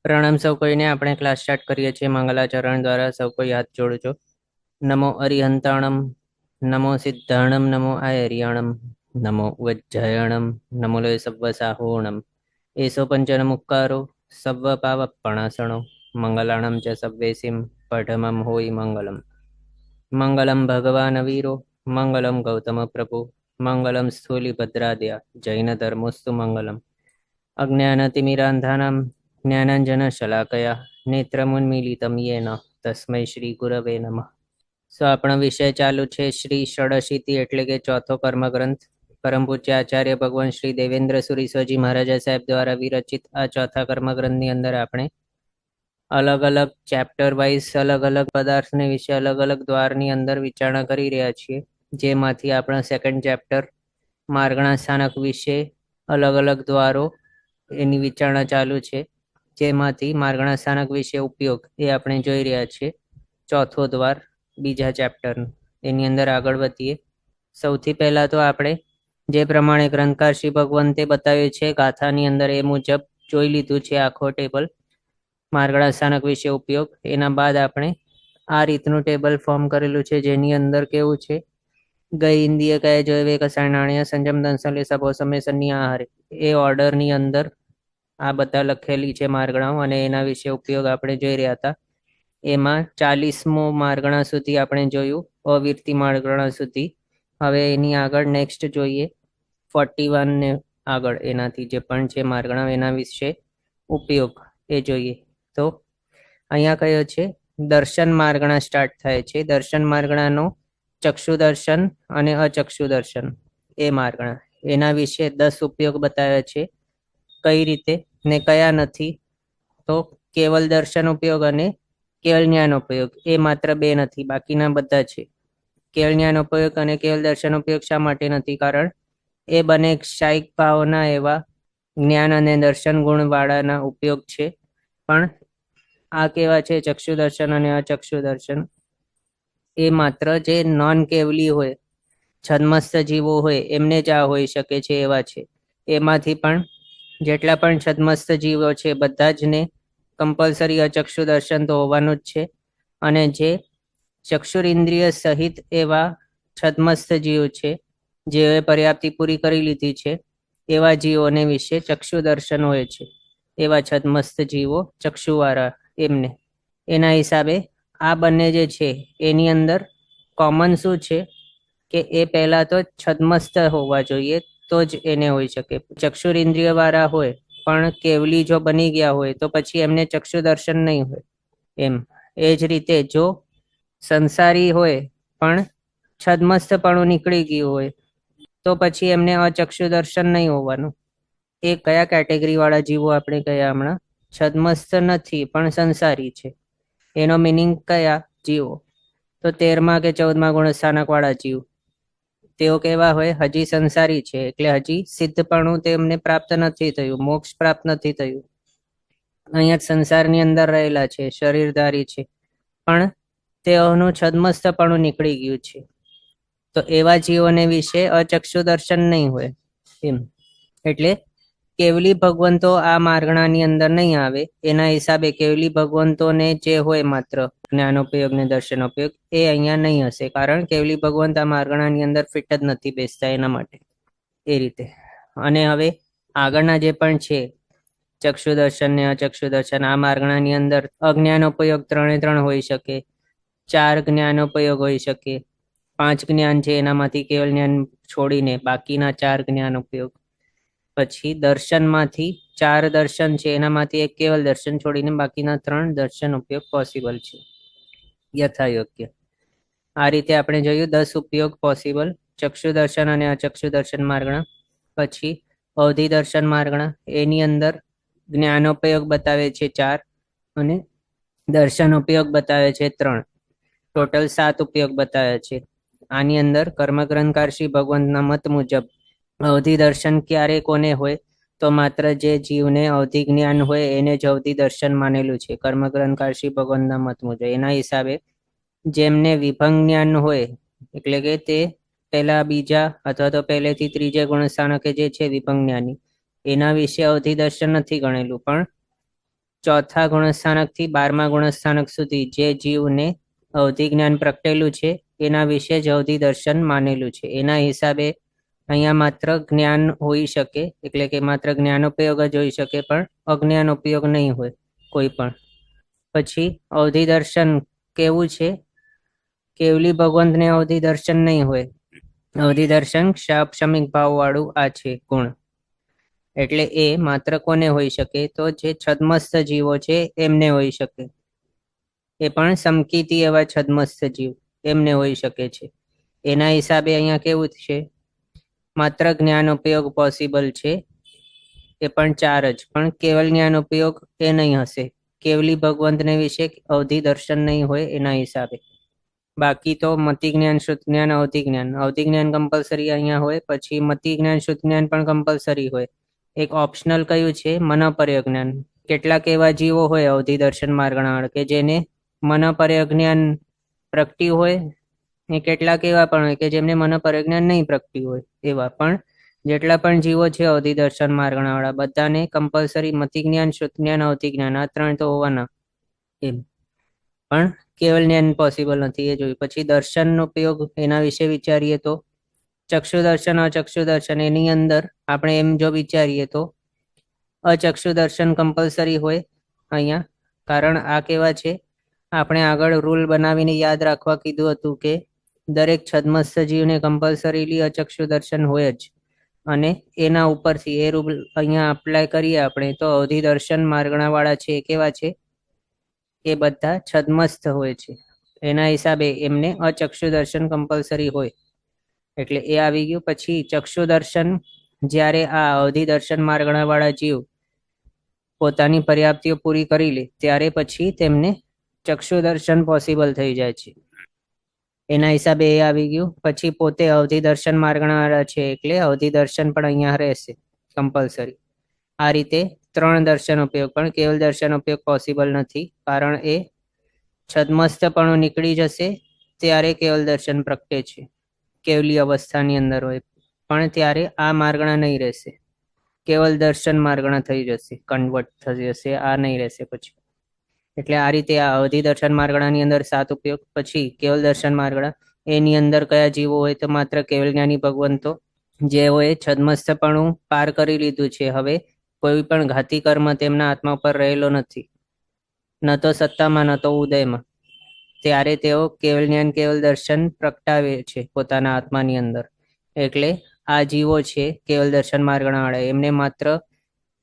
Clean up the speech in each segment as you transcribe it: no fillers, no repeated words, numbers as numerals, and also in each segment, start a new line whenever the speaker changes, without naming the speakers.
પ્રણામ સૌ કોઈને. આપણે ક્લાસ સ્ટાર્ટ કરીએ છીએ મંગલાચરણ દ્વારા. સૌ કોઈ હાથ જોડજો. નમો અરિહંતાણમ, નમો સિદ્ધાણમ, નમો આયર્યાણમ, નમો વજ્જયણમ, નમો લે સવ્વ સાહોણમ. એસો પંચન મુક્કારો સવ્વ પાવપણાસણો મંગલાણમ ચ સવ્વેસિમ પઢમમ હોય મંગલમ. મંગલમ ભગવાન વીરો, મંગલમ ગૌતમ પ્રભુ, મંગલમ સ્થૂલિભદ્રાદ્યા જૈન ધર્મોસ્તુ મંગલમ. અજ્ઞાનતિમિરાંધાનામ જ્ઞાનાંજનશલાકયા નેત્રમુન્મીલિતમ યેન તસ્મૈ શ્રી ગુરવે નમઃ. સો આપણો વિષય ચાલુ છે શ્રી ષડશીતિ એટલે કે ચોથો કર્મગ્રંથ. પરમ પૂજ્ય આચાર્ય ભગવાન શ્રી દેવેન્દ્ર સુરી સ્વજી મહારાજા સાહેબ દ્વારા વિરચિત આ ચોથા કર્મગ્રંથની અંદર આપણે અલગ અલગ ચેપ્ટર વાઇઝ અલગ અલગ પદાર્થને વિશે અલગ અલગ દ્વારની અંદર વિચારણા કરી રહ્યા છીએ. જેમાંથી આપણા સેકન્ડ ચેપ્ટર માર્ગણા સ્થાનક વિશે અલગ અલગ દ્વારો એની વિચારણા ચાલુ છે. જેમાંથી માર્ગણા સ્થાનક વિશે ઉપયોગ એ આપણે જોઈ રહ્યા છીએ. ચોથો દ્વાર બીજા ચેપ્ટર એની અંદર આગળ વધીએ. સૌથી પહેલા તો આપણે જે પ્રમાણે ગ્રંથકાર શ્રી ભગવંતે બતાવ્યું છે ગાથાની અંદર એ મુજબ જોઈ લીધું છે આખો ટેબલ માર્ગણા સ્થાનક વિશે ઉપયોગ. એના બાદ આપણે આ રીતનું ટેબલ ફોર્મ કરેલું છે જેની અંદર કેવું છે ગઈ ઇન્દ્રિય કહે જોવે કસાય નાણ્ય સંજમ દંસલે સભો સમય સન્ની આહારે એ ઓર્ડરની અંદર આ બધા લખેલી છે માર્ગણાઓ અને એના વિશે ઉપયોગ આપણે જોઈ રહ્યા હતા. એમાં 40મો માર્ગણા સુધી આપણે જોયું, અવિરતિ માર્ગણા સુધી. હવે એની આગળ નેક્સ્ટ જોઈએ 41 ને આગળ એનાથી જે પણ છે માર્ગણા એના વિશે ઉપયોગ એ જોઈએ. તો અહીંયા કયો છે દર્શન માર્ગણા સ્ટાર્ટ થાય છે. દર્શન માર્ગણાનો ચક્ષુ દર્શન અને અચક્ષુ દર્શન એ માર્ગણા એના વિશે 10 ઉપયોગ બતાવ્યા છે. કઈ રીતે ને કયા નથી તો કેવલ દર્શન ઉપયોગ અને કેવલ જ્ઞાન ઉપયોગ એ માત્ર 2 નથી, બાકીના બધા છે. કેવલ જ્ઞાન ઉપયોગ અને કેવલ દર્શન ઉપયોગ શા માટે નથી? કારણ એ બને ક્ષાયિક ભાવના એવા જ્ઞાન અને દર્શન ગુણ વાળાના ઉપયોગ છે. પણ આ કેવા છે ચક્ષુ દર્શન અને અચક્ષુ દર્શન એ માત્ર જે નોન કેવલી હોય છદ્મસ્ત જીવો હોય એમને જ આ હોઈ શકે છે એવા છે. એમાંથી પણ જેટલા પણ છદ્મસ્ત જીવો છે બધા જ ને કમ્પલસરી અચક્ષુ દર્શન તો હોવાનું જ છે. અને જે ચક્ષુરિન્દ્રિય સહિત એવા છદ્મસ્ત જીવ છે જેઓએ પર્યાપ્તિ પૂરી કરી લીધી છે એવા જીવોને વિશે ચક્ષુ દર્શન હોય છે. એવા છદ્મસ્ત જીવો ચક્ષુવાળા એમને એના હિસાબે આ બંને જે છે એની અંદર કોમન શું છે કે એ પહેલા તો છદ્મસ્ત હોવા જોઈએ તો જ એને હોઈ શકે. ચક્ષુરિન્દ્રિય વાળા હોય પણ કેવલી જો બની ગયા હોય તો પછી એમને ચક્ષુ દર્શન નહીં હોય. એમ એ જ રીતે જો સંસારી હોય પણ છદ્મસ્તપણું નીકળી ગયું હોય તો પછી એમને અચક્ષુ દર્શન નહીં હોવાનું. એ કયા કેટેગરી વાળા જીવો આપણે કયા હમણાં? છદ્મસ્ત નથી પણ સંસારી છે. એનો મિનિંગ કયા જીવો? તો 13મા કે 14મા ગુણસ્થાનક વાળા જીવ. તેઓ કેવા હોય? હજી સંસારી છે એટલે હજી સિદ્ધપણું તેમને પ્રાપ્ત નથી થયું, મોક્ષ પ્રાપ્ત નથી થયું. અહીંયા સંસારની અંદર રહેલા છે, શરીરધારી છે પણ તેઓનું છદ્મસ્તપણું નીકળી ગયું છે. તો એવા જીવોને વિશે અચક્ષુ દર્શન નહીં હોય એમ. એટલે કેવલી ભગવંતો આ માર્ગણાની અંદર નહીં આવે. એના હિસાબે કેવલી ભગવંતોને જે હોય માત્ર જ્ઞાનોપયોગ ને દર્શનોપયોગ એ અહીંયા નહીં હશે. કારણ કેવલી ભગવંત આ માર્ગણાની અંદર ફિટ જ નથી બેસતા એના માટે એ રીતે. અને હવે આગળના જે પણ છે ચક્ષુ દર્શન ને અચક્ષુ દર્શન આ માર્ગણાની અંદર અજ્ઞાનોપયોગ 3 હોઈ શકે, 4 જ્ઞાનોપયોગ હોઈ શકે, 5 જ્ઞાન છે એનામાંથી કેવલ જ્ઞાન છોડીને બાકીના 4 જ્ઞાન ઉપયોગ. પછી દર્શનમાંથી 4 દર્શન છે એનામાંથી એક કેવલ દર્શન છોડીને બાકીના 3 દર્શન ઉપયોગ પોસિબલ છે યથાયોગ્ય. આ રીતે આપણે જોયું 10 ઉપયોગ પોસિબલ ચક્ષુ દર્શન અને અચક્ષુ દર્શન માર્ગણા. પછી અવધિ દર્શન માર્ગણા એની અંદર જ્ઞાનોપયોગ બતાવે છે 4 અને દર્શન ઉપયોગ બતાવે છે 3. ટોટલ 7 ઉપયોગ બતાવે છે. આની અંદર કર્મગ્રંથકાર શ્રી ભગવંતના મત મુજબ અવધિ દર્શન ક્યારે કોને હોય? તો માત્ર જે જીવને અવધિ જ્ઞાન હોય એને જ અવધિ દર્શન માનેલું છે કર્મગ્રંથકાર શ્રી ભગવંતના મત મુજબ. એના હિસાબે જેમને વિભંગ જ્ઞાન હોય એટલે કે તે પહેલા બીજા અથવા તો પહેલેથી ત્રીજા ગુણસ્થાનકે જે છે વિભંગ જ્ઞાની એના વિશે અવધિ દર્શન નથી ગણેલું. પણ ચોથા ગુણસ્થાનકથી 12મા ગુણસ્થાનક સુધી જે જીવને અવધિ જ્ઞાન પ્રગટેલું છે એના વિશે જ અવધિ દર્શન માનેલું છે. એના હિસાબે અહીંયા માત્ર જ્ઞાન હોઈ શકે, એટલે કે માત્ર જ્ઞાનોપયોગ જ હોઈ શકે, પણ અજ્ઞાન ઉપયોગ નહીં હોય કોઈ પણ. પછી અવધિ દર્શન કેવું છે? કેવલી ભગવંતને અવધિ દર્શન નહીં હોય. અવધિ દર્શન ક્ષમિક ભાવ વાળું આ છે ગુણ. એટલે એ માત્ર કોને હોઈ શકે? તો જે છદ્મસ્થ જીવો છે એમને હોઈ શકે. એ પણ સમકીતી એવા છદ્મસ્થ જીવ એમને હોઈ શકે છે. એના હિસાબે અહીંયા કેવું છે? માત્ર જ્ઞાન ઉપયોગ પોસિબલ છે, એ પણ 4 જ, પણ કેવલ જ્ઞાન ઉપયોગ એ નહીં હશે. કેવલી ભગવંતને વિશે અવધિ દર્શન નહીં હોય એના હિસાબે. બાકી તો મતિ જ્ઞાન, શ્રુત જ્ઞાન, અવધિ જ્ઞાન. અવધિ જ્ઞાન કમ્પલસરી અહીંયા હોય, પછી મતિ જ્ઞાન, શ્રુત જ્ઞાન પણ કમ્પલસરી હોય. એક ઓપ્શનલ કયું છે? મનોપર્ય જ્ઞાન. કેટલાક એવા જીવો હોય અવધિ દર્શન માર્ગણાળ કે જેને મનોપર્ય જ્ઞાન પ્રગટ્યું હોય, એ કેટલાક એવા પણ હોય કે જેમને મનોપર્ય જ્ઞાન નહીં પ્રગટ્યું હોય. એવા પણ જેટલા પણ જીવો છે અવધિ દર્શન માર્ગણાવાળા, બધાને કમ્પલસરી મતિ જ્ઞાન, શ્રુત જ્ઞાન, અવધિ જ્ઞાન આ 3 તો હોવાના. એમ પણ કેવલ જ્ઞાન પોસિબલ નથી, એ જોયું. પછી દર્શનનો ઉપયોગ, એના વિશે વિચારીએ તો ચક્ષુ દર્શન, અચક્ષુ દર્શન, એની અંદર આપણે એમ જો વિચારીએ તો અચક્ષુ દર્શન કમ્પલસરી હોય અહીંયા. કારણ આ કેવા છે? આપણે આગળ રૂલ બનાવીને યાદ રાખવા કીધું હતું કે દરેક છદ્મસ્થ જીવને કમ્પલસરીલી અચક્ષુ દર્શન હોય જ. અને એના ઉપરથી એ રૂલ અહીંયા અપ્લાય કરીએ આપણે તો અવધિ દર્શન માર્ગણાવાળા છે કેવા છે? એ બધા છદ્મસ્થ હોય છે. એના હિસાબે એમને અચક્ષુ દર્શન કમ્પલસરી હોય, એટલે એ આવી ગયું. પછી ચક્ષુ દર્શન, જ્યારે આ અવધિ દર્શન માર્ગણાવાળા જીવ પોતાની પર્યાપ્તિઓ પૂરી કરી લે ત્યારે પછી તેમને ચક્ષુ દર્શન પોસિબલ થઈ જાય છે. એના હિસાબે એ આવી ગયું. પછી પોતે અવધિ દર્શન માર્ગણાવાળા છે એટલે અવધિ દર્શન પણ અહીંયા રહેશે કમ્પલસરી. આ રીતે 3 દર્શન ઉપયોગ, પણ કેવલ દર્શન ઉપયોગ પોસિબલ નથી, કારણ એ છદ્મસ્થપણું નીકળી જશે ત્યારે કેવલ દર્શન પ્રગટે છે. કેવલી અવસ્થાની અંદર હોય પણ ત્યારે આ માર્ગણા નહીં રહેશે, કેવલ દર્શન માર્ગણા થઈ જશે, કન્વર્ટ થઈ જશે, આ નહીં રહેશે પછી. એટલે આ રીતે આ અવધિ દર્શન માર્ગણાની અંદર 7 ઉપયોગ. પછી કેવલ દર્શન માર્ગણા, એની અંદર કયા જીવો હોય? તો માત્ર કેવલ જ્ઞાની ભગવંતો, જેઓએ છદ્મસ્થપણું પાર કરી લીધું છે. હવે કોઈ પણ ઘાતી કર્મ તેમના આત્મા પર રહેલો નથી, ન તો સત્તામાં ન તો ઉદયમાં. ત્યારે તેઓ કેવલ જ્ઞાન, કેવલ દર્શન પ્રગટાવે છે પોતાના આત્માની અંદર. એટલે આ જીવો છે કેવલ દર્શન માર્ગણાવાળા, એમને માત્ર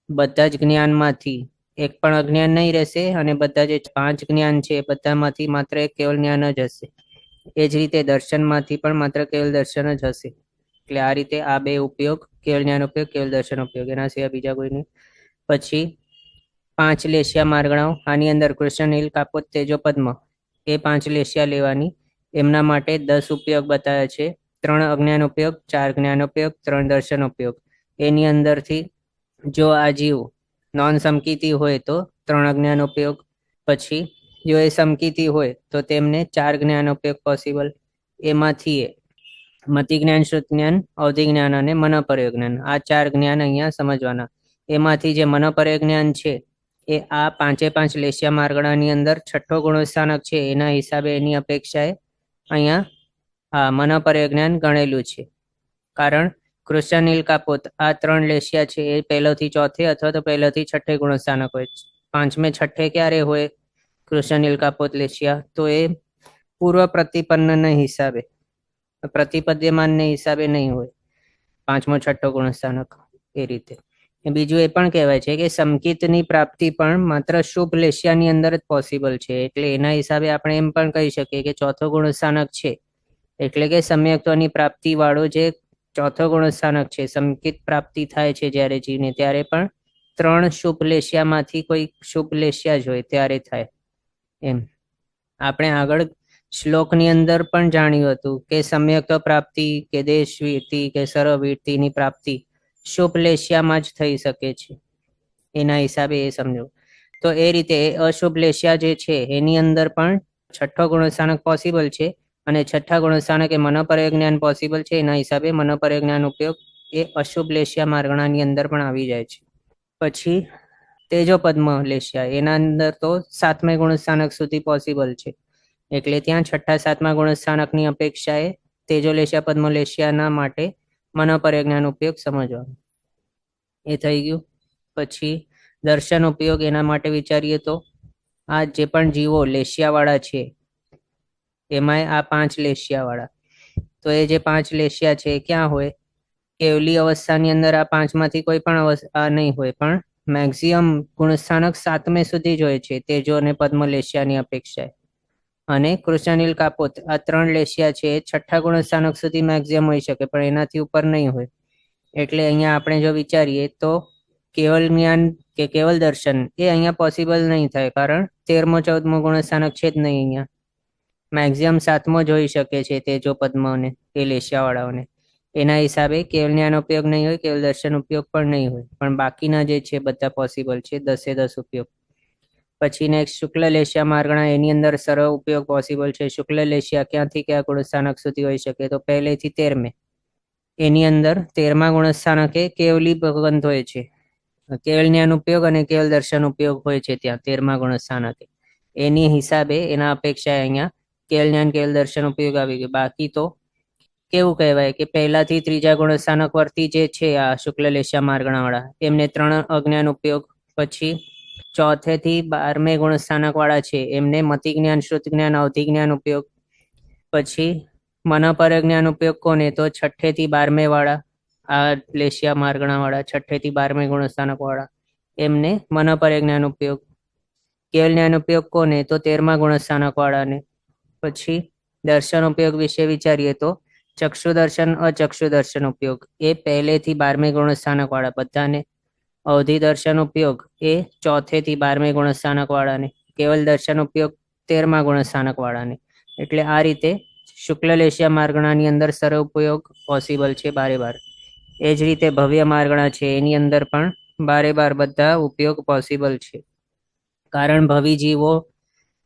બધા જ જ્ઞાનમાંથી એક પણ અજ્ઞાન નહીં રહેશે, અને બધા જે 5 જ્ઞાન છે બધામાંથી માત્ર એક કેવલ જ્ઞાન જ હશે. એ જ રીતે દર્શનમાંથી પણ માત્ર કેવલ દર્શન જ હશે. એટલે આ રીતે આ 2 ઉપયોગ, કેવલ જ્ઞાન ઉપયોગ, કેવલ દર્શન ઉપયોગ, એના સિવાય બીજા કોઈ નહીં. પછી 5 લેશિયા માર્ગણાઓ, આની અંદર કૃષ્ણ, નીલ, કાપોત, તેજો, પદ્મ, એ 5 લેશિયા લેવાની. એમના માટે 10 ઉપયોગ બતાવ્યા છે. 3 અજ્ઞાન ઉપયોગ, 4 જ્ઞાન ઉપયોગ, 3 દર્શન ઉપયોગ. એની અંદરથી જો આ જીવ નોન સમકીતી હોય તો 3 અજ્ઞાન ઉપયોગ. પછી જો એ સમકીતી હોય તો તેમને 4 જ્ઞાન ઉપયોગ પોસિબલ. એમાંથી મતિ જ્ઞાન, શ્રુત જ્ઞાન, અવધિ જ્ઞાન અને મનોપર્ય જ્ઞાન, આ 4 જ્ઞાન અહીંયા સમજવાના. એમાંથી જે મનોપર્ય જ્ઞાન છે એ આ 5 લેશિયા માર્ગણાની અંદર 6ઠો ગુણસ્થાનક છે, એના હિસાબે એની અપેક્ષાએ અહીંયા આ મનોપર્ય જ્ઞાન ગણેલું છે. કારણ કૃષ્ણ, નીલ, કાપોત આ 3 લેશિયા છે એ પહેલોથી ચોથે અથવા તો પહેલોથી 6ઠે ગુણસ્થાનક હોય. 5મે 6ઠે ક્યારે હોય કૃષ્ણ, નીલ, કાપોત લેશિયા? તો એ પૂર્વ પ્રતિપન્નના હિસાબે, પ્રતિપદ્યમાનને હિસાબે નહીં હોય 5મો 6ઠ્ઠો ગુણસ્થાનક. એ રીતે બીજું એ પણ કહેવાય છે કે સમકિતની પ્રાપ્તિ પણ માત્ર શુભ લેશિયાની અંદર જ પોસિબલ છે. એટલે એના હિસાબે આપણે એમ પણ કહી શકીએ કે 4થો ગુણસ્થાનક છે એટલે કે સમ્યક્ત્વની પ્રાપ્તિ વાળો જે 4થો ગુણસ્થાનક છે, સમકિત પ્રાપ્તિ થાય છે જ્યારે જીવને, ત્યારે પણ 3 શુભ લેશિયામાંથી કોઈ શુભ લેશિયા જ હોય ત્યારે થાય. એમ આપણે આગળ શ્લોકની અંદર પણ જાણ્યું હતું કે સમ્યક્ત્વ પ્રાપ્તિ કે દેશવીરતિ કે સર્વવીરતિની પ્રાપ્તિ શુભ લેશિયામાં જ થઈ શકે છે. એના હિસાબે એ સમજો. તો એ રીતે અશુભ લેશિયા જે છે એની અંદર પણ 6ઠ્ઠો ગુણસ્થાનક પોસિબલ છે, અને 6ઠ્ઠા ગુણસ્થાનક એ મનોપર્ય જ્ઞાન પોસિબલ છે. એના હિસાબે મનોપર્ય જ્ઞાન ઉપયોગ એ અશુભ લેશિયા માર્ગણાની અંદર પણ આવી જાય છે. પછી તેજો પદ્મ લેશિયા, એના અંદર તો 7મે ગુણસ્થાનક સુધી પોસિબલ છે. એટલે ત્યાં 6ઠા 7મા ગુણસ્થાનકની અપેક્ષાએ તેજો લેશિયા પદ્મ લેશિયાના માટે મનોપરજ્ઞાન ઉપયોગ સમજવાનો. એ થઈ ગયું. પછી દર્શન ઉપયોગ, એના માટે વિચારીએ તો આ જે પણ જીવો લેશિયાવાળા છે એમાંય આ 5 લેશિયાવાળા, તો એ જે 5 લેશિયા છે ક્યાં હોય? કેવલી અવસ્થાની અંદર આ 5માંથી કોઈ પણ અવસ્થા નહીં હોય, પણ મેક્સિમમ ગુણસ્થાનક 7મે સુધી જ હોય છે તેજો અને પદ્મ લેશિયાની અપેક્ષાએ. અને કૃષ્ણનીલ કાપોત, આ 3 લેશિયા છે 6ઠા ગુણસ્થાનક સુધી મેક્સિમમ હોઈ શકે, પણ એનાથી ઉપર નહીં હોય. એટલે અહીંયા આપણે જો વિચારીએ તો કેવલ જ્ઞાન કે કેવલ દર્શન એ અહીંયા પોસિબલ નહીં થાય, કારણ 13મો 14મો ગુણસ્થાનક છે જ નહીં. અહીંયા મેક્સિમમ 7મો જ હોઈ શકે છે તેજો પદ્મને એ લેશિયાવાળાઓને. એના હિસાબે કેવલ જ્ઞાન ઉપયોગ નહીં હોય, કેવલ દર્શન ઉપયોગ પણ નહીં હોય, પણ બાકીના જે છે બધા પોસિબલ છે, 10 ઉપયોગ. પછી નેક્સ્ટ શુક્લ લેશિયા માર્ગણા, એની અંદર સરળ ઉપયોગ પોસિબલ છે. શુક્લ લેશિયા ક્યાંથી ક્યાં ગુણસ્થાનક સુધી હોઈ શકે? તો પહેલેથી 13મે, એની અંદર 13મા ગુણસ્થાનકે કેવલી ભગવંત હોય છે, કેવલ જ્ઞાન ઉપયોગ અને કેવલ દર્શન ઉપયોગ હોય છે ત્યાં 13મા ગુણસ્થાનકે. એની હિસાબે એના અપેક્ષાએ અહીંયા કેવલ જ્ઞાન કેવલ દર્શન ઉપયોગ આવી ગયો. બાકી તો કેવું કહેવાય કે પહેલાથી 3જા ગુણસ્થાનક વર્તી જે છે આ શુક્લ લેશિયા માર્ગણાવાળા, એમને 3 અજ્ઞાન ઉપયોગ. પછી 4થેથી 12મે ગુણસ્થાનક વાળા છે એમને મતિ જ્ઞાન શ્રુત જ્ઞાન અવધિ જ્ઞાન ઉપયોગ. પછી મનોપર જ્ઞાન ઉપયોગ કોને? તો 6ઠેથી 12મે વાળા આ લેશિયા માર્ગણાવાળા, 6ઠેથી 12મે ગુણસ્થાનક વાળા, એમને મનોપર જ્ઞાન ઉપયોગ. કેવલ જ્ઞાન ઉપયોગ કોને? તો 13મા ગુણસ્થાનક વાળાને. પછી દર્શન ઉપયોગ વિશે વિચારીએ તો ચક્ષુ દર્શન અચક્ષુ દર્શન ઉપયોગ એ પહેલેથી 12મે ગુણસ્થાનક વાળા બધાને. અવધિ દર્શન ઉપયોગ એ 4થેથી 12મે ગુણસ્થાનક વાળાને. કેવલ દર્શન ઉપયોગ 13મા ગુણસ્થાનક વાળાને. એટલે આ રીતે શુક્લ લેશિયા માર્ગણાની અંદર સરળ ઉપયોગ પોસિબલ છે 12. એ જ રીતે ભવ્ય માર્ગણા છે એની અંદર પણ 12 બધા ઉપયોગ પોસિબલ છે, કારણ ભવી જીવો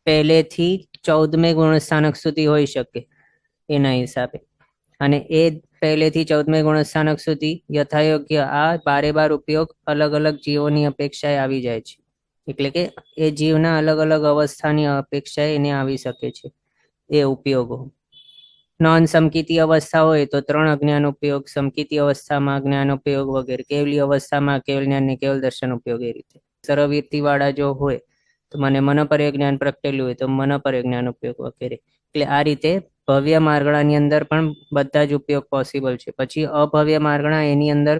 પહેલેથી 14મે ગુણસ્થાનક સુધી હોઈ શકે એના હિસાબે. અને એ પહેલેથી 14મે ગુણસ્થાનક સુધી યથાયોગ્ય આ 12 ઉપયોગ અલગ અલગ જીવોની અપેક્ષાએ આવી જાય છે. એટલે કે એ જીવના અલગ અલગ અવસ્થાની અપેક્ષાએ એને આવી શકે છે એ ઉપયોગો. નોન સમકીતી અવસ્થા હોય તો 3 અજ્ઞાન ઉપયોગ, સમકીતી અવસ્થામાં જ્ઞાન ઉપયોગ વગેરે, કેવલી અવસ્થામાં કેવલ જ્ઞાન ને કેવલ દર્શન ઉપયોગ. એ રીતે સર્વવીરતી વાળા જો હોય તો મને મનોપર્ય જ્ઞાન પ્રગટેલું હોય તો મનોપર્ય જ્ઞાન ઉપયોગ વગેરે. એટલે આ રીતે ભવ્ય માર્ગણાની અંદર પણ બધા જ ઉપયોગ પોસિબલ છે. પછી અભવ્ય માર્ગણા, એની અંદર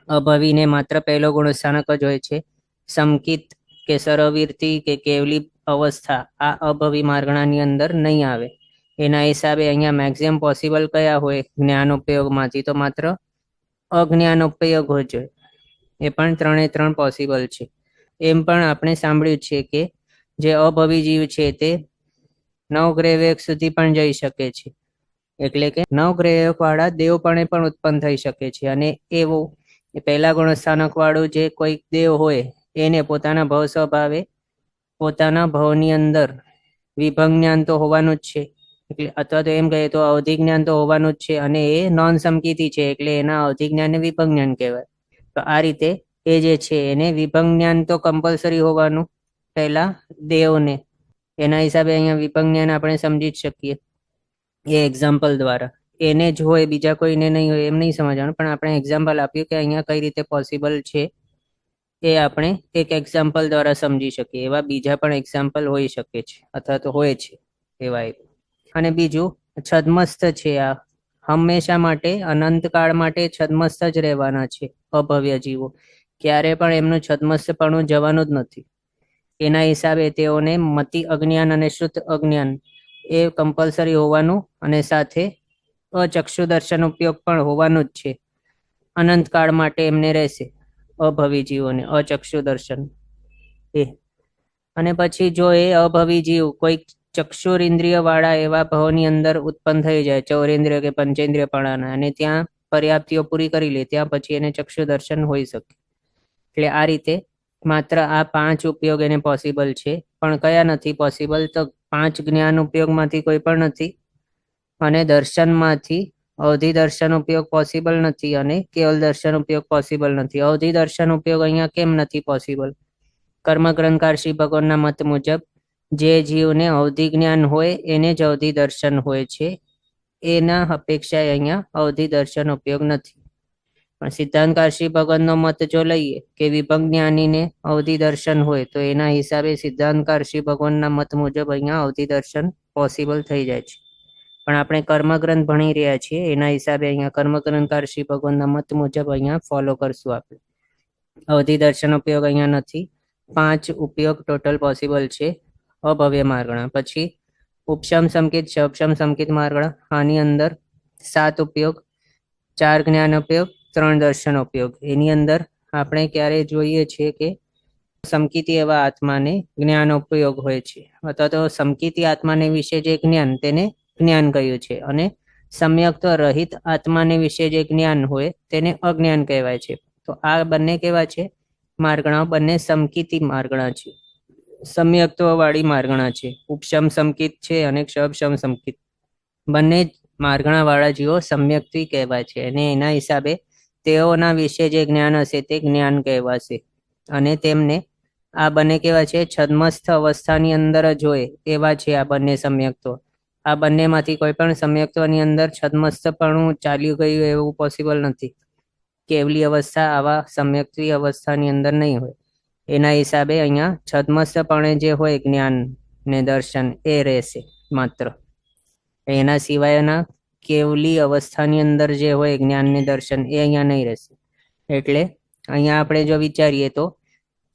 અભવીને માત્ર પહેલો ગુણસ્થાનક જ હોય છે. સમકિત કે સર્વવીરતી કે કેવલી અવસ્થા આ અભવી માર્ગણાની અંદર નહીં આવે. એના હિસાબે અહીંયા મેક્સિમમ પોસિબલ કયા હોય જ્ઞાન ઉપયોગમાંથી? તો માત્ર અજ્ઞાન ઉપયોગ હોય જોઈએ. એ પણ 3 પોસિબલ છે. એમ પણ આપણે સાંભળ્યું છે કે જે અભવી જીવ છે તે 9 ગ્રહયોગ સુધી પણ જઈ શકે છે. એટલે કે 9 ગ્રહયોગ વાળા દેવપણે પણ ઉત્પન્ન થઈ શકે છે. અને એવું પહેલા ગુણસ્થાનક વાળું જે કોઈક દેવ હોય એને પોતાના ભવ સ્વભાવે પોતાના ભવની અંદર વિભંગ જ્ઞાન તો હોવાનું જ છે, એટલે અથવા તો એમ કહીએ તો અવધિ જ્ઞાન તો હોવાનું જ છે. અને એ નોન સમકીતી છે એટલે એના અવધિ જ્ઞાન ને વિભંગ જ્ઞાન કહેવાય. તો આ રીતે એ જે છે એને વિભંગ જ્ઞાન તો કમ્પલસરી હોવાનું પહેલા દેવને. એના હિસાબે અહીંયા વિભંગ જ્ઞાન આપણે સમજી જ શકીએ એ એક્ઝામ્પલ દ્વારા. એને જ હોય બીજા કોઈને નહીં હોય એમ નહીં સમજવાનું, પણ આપણે એક્ઝામ્પલ આપ્યું કે અહીંયા કઈ રીતે પોસિબલ છે એ આપણે એક એક્ઝામ્પલ દ્વારા સમજી શકીએ. એવા બીજા પણ એક્ઝામ્પલ હોઈ શકે છે અથવા તો હોય છે એવા. અને બીજું છદ્મસ્થ છે, આ હંમેશા માટે અનંતકાળ માટે છદ્મસ્થ જ રહેવાના છે અભવ્ય જીવો. ક્યારે પણ એમનું છદ્મસ્થપણું જવાનું જ નથી. એના હિસાબે તેઓને મતિ અજ્ઞાન અને શ્રુત અજ્ઞાન એ કમ્પલસરી હોવાનું, અને સાથે અચક્ષુ દર્શન ઉપયોગ પણ હોવાનું જ છે. અનંતકાળ માટે એમને રહેશે અભવી જીવોને અચક્ષુ દર્શન એ. અને પછી જો એ અભવી જીવ કોઈક ચક્ષુર ઇન્દ્રિય વાળા એવા ભવની અંદર ઉત્પન્ન થઈ જાય, ચૌરેન્દ્રિય કે પંચેન્દ્રિય પણાના, અને ત્યાં પર્યાપ્તિઓ પૂરી કરી લે, ત્યાં પછી એને ચક્ષુ દર્શન હોઈ શકે. એટલે આ રીતે માત્ર આ 5 ઉપયોગ એને પોસિબલ છે. પણ કયા નથી પોસિબલ? તો 5 જ્ઞાન ઉપયોગમાંથી કોઈ પણ નથી, અને દર્શનમાંથી અવધિ દર્શન ઉપયોગ પોસિબલ નથી અને કેવલ દર્શન ઉપયોગ પોસિબલ નથી. અવધિ દર્શન ઉપયોગ અહીંયા કેમ નથી પોસિબલ? કર્મગ્રંથકાર શ્રી ભગવાનના મત મુજબ જે જીવને અવધિ જ્ઞાન હોય એને જ અવધિ દર્શન હોય છે, એના અપેક્ષાએ અહીંયા અવધિ દર્શન ઉપયોગ નથી. પણ સિદ્ધાંતકાર શ્રી ભગવાનનો મત જો લઈએ કે વિભંગ જ્ઞાનીને અવધિ દર્શન હોય તો એના હિસાબે સિદ્ધાંતકાર શ્રી ભગવાનના મત મુજબ અહીંયા અવધિ દર્શન પોસિબલ થઈ જાય છે. પણ આપણે કર્મગ્રંથ ભણી રહ્યા છીએ એના હિસાબે અહીંયા કર્મગ્રંથકાર શ્રી ભગવાનના મત મુજબ અહીંયા ફોલો કરશું આપણે. અવધિ દર્શન ઉપયોગ અહીંયા નથી. 5 ઉપયોગ ટોટલ પોસિબલ છે અભવ્ય માર્ગણા. પછી ઉપશમ સંકિત શપશમ સંકિત માર્ગણા, આની અંદર 7 ઉપયોગ, 4 જ્ઞાન ઉપયોગ, 3 દર્શન ઉપયોગ. એની અંદર આપણે ક્યારે જોઈએ છીએ કે સમકિતી એવા આત્માને જ્ઞાન ઉપયોગ હોય છે, અથવા તો સમકિતી આત્માને વિશે જે જ્ઞાન તેને જ્ઞાન કહ્યું છે, અને સમ્યક્ત્વ રહિત આત્માને વિશે જે જ્ઞાન હોય તેને અજ્ઞાન કહેવાય છે. તો આ બંને કેવા છે માર્ગણા? બંને સમકિતી માર્ગણા છે, સમ્યક્ત્વ વાળી માર્ગણા છે. ઉપશમ સંકિત છે અને ક્ષપશમ સંકિત, બંને માર્ગણા વાળા જીવો સમ્યક્ત્વી કહેવાય છે, અને એના હિસાબે તેઓના વિશે જે જ્ઞાન હશે તે જ્ઞાન કહેવાશે. અને તેમને આ બંને કેવા છે? છદ્મસ્થ અવસ્થાની અંદર જ હોય એવા છે આ બંને સમ્યક્ત્વ. આ બંનેમાંથી કોઈ પણ સમ્યક્ત્વની અંદર છદ્મસ્થપણું ચાલ્યું ગયું એવું પોસિબલ નથી. કેવલી અવસ્થા આવા સમ્યક્ત્વી અવસ્થાની અંદર નહીં હોય. એના હિસાબે અહીંયા છદ્મસ્થપણે જે હોય જ્ઞાન ને દર્શન એ રહેશે માત્ર. એના સિવાયના કેવલી અવસ્થાની અંદર જે હોય જ્ઞાન ને દર્શન એ અહીંયા નહીં રહેશે. એટલે અહીંયા આપણે જો વિચારીએ તો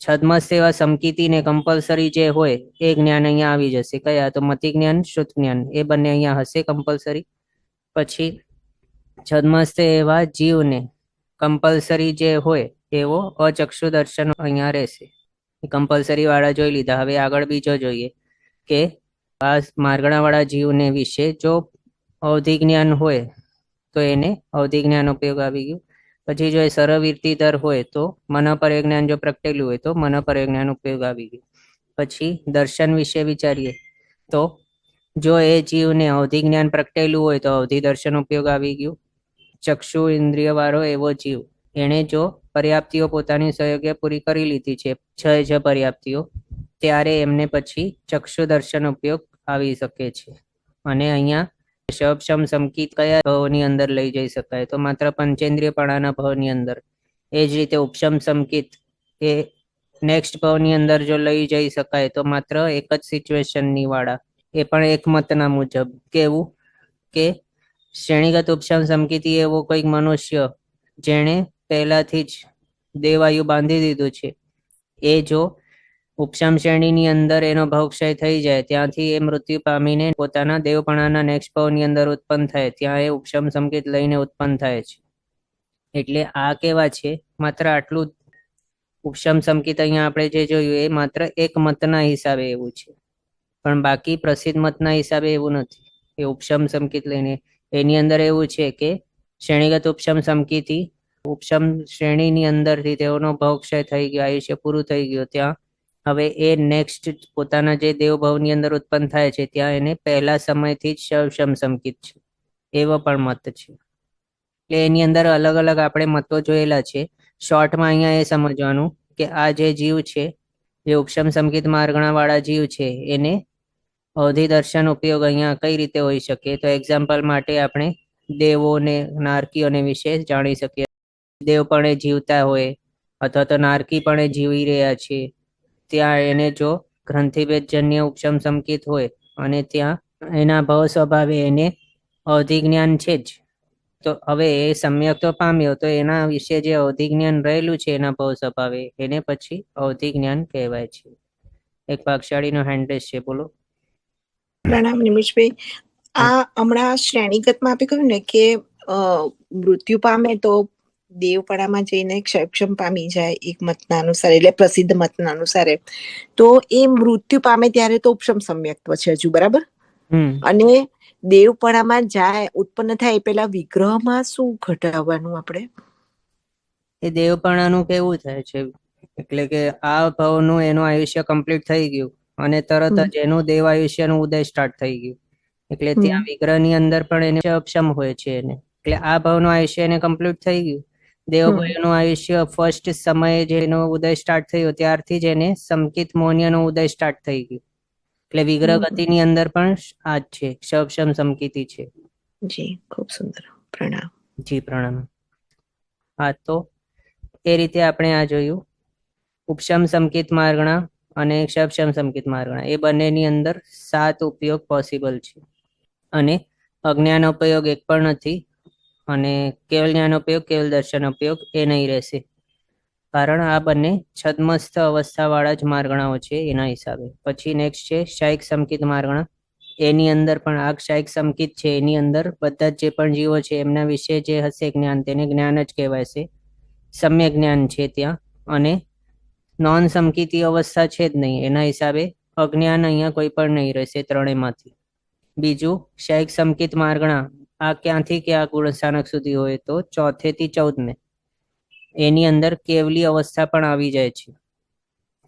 છદ્મસ્થ એવા સમકિતી ને કમ્પલસરી જે હોય એ જ્ઞાન અહીંયા આવી જશે. કયા? તો મતિ જ્ઞાન, શુદ્ધ જ્ઞાન, એ બંને અહીંયા હશે કમ્પલસરી. પછી છદ્મસ્થ એવા જીવને કમ્પલસરી જે હોય એવો અચક્ષુ દર્શન અહીંયા રહેશે. કમ્પલસરી વાળા જોઈ લીધા. હવે આગળ બીજો જોઈએ કે આ માર્ગણા વાળા જીવને વિશે જો અવધિ જ્ઞાન હોય તો એને અવધિ જ્ઞાન ઉપયોગ આવી ગયું. પછી જો એ સરવિરતિધર હોય તો મન પર જ્ઞાન જો પ્રગટેલું હોય તો મન પર જ્ઞાન ઉપયોગ આવી ગયું. પછી દર્શન વિશે વિચારીએ તો જો એ જીવને અવધિ જ્ઞાન પ્રગટેલું હોય તો અવધિ દર્શન ઉપયોગ આવી ગયું. ચક્ષુ ઇન્દ્રિય વાળો એવો જીવ, એને જો પર્યાપ્તિઓ પોતાની સહયોગ્ય પૂરી કરી લીધી છે, 6 પર્યાપ્તિઓ, ત્યારે એમને પછી ચક્ષુ દર્શન ઉપયોગ આવી શકે છે. અને અહીંયા શપશમ સંકિત કયા ભાવની અંદર લઈ જઈ શકાય? તો માત્ર પંચેન્દ્રિયપણાના ભાવની અંદર. એ જ રીતે ઉપશમ સંકિત એ નેક્સ્ટ ભાવની અંદર જો લઈ જઈ શકાય તો માત્ર એક જ સિચ્યુએશનની વાળા, એ પણ એક મતના મુજબ. કેવું? કે શ્રેણીગત ઉપશમ સંકિતી એવો કોઈક મનુષ્ય જેણે પહેલાથી જ દેવાયુ બાંધી દીધું છે, એ જો ઉપશમ શ્રેણીની અંદર એનો ભાવક્ષય થઈ જાય, ત્યાંથી એ મૃત્યુ પામીને પોતાના દેવપણાના નેક્સ્ટ ભાવની અંદર ઉત્પન્ન થાય, ત્યાં એ ઉપશમ સંકેત લઈને ઉત્પન્ન થાય છે. એટલે આ કેવા છે? માત્ર આટલું ઉપશમ સંકેત અહીંયા આપણે જે જોયું એ માત્ર એક મતના હિસાબે એવું છે, પણ બાકી પ્રસિદ્ધ મતના હિસાબે એવું નથી. એ ઉપશમ સંકેત લઈને એની અંદર એવું છે કે શ્રેણીગત ઉપશમ સંકેતી ઉપશમ શ્રેણીની અંદરથી તેઓનો ભાવક્ષય થઈ ગયો, આયુષ્ય પૂરું થઈ ગયું, ત્યાં હવે એ નેક્સ્ટ પોતાના જે દેવભાવની અંદર ઉત્પન્ન થાય છે ત્યાં એને પહેલા સમયથી જ શવશમ સંકિત છે, એવો પણ મત છે. એટલે એની અંદર અલગ અલગ આપણે મતો જોયેલા છે. શોર્ટમાં અહીંયા એ સમજવાનું કે આ જે જીવ છે, જે ઉપશમ સંકિત માર્ગણા વાળા જીવ છે, એને અવધિ દર્શન ઉપયોગ અહીંયા કઈ રીતે હોઈ શકે? તો એક્ઝામ્પલ માટે આપણે દેવોને નારકીઓને વિશે જાણી શકીએ. દેવ પણ એ જીવતા હોય અથવા તો નારકી પણ એ જીવી રહ્યા છે, ત્યાં એને જો ગ્રંથિભેદજન્ય ઉપશમ સંકિત હોય અને ત્યાં એના ભાવ સ્વભાવે એને અવધિ જ્ઞાન છે જ, તો હવે એ સમ્યક તો પામ્યો, તો એના વિશે જે અવધિ જ્ઞાન રહેલું છે એના ભાવ સ્વભાવે, એને પછી અવધિ જ્ઞાન કહેવાય છે. એક પાકશાળીનો હેન્ડરેસ છે, બોલો.
પ્રણામ નિમિષભાઈ. આ હમણાં શ્રેણીગતમાં આપે કહ્યું ને કે મૃત્યુ પામે તો દેવપણામાં જઈને ક્ષયક્ષમ પામી જાય એક મતના અનુસાર, એટલે પ્રસિદ્ધ મતના અનુસાર. તો એ મૃત્યુ પામે ત્યારે તો ઉપશમ સમ્યક્ત્વ છે હજુ, બરાબર? અને દેવપણામાં જાય ઉત્પન્ન થાય પેલા વિગ્રહમાં શું ઘટાડવાનું આપણે?
એ દેવપણાનું કેવું થાય છે એટલે કે આ ભાવનું એનું આયુષ્ય કમ્પ્લીટ થઈ ગયું અને તરત જ એનું દેવ આયુષ્યનું ઉદય સ્ટાર્ટ થઈ ગયું, એટલે ત્યાં વિગ્રહની અંદર પણ એને અક્ષમ હોય છે એને. એટલે આ ભાવનું આયુષ્ય એને કમ્પ્લીટ થઈ ગયું. દેવભાઈનું આયુષ્ય ફર્સ્ટ સમયે જેનો ઉદય સ્ટાર્ટ થયો ત્યારથી જ એને સમકિત મૌન્યનો ઉદય સ્ટાર્ટ થઈ ગયું. એટલે વિગ્રહ ગતિની અંદર પણ આ જ છે, ક્ષપક્ષમ સમકિતિ છે.
જી, ખૂબ સુંદર. પ્રણામ.
જી પ્રણામ. હા, તો એ રીતે આપણે આ જોયું ઉપશમ સમકિત માર્ગણા અને ક્ષપક્ષમ સમકિત માર્ગણા, એ બંનેની અંદર 7 ઉપયોગ પોસિબલ છે. અને અજ્ઞાન ઉપયોગ એક પણ નથી, અને કેવલ જ્ઞાન ઉપયોગ, કેવલ દર્શન ઉપયોગ એ નહીં રહેશે, કારણ આ બંને છદ્મસ્થ અવસ્થા વાળા જ માર્ગણાઓ છે એના હિસાબે. પછી નેક્સ્ટ છે શાયિક સમકિત માર્ગણા. એની અંદર પણ આ શાયિક સમકિત છે, એની અંદર બધા જે પણ જીવો છે એમના વિશે જે હશે જ્ઞાન તેને જ્ઞાન જ કહેવાય છે, સમ્યક જ્ઞાન છે ત્યાં. અને નોન સમકિતી અવસ્થા છે જ નહીં, એના હિસાબે અજ્ઞાન અહીંયા કોઈ પણ નહીં રહેશે ત્રણેયમાંથી. બીજું શાયિક સમકિત માર્ગણા, આ ક્યાંથી ક્યાં ગુણસ્થાનક સુધી હોય તો 4 થી 14. એની અંદર કેવલી અવસ્થા પણ આવી જાય છે.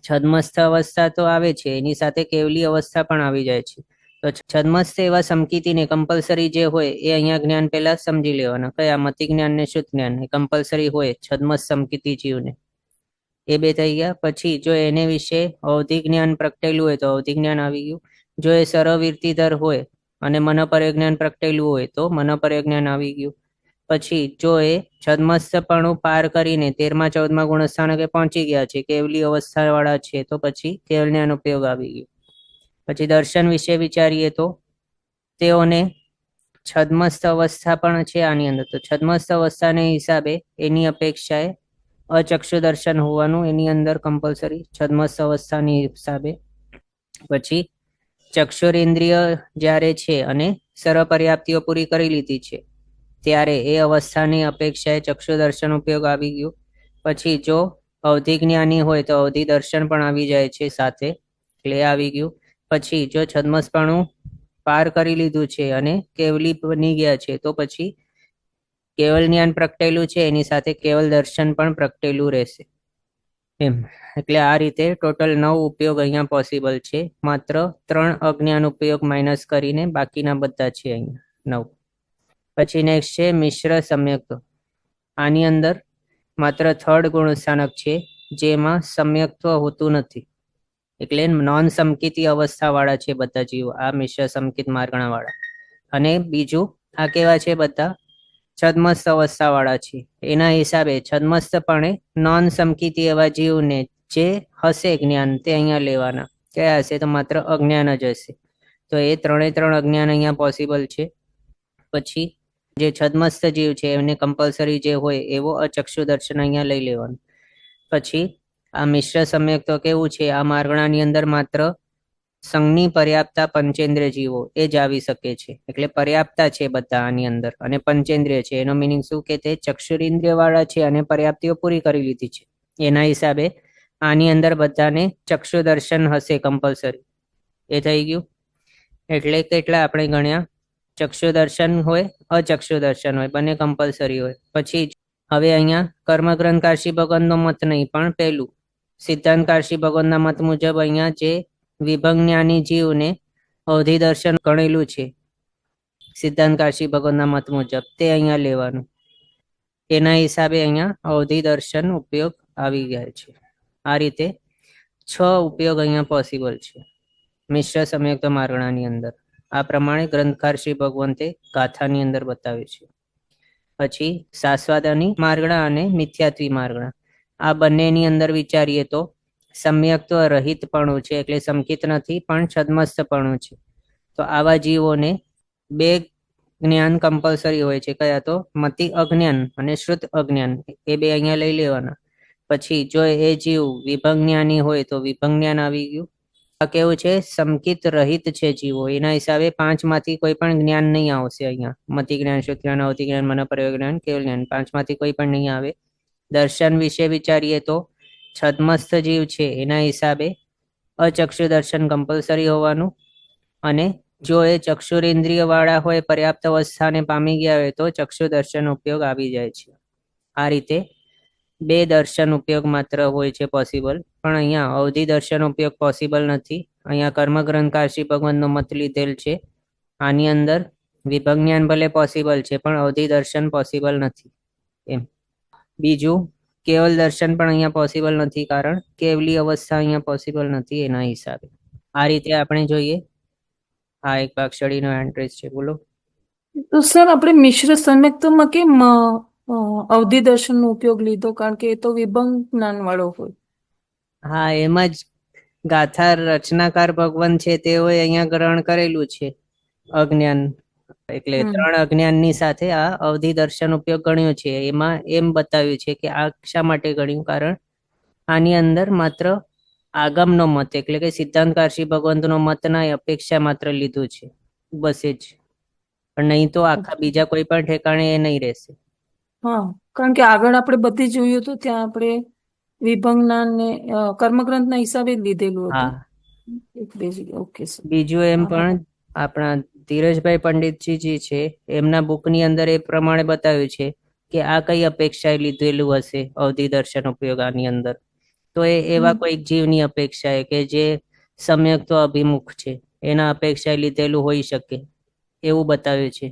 છદ્મસ્થ અવસ્થા તો આવે છે, એની સાથે કેવલી અવસ્થા પણ આવી જાય છે. તો છદ્મસ્થ એવા સમકિતીને કમ્પલસરી જે હોય એ અહીંયા જ્ઞાન પહેલા સમજી લેવાના. કયા? મતિ જ્ઞાન ને શુદ્ધ જ્ઞાન એ કમ્પલસરી હોય છદ્મસ્થ સમકિતી જીવને. એ બે થઈ ગયા. પછી જો એને વિશે અવધિ જ્ઞાન પ્રગટેલું હોય તો અવધિ જ્ઞાન આવી ગયું. જો એ સરવૃત્તિધર હોય અને મનોપર્ય જ્ઞાન પ્રગટેલું હોય તો મનોપર્ય જ્ઞાન આવી ગયું. પછી જો એ છદ્મસ્થપણું પાર કરીને 13મા 14મા ગુણસ્થાનકે પહોંચી ગયા છે, કેવલી અવસ્થા વાળા છે, તો પછી કેવલ જ્ઞાન ઉપયોગ આવી ગયો. પછી દર્શન વિશે વિચારીએ તો તેઓને છદ્મસ્થ અવસ્થા પણ છે આની અંદર. તો છદ્મસ્થ અવસ્થાને હિસાબે એની અપેક્ષાએ અચક્ષુ દર્શન હોવાનું એની અંદર કમ્પલસરી છદ્મસ્થ અવસ્થાની હિસાબે. પછી ચક્ષુરેન્દ્રિય જ્યારે છે અને સર્વપર્યાપ્તિઓ પૂરી કરી લીધી છે ત્યારે એ અવસ્થાની અપેક્ષાએ ચક્ષુ દર્શન ઉપયોગ આવી ગયું. પછી જો અવધિ જ્ઞાની હોય તો અવધિ દર્શન પણ આવી જાય છે સાથે, એટલે આવી ગયું. પછી જો છદ્મસપણું પાર કરી લીધું છે અને કેવલી બની ગયા છે તો પછી કેવલ જ્ઞાન પ્રગટેલું છે એની સાથે કેવલ દર્શન પણ પ્રગટેલું રહેશે એમ. એટલે આ રીતે ટોટલ 9 ઉપયોગ અહીંયા પોસિબલ છે. માત્ર 3 અજ્ઞાન ઉપયોગ માઇનસ કરીને બાકીના બધા છે અહીંયા 9. પછી નેક્સ્ટ છે મિશ્ર સમ્યક્ત. આની અંદર માત્ર 3rd ગુણસ્થાનક છે જેમાં સમ્યક્ત્વ હોતું નથી, એટલે નોન સમકિતી અવસ્થા વાળા છે બધા જીવો, આ મિશ્ર સમકિત માર્ગણા વાળા. અને બીજું આ કેવા છે? બધા છદ્મસ્થ અવસ્થા વાળા છે. એના હિસાબે છદ્મસ્થપણે નોન સમકિતી એવા જીવને જે હશે જ્ઞાન તે અહીંયા લેવાના. કયા હશે? તો માત્ર અજ્ઞાન જ હશે. તો એ 3 અજ્ઞાન અહીંયા પોસિબલ છે. પછી જે છદ્મસ્થ જીવ છે એમને કમ્પલસરી જે હોય એવો અચક્ષુ દર્શન અહીંયા લઈ લેવાનું. પછી આ મિશ્ર સમ્યક તો કેવું છે? આ માર્ગણાની અંદર માત્ર સંઘની પર્યાપ્તા પંચેન્દ્રિય જીવો એ જ આવી શકે છે, એટલે પર્યાપ્તા છે બધા આની અંદર, અને પંચેન્દ્રિય છે એનો મિનિંગ શું કે તે ચક્ષુરિન્દ્રિય વાળા છે અને પર્યાપ્તિઓ પૂરી કરી લીધી છે. એના હિસાબે આની અંદર બધાને ચક્ષુ દર્શન હશે કમ્પલસરી. એ થઈ ગયું. એટલે કેટલા આપણે ગણ્યા? ચક્ષુ દર્શન હોય, અચક્ષુ દર્શન હોય, બંને કમ્પલસરી હોય. પછી હવે અહીંયા કર્મગ્રંથકારશી ભગવાનનો મત નહીં, પણ પેલું સિદ્ધાંતકારશી ભગવાનના મત મુજબ અહીંયા જે વિભંજ્ઞાની જીવને અવધિ દર્શન ગણેલું છે સિદ્ધાંતકારશી ભગવાનના મત મુજબ, તે અહીંયા લેવાનું. એના હિસાબે અહીંયા અવધિ દર્શન ઉપયોગ આવી ગયા છે. આ રીતે 6 ઉપયોગ અહીંયા પોસિબલ છે મિશ્ર સમ્યક્ત માર્ગણાની અંદર. આ પ્રમાણે ગ્રંથકાર શ્રી ભગવંતે ગાથાની અંદર બતાવ્યું છે. પછી શાશ્વતાની માર્ગણા અને મિથ્યાત્વી માર્ગણા, આ બંનેની અંદર વિચારીએ તો સમ્યક્ત્વ રહિતપણું છે, એટલે સમકિત નથી પણ છદ્મસ્થપણું છે. તો આવા જીવોને 2 જ્ઞાન કમ્પલસરી હોય છે. કયા? તો મતિ અજ્ઞાન અને શ્રુત અજ્ઞાન, એ 2 અહીંયા લઈ લેવાના. પછી જો એ જીવ વિભંજ્ઞાની હોય તો વિભંજ્ઞાન આવી ગયું. આ કેવું છે? સમકિત રહિત છે જીવો, એના હિસાબે 5માંથી કોઈ પણ જ્ઞાન નહીં આવશે અહીંયા. મતિ જ્ઞાન, શુદ્ધ જ્ઞાન, અવધિ જ્ઞાન, મનોપર્ય જ્ઞાન, કેવલ જ્ઞાન, 5માંથી કોઈ પણ નહીં આવે. દર્શન વિશે વિચારીએ તો છદ્મસ્થ જીવ છે એના હિસાબે અચક્ષુ દર્શન કમ્પલસરી હોવાનું, અને જો એ ચક્ષુરેન્દ્રિય વાળા હોય, પર્યાપ્ત અવસ્થાને પામી ગયા હોય તો ચક્ષુ દર્શન ઉપયોગ આવી જાય છે. આ રીતે 2 દર્શન ઉપયોગ માત્ર હોય છે પોસિબલ, પણ અહીંયા અવધિ દર્શન ઉપયોગ પોસિબલ નથી. અહીંયા કર્મગ્રંથકાર શ્રી ભગવાનનો મત લીધેલ છે. આની અંદર વિભંગ જ્ઞાન ભલે પોસિબલ છે પણ અવધિ દર્શન પોસિબલ નથી એમ. બીજું, કેવલ દર્શન પણ અહીંયા પોસિબલ નથી, કારણ કેવલી અવસ્થા અહીંયા પોસિબલ નથી એના હિસાબે. આ રીતે આપણે જોઈએ. આ એક ભાગશાળીનો એન્ટ્રેસ છે, બોલો.
તો સર આપણે મિશ્ર સમ્યક્તમાં કેમ અવધિ દર્શનનો ઉપયોગ લીધો? કારણ કે એ તો વિભંગ જ્ઞાન વાળો હોય.
હા, એમ જ ગાથા રચનાકાર ભગવાન છે તેઓએ અહીંયા ગ્રહણ કરેલું છે અજ્ઞાન, એટલે 3 અજ્ઞાનની સાથે આ અવધિ દર્શન ઉપયોગ ગણ્યો છે. એમાં એમ બતાવ્યું છે કે આ શા માટે ગણ્યું, કારણ આની અંદર માત્ર આગમનો મત એટલે કે સિદ્ધાંતકારશી ભગવંતનો મત ના અપેક્ષા માત્ર લીધું છે, બસ એ જ. પણ નહીં તો આખા બીજા કોઈ પણ ઠેકાણે એ નહીં રહેશે.
હા, કારણ કે આગળ આપણે બધી જોયું હતું ત્યાં આપણે વિભંગ જ્ઞાન ને કર્મગ્રંથના હિસાબે જ લીધેલું હતું. Okay sir.
બીજું એમ પણ આપણા ધીરજભાઈ પંડિતજી જે છે એમના બુકની અંદર એ પ્રમાણે બતાવ્યું છે કે આ કઈ અપેક્ષાએ લીધેલું હશે અવધિ દર્શન ઉપયોગ આની અંદર. તો એ એવા કોઈક જીવની અપેક્ષાએ કે જે સમ્યક તો અભિમુખ છે એના અપેક્ષાએ લીધેલું હોઈ શકે એવું બતાવ્યું છે.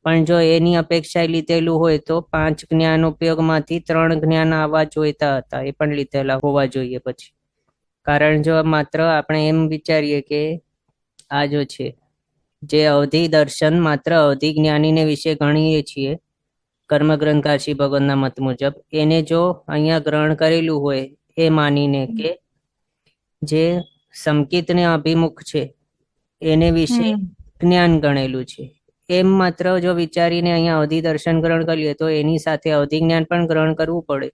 પણ જો એની અપેક્ષાએ લીધેલું હોય તો 5 જ્ઞાન ઉપયોગમાંથી 3 જ્ઞાન આવવા જોઈતા હતા, એ પણ લીધેલા હોવા જોઈએ પછી. કારણ જો માત્ર આપણે એમ વિચારીએ કે આ જો છે જે અવધિ દર્શન માત્ર અવધિ જ્ઞાનીને વિશે ગણીએ છીએ કર્મગ્રંથ કાશી ભગવાનના મત મુજબ, એને જો અહીંયા ગ્રહણ કરેલું હોય એ માનીને કે જે સંકિતને અભિમુખ છે એને વિશે જ્ઞાન ગણેલું છે, એમ માત્ર જો વિચારીને અહીંયા અવધિ દર્શન ગ્રહણ કરીએ તો એની સાથે અવધિ જ્ઞાન પણ ગ્રહણ કરવું પડે.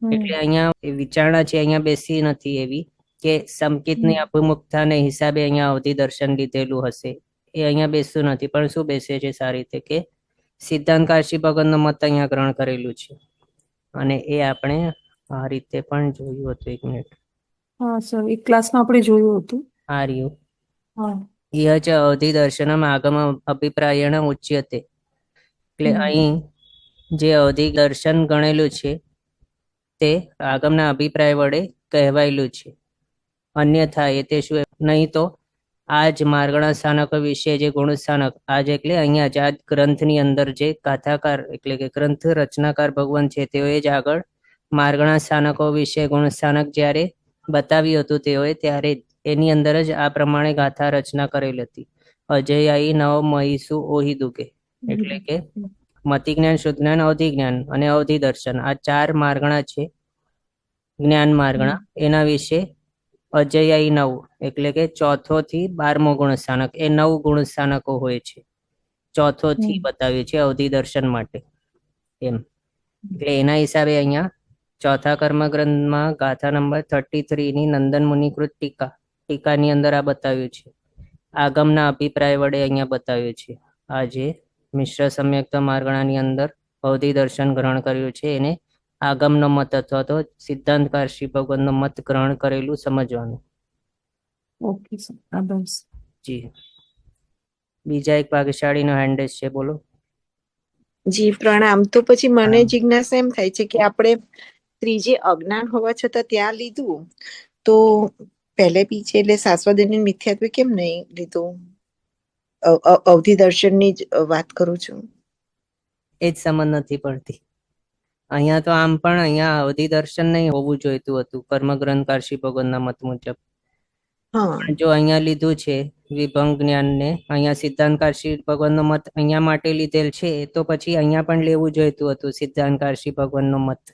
એટલે અહીંયા વિચારણા છે અહીંયા બેસી નથી એવી કે સંકિતની અભિમુખતાને હિસાબે અહીંયા અવધિ દર્શન લીધેલું હશે, એ અહીંયા બેસતું નથી. પણ શું બેસે છે સારી રીતે કે સિદ્ધાંત કાશી ભગવાનનો મત અહીંયા ગ્રહણ કરેલું છે, અને એ આપણે આ રીતે પણ જોયું હતું. 1 મિનિટ.
હા સર, એક ક્લાસમાં આપણે જોયું હતું.
આ રહ્યું.
હા.
યહ ચ અવધિ દર્શનમ આગમ અભિપ્રાયણ ઉચ્યતે. એટલે અહીં જે અવધિ દર્શન ગણેલું છે તે આગમના અભિપ્રાય વડે કહેવાયેલું છે. અન્યથા એ તે શું નહીં તો આ જ માર્ગણા સ્થાનકો વિશે જે ગુણ સ્થાનક આજ એટલે અહીંયા જ આ ગ્રંથની અંદર જે ગાથાકાર એટલે કે ગ્રંથ રચનાકાર ભગવાન છે તેઓએ જ આગળ માર્ગણા સ્થાનકો વિશે ગુણ સ્થાનક જ્યારે બતાવ્યું હતું તેઓએ, ત્યારે એની અંદર જ આ પ્રમાણે ગાથા રચના કરેલી હતી. અજયાયી નવ મહિષુ ઓહી દુગે, એટલે કે મતિ જ્ઞાન, શુદ્ધ જ્ઞાન, અવધિ જ્ઞાન અને અવધિ દર્શન, આ 4 માર્ગણા છે જ્ઞાન માર્ગણા. એના વિશે અજયાયી 9 એટલે કે 4થો થી 12મો ગુણ સ્થાનક, એ 9 ગુણ સ્થાનકો હોય છે. 4થો થી બતાવ્યું છે અવધિ દર્શન માટે એમ. એટલે એના હિસાબે અહીંયા 4થા કર્મગ્રંથમાં ગાથા નંબર 33 ની નંદન મુનિકૃત ટીકાની અંદર આ બતાવ્યું છે. આગમના અભિપ્રાય વડે અહીંયા બતાવ્યું છે. આ જે મિશ્ર સમ્યક્ત માર્ગણાની અંદર અવધિ દર્શન ગ્રહણ કર્યું છે એને આગમનો મત અથવા તો સિદ્ધાંતકારશી ભગવાનનો મત ગ્રહણ કરેલું સમજવાનું.
ઓકે સર, આભાર.
જી. બીજા એક ભાગ્યશાળીનો હેન્ડેસ છે, બોલો.
જી પ્રણામ. તો પછી મને જિજ્ઞાસા એમ થાય છે કે આપણે ત્રીજે અજ્ઞાન હોવા છતાં ત્યાં લીધું, તો પહેલે પીછે એટલે શાશ્વત મિથ્યાત્વ કેમ નહીં લીધું? અવધિ દર્શનની જ વાત કરું છું.
એ જ સમજ નથી પડતી. અહીંયા તો આમ પણ અહીંયા અવધિ દર્શન નહીં હોવું જોઈતું હતું કર્મગ્રંથ કાશી ભગવાનના મત મુજબ. જો અહીંયા લીધું છે વિભંગ જ્ઞાનને, અહીંયા સિદ્ધાંત કાશી ભગવાનનો મત અહીંયા માટે લીધેલ છે, તો પછી અહીંયા પણ લેવું જોઈતું હતું સિદ્ધાંત કાશી ભગવાનનો મત,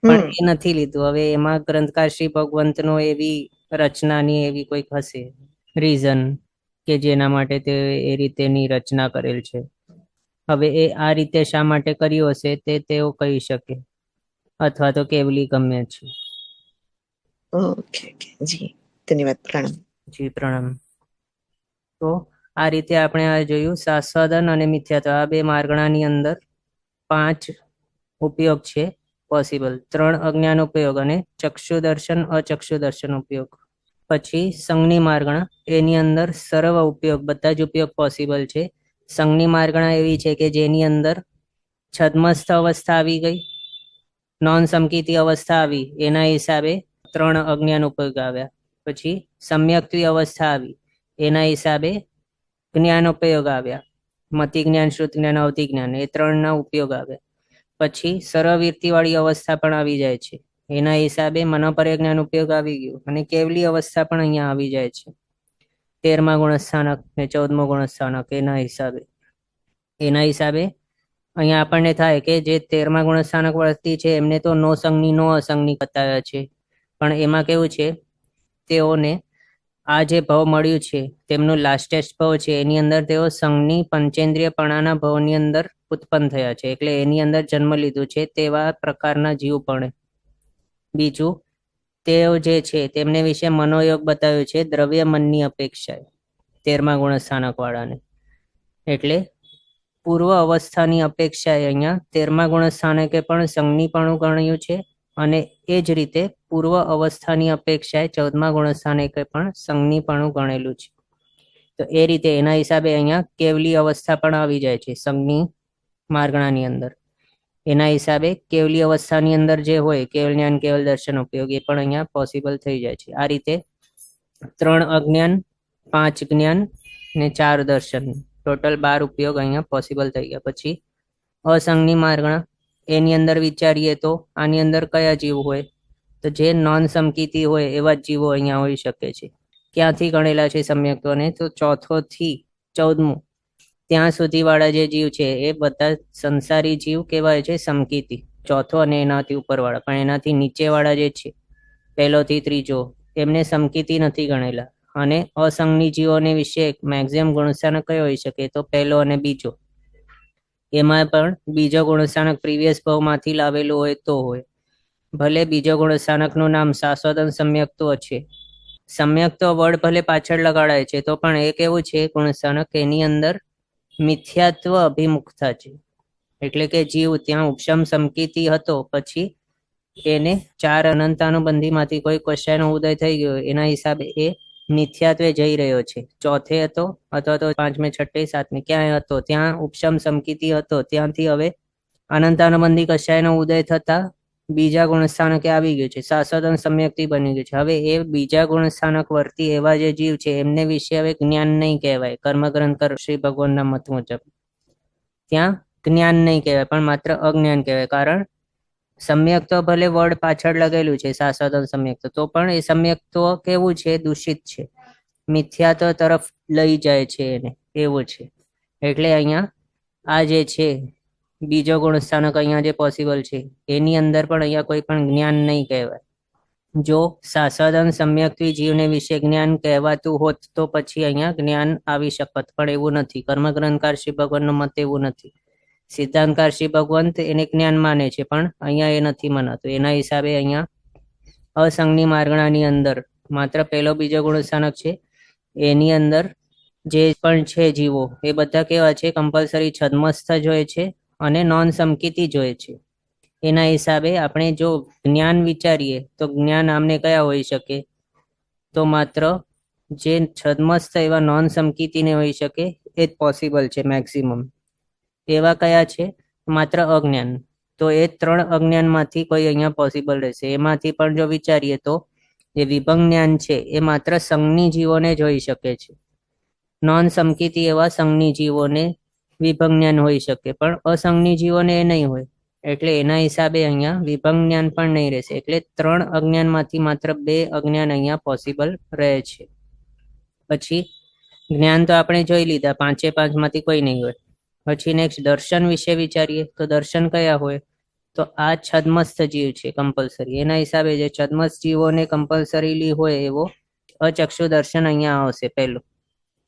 પણ એ નથી લીધું. હવે એમાં ગ્રંથકાશી ભગવંતનો એવી રચનાની એવી કોઈક હશે રીઝન કે જેના માટે તે એ રીતેની રચના કરેલ છે. હવે એ આ રીતે શા માટે કર્યું હશે તે તેઓ કહી શકે, અથવા તો કેવલી ગમ્ય છે.
ઓકે જી, ધન્યવાદ. પ્રણામ.
જી પ્રણામ. તો આ રીતે આપણે આ જોયું શાસ્વદન અને મિથ્યાત્વ, આ 2 માર્ગણાની અંદર 5 ઉપયોગ છે પોસિબલ. 3 અજ્ઞાન ઉપયોગ અને ચક્ષુ દર્શન અચક્ષુ દર્શન ઉપયોગ. પછી સંજ્ઞી માર્ગણા, એની અંદર સર્વ ઉપયોગ બધા જ ઉપયોગ પોસિબલ છે. સંજ્ઞી માર્ગણા એવી છે કે જેની અંદર છદ્મસ્થ અવસ્થા આવી ગઈ, નોન સમકીતી અવસ્થા આવી, એના હિસાબે 3 અજ્ઞાન ઉપયોગ આવ્યા. પછી સમ્યક્ત્વી અવસ્થા આવી, એના હિસાબે જ્ઞાન ઉપયોગ આવ્યા. મતિ જ્ઞાન, શ્રુત જ્ઞાન, અવધિ જ્ઞાન, એ ત્રણના ઉપયોગ આવે. પછી સરવૃત્તિ વાળી અવસ્થા પણ આવી જાય છે. એના હિસાબે મનોપર્ય જ્ઞાન ઉપયોગ આવી ગયું, અને કેવલી અવસ્થા પણ અહીંયા આવી જાય છે. 13મા ગુણસ્થાનક ને 14મો ગુણસ્થાનક એના હિસાબે અહીંયા આપણને થાય કે જે 13મા ગુણસ્થાનક વર્તી છે એમને તો નો સંગની નો અસંગની બતાવ્યા છે, પણ એમાં કેવું છે, તેઓને આ જે ભાવ મળ્યું છે તેમનું લાસ્ટેસ્ટ ભાવ છે એની અંદર તેઓ સંઘની પંચેન્દ્રિયપણાના ભાવની અંદર ઉત્પન્ન થયા છે, એટલે એની અંદર જન્મ લીધું છે તેવા પ્રકારના જીવ પણ. બીજું, તેઓ જે છે તેમને વિશે મનોયોગ બતાવ્યું છે દ્રવ્ય મનની અપેક્ષાએ 13મા ગુણસ્થાનક વાળાને. એટલે પૂર્વ અવસ્થાની અપેક્ષાએ અહીંયા 13મા ગુણસ્થાનકે પણ સંજ્ઞીપણું ગણ્યું છે, અને એ જ રીતે પૂર્વ અવસ્થાની અપેક્ષાએ 14મા ગુણસ્થાનકે પણ સંજ્ઞીપણું ગણેલું છે. તો એ રીતે એના હિસાબે અહીંયા કેવલી અવસ્થા પણ આવી જાય છે સંજ્ઞી માર્ગણાની અંદર. એના હિસાબે કેવલી અવસ્થાની અંદર જે હોય કેવલ જ્ઞાન, કેવલ દર્શન ઉપયોગ, એ પણ અહીંયા પોસિબલ થઈ જાય છે. આ રીતે 3 અજ્ઞાન, 5 જ્ઞાન ને 4 દર્શન, ટોટલ 12 ઉપયોગ અહીંયા પોસિબલ થઈ ગયા. પછી અસંગની માર્ગણા, એની અંદર વિચારીએ તો આની અંદર કયા જીવ હોય, તો જે નોન સમકીતી હોય એવા જ જીવો અહીંયા હોઈ શકે છે. ક્યાંથી ગણેલા છે સમ્યક્તોને, તો 4થો થી 14મું ત્યાં સુધી વાળા જે જીવ છે એ બધા સંસારી જીવ કહેવાય છે સમકીતી, 4થો અને એનાથી ઉપર વાળા. પણ એનાથી નીચે વાળા જે છે 1લો થી 3જો એમને સમકીતી નથી ગણેલા. અને અસંગની જીવોને વિશે મેક્સિમમ ગુણસ્થાનક કયો હોઈ શકે, તો 1લો અને બીજો. એમાં પણ બીજો ગુણસ્થાનક પ્રીવિયસ ભાવમાંથી લાવેલું હોય તો હોય. ભલે બીજો ગુણસ્થાનકનું નામ શાશ્વતન સમ્યક્તો છે, સમ્યક્તો વર્ડ ભલે પાછળ લગાડાય છે, તો પણ એક એવું છે ગુણસ્થાનક એની અંદર મિથ્યાત્વ અભિમુખતા છે. એટલે કે જીવ ત્યાં ઉપશમ સમકીતી હતો, પછી એને 4 અનંતાનુબંધીમાંથી કોઈ ક્વેશ્ચનનો ઉદય થઈ ગયો, એના હિસાબે એ મિથ્યાત્વે જઈ રહ્યો છે. 4થે હતો અથવા તો 5મે, 6ઠે, 7મે ક્યાંય હતો ત્યાં ઉપશમ સમકીતી હતો, ત્યાંથી હવે અનંતાનુબંધી કશાયનો ઉદય થતા બીજા ગુણસ્થાનકે આવી ગયું છે, શાશ્વતન સમ્યક્તિ બની ગયું છે. હવે એ બીજા ગુણસ્થાનક વર્તી એવા જે જીવ છે એમને વિશે હવે જ્ઞાન નહીં કહેવાય કર્મગ્રંથકર શ્રી ભગવાનના મત મુજબ. ત્યાં જ્ઞાન નહીં કહેવાય પણ માત્ર અજ્ઞાન કહેવાય. કારણ સમ્યક્તો ભલે વર્ડ પાછળ લગેલું છે શાશ્વતન સમ્યક્ત, તો પણ એ સમ્યક્તો કેવું છે, દૂષિત છે, મિથ્યાત્વ તરફ લઈ જાય છે એને, એવું છે. એટલે અહીંયા આ જે છે બીજો ગુણસ્થાનક અહીંયા જે પોસિબલ છે એની અંદર પણ અહીંયા કોઈ પણ જ્ઞાન નહીં કહેવાય. જો શાશ્વતન સમ્યક્તિ જીવને વિશે જ્ઞાન કહેવાતું હોત તો પછી અહીંયા જ્ઞાન આવી શકત, પણ એવું નથી. કર્મગ્રંથકાર શ્રી ભગવાનનો મત એવું નથી. સિદ્ધાંતકાર શ્રી ભગવંત એને જ્ઞાન માને છે, પણ અહીંયા એ નથી મનાતું. એના હિસાબે અહીંયા અસંગની માર્ગણાની અંદર માત્ર 1લો બીજો ગુણસ્થાનક છે, એની અંદર જે પણ છે જીવો એ બધા કેવા છે, કમ્પલસરી છદ્મસ્થ જ હોય છે અને નોન સમકીતી જ હોય છે. એના હિસાબે આપણે જો જ્ઞાન વિચારીએ તો જ્ઞાન આમને કયા હોઈ શકે, તો માત્ર જે છદ્મસ્થ એવા નોન સમકીતીને હોઈ શકે એ જ પોસિબલ છે મેક્સિમમ. એવા કયા છે, માત્ર અજ્ઞાન. તો એ 3 અજ્ઞાનમાંથી કોઈ અહીંયા પોસિબલ રહેશે. એમાંથી પણ જો વિચારીએ તો જે વિભંગ જ્ઞાન છે એ માત્ર સંજ્ઞી જીવોને જ હોઈ શકે છે. નોન સમકીતી એવા સંજ્ઞી જીવોને વિભંગ જ્ઞાન હોઈ શકે, પણ અસંજ્ઞી જીવોને એ નહીં હોય. એટલે એના હિસાબે અહીંયા વિભંગ જ્ઞાન પણ નહીં રહેશે. એટલે 3 અજ્ઞાનમાંથી માત્ર 2 અજ્ઞાન અહીંયા પોસિબલ રહે છે. પછી જ્ઞાન તો આપણે જોઈ લીધા, 5માંથી કોઈ નહીં હોય. પછી નેક્સ્ટ દર્શન વિશે વિચારીએ તો દર્શન કયા હોય, તો આ છદ્મસ્થ જીવ છે કમ્પલસરી. એના હિસાબે જે છદ્મસ્થ જીવોને કમ્પલસરીલી હોય એવો અચક્ષુ દર્શન અહીંયા આવશે. પહેલું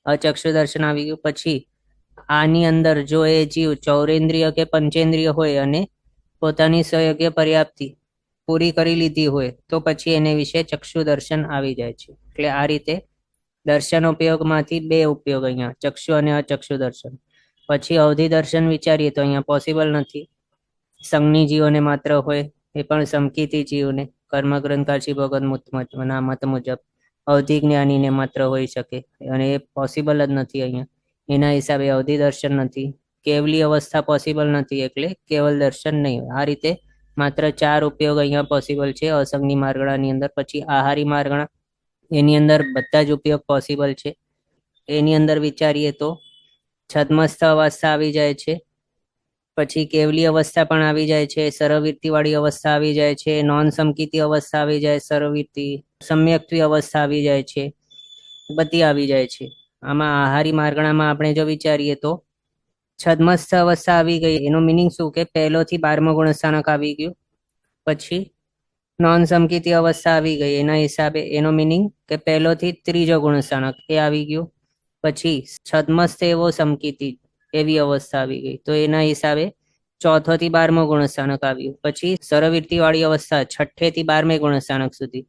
અચક્ષુ દર્શન આવી ગયું. પછી આની અંદર જો એ જીવ ચૌરેન્દ્રિય કે પંચેન્દ્રિય હોય અને પોતાની સ્વયોગ્ય પર્યાપ્તિ પૂરી કરી લીધી હોય તો પછી એને વિશે ચક્ષુ દર્શન આવી જાય છે. એટલે આ રીતે દર્શન ઉપયોગમાંથી 2 ઉપયોગ અહીંયા, ચક્ષુ અને અચક્ષુ દર્શન. પછી અવધિ દર્શન વિચારીએ તો અહીંયા પોસિબલ નથી. સંજ્ઞી જીવોને માત્ર હોય, એ પણ સમકીતી જીવને કર્મગ્રંથકાર શ્રી ભગવતના મત મુજબ અવધિ જ્ઞાનીને માત્ર હોઈ શકે, અને એ પોસિબલ જ નથી અહીંયા. એના હિસાબે અવધિ દર્શન નથી. કેવલી અવસ્થા પોસિબલ નથી, એટલે કેવલ દર્શન નહીં હોય. આ રીતે માત્ર 4 ઉપયોગ અહીંયા પોસિબલ છે અસંગની માર્ગણાની અંદર. પછી આહારી માર્ગણા, એની અંદર બધા જ ઉપયોગ પોસિબલ છે. એની અંદર વિચારીએ તો છદ્મસ્થ અવસ્થા આવી જાય છે, પછી કેવલી અવસ્થા પણ આવી જાય છે, સરવૃત્તિ વાળી અવસ્થા આવી જાય છે, નોન સમકીતી અવસ્થા આવી જાય, સરવૃત્તિ સમ્યક્ત્વી અવસ્થા આવી જાય છે, બધી આવી જાય છે. આમાં આહારી માર્ગણામાં આપણે જો વિચારીએ તો છદ્મસ્થ અવસ્થા આવી ગઈ, એનો મિનિંગ શું કે પહેલોથી 12મો ગુણસ્થાનક આવી ગયું. પછી નોન સમકીતી અવસ્થા આવી ગઈ, એના હિસાબે એનો મિનિંગ કે પહેલોથી 3જો ગુણસ્થાનક એ આવી ગયું. પછી છદ્મસ્થ એવો સમકીતી એવી અવસ્થા આવી ગઈ, તો એના હિસાબે 4થો થી 12મો ગુણસ્થાનક આવ્યું. પછી સરવૃત્તિ વાળી અવસ્થા 6થે થી 12મે ગુણસ્થાનક સુધી.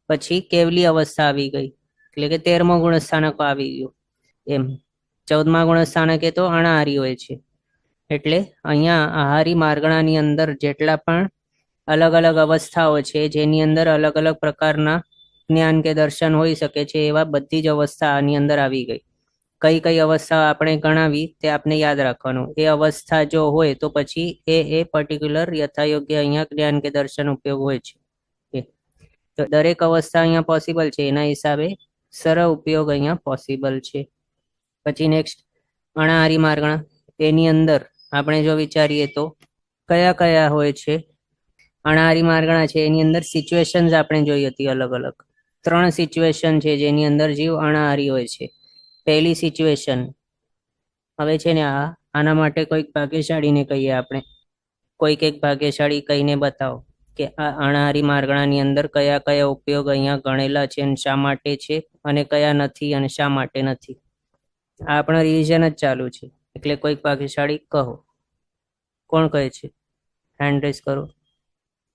પછી કેવલી અવસ્થા આવી ગઈ, એટલે કે 13મો ગુણસ્થાનક આવી ગયું. એમ 14મા ગુણસ્થાનકે તો અણાહારી હોય છે. એટલે અહીંયા આહારી માર્ગણાની અંદર જેટલા પણ અલગ અલગ અવસ્થાઓ છે, જેની અંદર અલગ અલગ પ્રકારના જ્ઞાન કે દર્શન હોઈ શકે છે, એવા બધી જ અવસ્થા આની અંદર આવી ગઈ. કઈ કઈ અવસ્થા આપણે ગણાવી તે આપણે યાદ રાખવાનું. એ અવસ્થા જો હોય તો પછી એ પર્ટિક્યુલર યથાયોગ્ય અહીંયા જ્ઞાન કે દર્શન ઉપયોગ હોય છે. તો દરેક અવસ્થા અહીંયા પોસિબલ છે, એના હિસાબે સરળ ઉપયોગ અહીંયા પોસિબલ છે. પછી નેક્સ્ટ અણાહારી માર્ગણા, એની અંદર આપણે જો વિચારીએ તો કયા કયા હોય છે. અણાહારી માર્ગણા છે એની અંદર સિચ્યુએશન્સ આપણે જોઈ હતી અલગ અલગ. 3 સિચ્યુએશન છે જેની અંદર જીવ અણાહારી હોય છે. પહેલી સિચ્યુએશન, હવે છે ને આના માટે કોઈક ભાગ્યશાળીને કહીએ આપણે. કોઈક એક ભાગ્યશાળી કહીને બતાવો કે આ અણાહારી માર્ગણાની અંદર કયા કયા ઉપયોગ અહીંયા ગણેલા છે અને શા માટે છે, અને કયા નથી અને શા માટે નથી. આ આપણો રિવિઝન જ ચાલુ છે, એટલે કોઈક ભાગ્યશાળી કહો. કોણ કહે છે? હેન્ડ રેઝ કરો.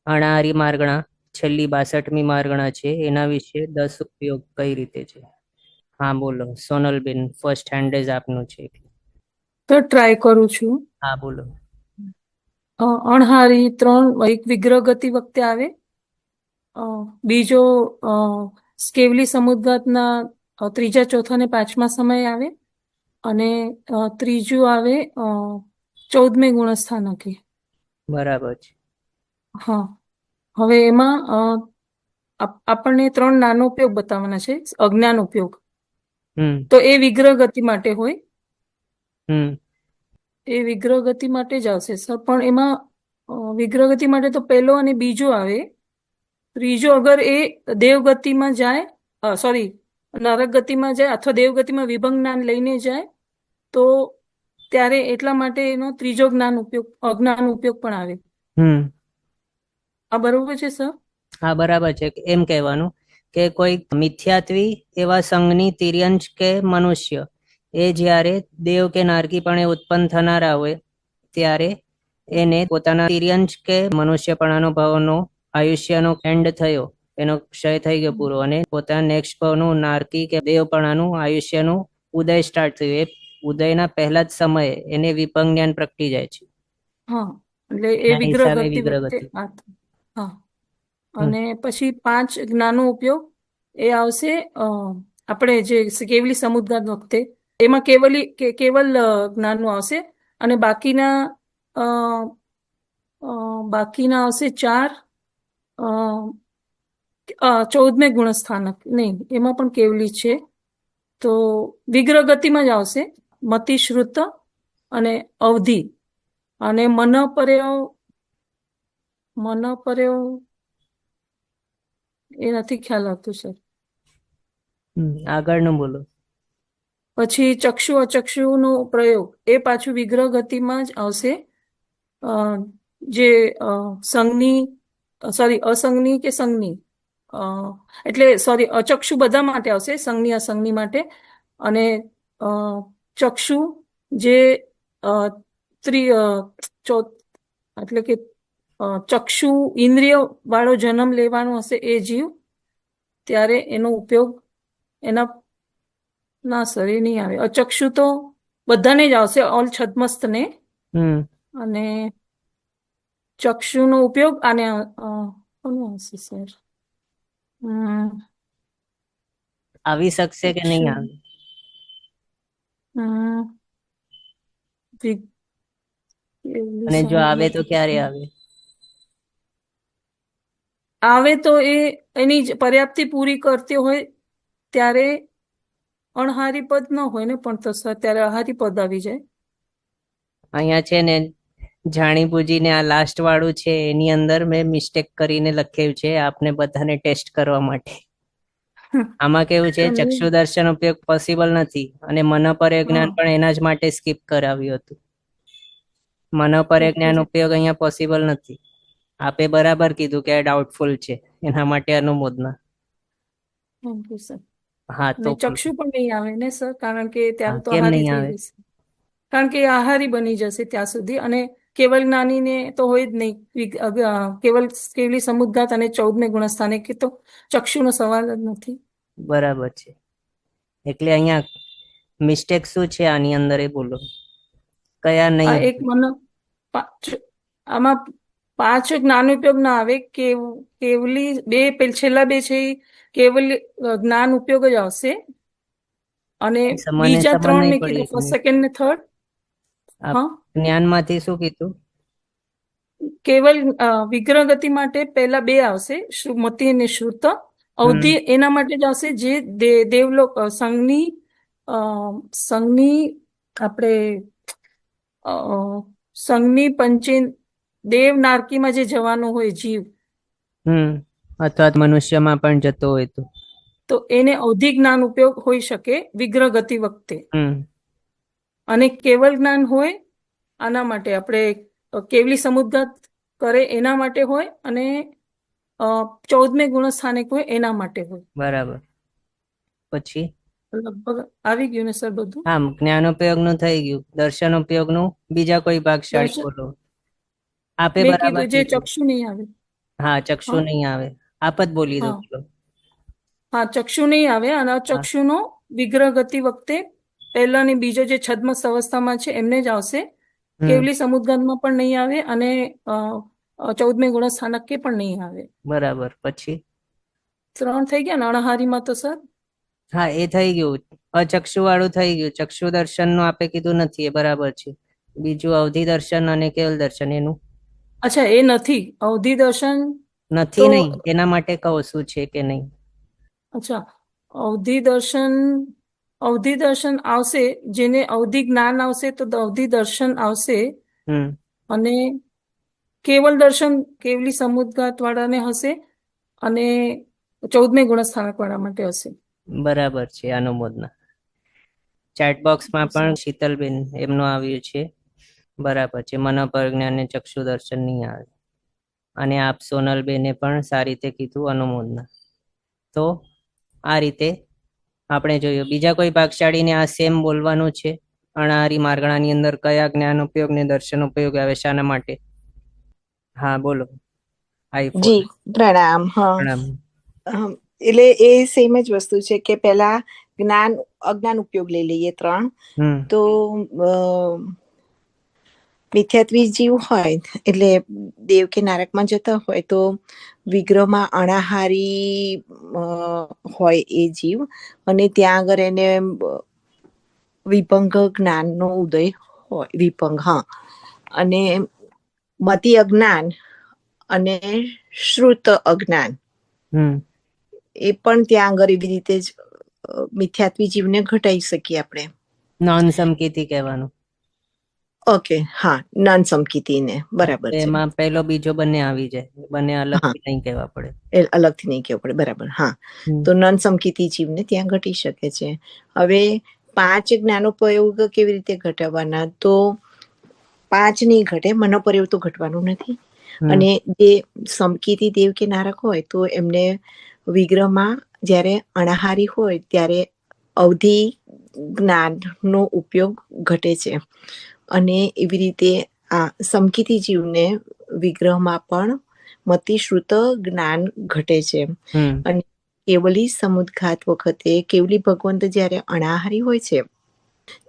અણાહારી માર્ગણા છેલ્લી 62મી માર્ગણા છે, એના વિશે 10 ઉપયોગ કઈ રીતે છે. હા બોલો સોનલબેન, ફર્સ્ટ હેન્ડ રેઝ આપનું છે.
તો ટ્રાય કરું છું.
હા બોલો.
અણહારી 3 એક વિગ્રહ ગતિ વખતે આવે. બીજો કેવલી સમુદ્ગતના 3જા 4થા અને 5મા સમયે આવે. અને ત્રીજું આવે 14મે ગુણસ્થાનકે.
બરાબર છે.
હા, હવે એમાં આપણને 3 નાનો ઉપયોગ બતાવવાના છે, અજ્ઞાન ઉપયોગ. તો એ વિગ્રહ ગતિ માટે હોય. એ વિગ્રહ ગતિ માટે જ આવશે સર, પણ એમાં વિગ્રહ ગતિ માટે તો પહેલો અને બીજો આવે. ત્રીજો અગર એ દેવગતિમાં જાય, સોરી નરક ગતિમાં જાય અથવા દેવગતિમાં વિભંગ જ્ઞાન લઈને જાય તો ત્યારે એટલા માટે એનો ત્રીજો અજ્ઞાન ઉપયોગ પણ આવે. આ બરોબર છે સર? હા
બરાબર છે. એમ કહેવાનું કે કોઈ મિથ્યાત્વી એવા સંઘની તિર્યંશ કે મનુષ્ય એ જ્યારે દેવ કે નારકીપણે ઉત્પન્ન થનારા હોય ત્યારે એને પોતાના તિર્યંશ કે મનુષ્યપણાનો ભાવનો આયુષ્યનો એન્ડ થયો, એનો ક્ષય થઈ ગયો પૂરો, અને પોતાના નેક્સ્ટ ભાવનું નારકી કે દેવપણાનું આયુષ્યનું ઉદય સ્ટાર્ટ થયું. એ ઉદયના પહેલા જ સમયે એને વિભંગ જ્ઞાન પ્રગટી જાય છે.
હા, એટલે એ વિગ્રહ ગતિ. હા, અને પછી 5 જ્ઞાનો ઉપયોગ એ આવશે આપણે જે કેવલી સમુદ્ગાત વખતે. એમાં કેવલ જ્ઞાનનું આવશે, અને બાકીના આવશે 4 14મે ગુણસ્થાનક. નહીં, એમાં પણ કેવલી છે, તો વિગ્રહ ગતિમાં જ આવશે. મતિ, શ્રુત અને અવધિ, અને મન પર્યો એ નથી ખ્યાલ આવતું સર.
આગળનું બોલો.
પછી ચક્ષુ અચક્ષુનો પ્રયોગ એ પાછું વિગ્રહ ગતિમાં જ આવશે. જે અસંગની કે સંગની, એટલે સોરી અચક્ષુ બધા માટે આવશે, સંગની અસંગની માટે. અને ચક્ષુ જે એટલે કે ચક્ષુ ઇન્દ્રિય વાળો જન્મ લેવાનો હશે એ જીવ, ત્યારે એનો ઉપયોગ એના ના સર એ નહીં આવે. અચક્ષુ તો બધાને જ આવશે, ઓલ છદ્મસ્તને. અને ચક્ષુનો ઉપયોગ આને આવશે સર.
આવી શકશે કે નહીં આવે? અને જો આવે તો ક્યારે આવે?
આવે તો એ એની પર્યાપ્તિ પૂરી કરતી હોય ત્યારે અણહારી પદ ન હોય ને પણ તો સર ત્યારે અહારી પદ આવી જાય.
અહીંયા છે ને જાણી બૂજીને આ લાસ્ટ વાળું છે એની અંદર મેં મિસ્ટેક કરીને લખ્યું છે આપને બધાને ટેસ્ટ કરવા માટે. આમાં કેવું છે, ચક્ષુ દર્શન ઉપયોગ પોસિબલ નથી અને મનોપર્ય જ્ઞાન
હા.
પણ એના જ માટે સ્કીપ કરાવ્યું હતું. મનોપર્ય જ્ઞાન ઉપયોગ અહીંયા પોસિબલ નથી. આપે બરાબર કીધું કે ડાઉટફુલ છે, એના માટે અનુમોદના.
Thank you sir.
હા તો
અને ચક્ષુ પણ નહીં આવે ને સર, કારણ કે
હા,
ત્યારે તો
કેમ
આહારી
નહીં
થઈ
આવે?
જશે. કારણ કે એ આહારી બની જશે ત્યાં સુધી, અને કેવલ જ્ઞાનીને તો હોય જ નહીં. કેવલી સમુદ્ઘાત અને 14મે ગુણસ્થાને કે તો ચક્ષુનો સવાલ જ નથી.
બરાબર છે. એટલે અહીંયા મિસ્ટેક શું છે આની અંદર એ બોલો, કયા
આ
નહીં?
એક આમાં 5 જ્ઞાન ઉપયોગ ના આવે. કેવલી છેલ્લા બે છે એ કેવલી જ્ઞાન ઉપયોગ જ આવશે. અને
મને
બીજા
સમજ
3
નહીં
મેં
પડી.
કીધું,
એક
ફર્સ્ટ,
મિનિટ.
સેકન્ડ ને થર્ડ. હા,
જ્ઞાનમાંથી શું કીધું?
કેવલ વિગ્રહ ગતિ માટે પહેલા 2 આવશે, મતિ અને શ્રુત. અવધિ એના માટે જ આવશે જે દેવલોક સંઘની આપણે સંઘની પંચે દેવ નારકીમાં જે જવાનું હોય જીવ,
અથવા મનુષ્યમાં પણ જતો હોય
તો એને અવધિ જ્ઞાન ઉપયોગ હોઈ શકે વિગ્રહ ગતિ વખતે. અને કેવલ જ્ઞાન હોય આના માટે, આપણે કેવલી સમુદ્ઘાત કરે એના માટે હોય, અને 14મે ગુણસ્થાનિક હોય એના માટે હોય.
બરાબર. પછી
લગભગ આવી ગયું ને સર બધું?
હા, જ્ઞાન ઉપયોગનું થઈ ગયું. દર્શન ઉપયોગનું બીજા કોઈ ભાગશાળી બોલો. આપે
મેં
બરાબર
કીધું જે
કીધું.
ચક્ષુ નહીં આવે.
હા, ચક્ષુ
હા.
નહીં આવે. આપ જ બોલી દો.
હા, ચક્ષુ નહીં આવે. અને ચક્ષુનો વિગ્રહ ગતિ વખતે પહેલા ને બીજો જે છદ્મસ્ત અવસ્થામાં છે એમને જ આવશે. કેવલી સમુદ્ઘાતમાં પણ નહીં આવે, અને 14મે ગુણસ્થાનક કે પણ નહીં આવે.
બરાબર. પછી
3 થઈ ગયા ને અણહારીમાં તો સર?
હા, એ થઈ ગયું. અચક્ષુ વાળું થઈ ગયું. ચક્ષુ દર્શન નું આપે કીધું નથી, એ બરાબર છે. બીજું અવધિ દર્શન અને કેવલ દર્શન એનું.
અચ્છા, એ નથી અવધિ દર્શન.
નથી નહીં, એના માટે કહો શું છે કે નહીં.
અચ્છા, અવધિ દર્શન આવશે. જેને અવધિ જ્ઞાન આવશે તો અવધિ દર્શન આવશે. અને કેવલ દર્શન કેવલી સમુદ્ઘાત વાળાને હશે, અને 14મે ગુણસ્થાનક વાળા માટે હશે.
બરાબર છે. અનુમોદના. ચેટ બોક્સમાં પણ શીતલબેન એમનું આવ્યું છે. બરાબર છે. મનોપરજ્ઞાન અને ચક્ષુ દર્શન નહીં આવે. અને આપ સોનલબેને પણ સારી રીતે કીધું. અનુમોદના. તો આ રીતે આપણે જોયું. બીજા કોઈ ભાગશાળીને આ સેમ બોલવાનું છે? અણહારી માર્ગણાની અંદર કયા જ્ઞાન ઉપયોગ ને દર્શન ઉપયોગ આવે, શાના માટે? હા, બોલો.
જી, પ્રણામ. હા,
પ્રણામ.
એટલે એ સેમ જ વસ્તુ છે કે પેલા જ્ઞાન અજ્ઞાન ઉપયોગ લઈ લઈએ 3. તો મિથ્યાત્વી જીવ હોય, એટલે દેવ કે નારકમાં જતા હોય, તો વિગ્રહમાં અણાહારી હોય એ જીવ, અને ત્યાં આગળ એને વિભંગ જ્ઞાનનો ઉદય હોય. વિભંગ, હા. અને મતિ અજ્ઞાન અને શ્રુત અજ્ઞાન એ પણ ત્યાં આગળ એવી રીતે જ મિથ્યાત્વી જીવને ઘટાઈ શકીએ આપણે.
નોન સમકીતી કહેવાનું.
ઓકે, હા, નોન સમકીતીને. બરાબર છે.
એમાં પહેલો બીજો બંને આવી જાય. બંને અલગથી નહીં કહેવા પડે.
અલગથી નહીં કહેવું પડે. બરાબર. હા, તો નોન સમકીતી જીવને ત્યાં ઘટી શકે છે. હવે 5 જ્ઞાનોપયોગ કેવી રીતે ઘટાડવાના? તો 5 નહીં ઘટે. મનોપર્યોગ તો ઘટવાનું નથી. અને જે સમકીતી દેવ કે નારક હોય, તો એમને વિગ્રહમાં જ્યારે અણાહારી હોય ત્યારે અવધિ જ્ઞાનનો ઉપયોગ ઘટે છે. અને એવી રીતે આ સમકીતી જીવને વિગ્રહમાં પણ મતિશ્રુત જ્ઞાન ઘટે છે. અને કેવલી સમુદ્ઘાત વખતે કેવલી ભગવંત જ્યારે અણાહારી હોય છે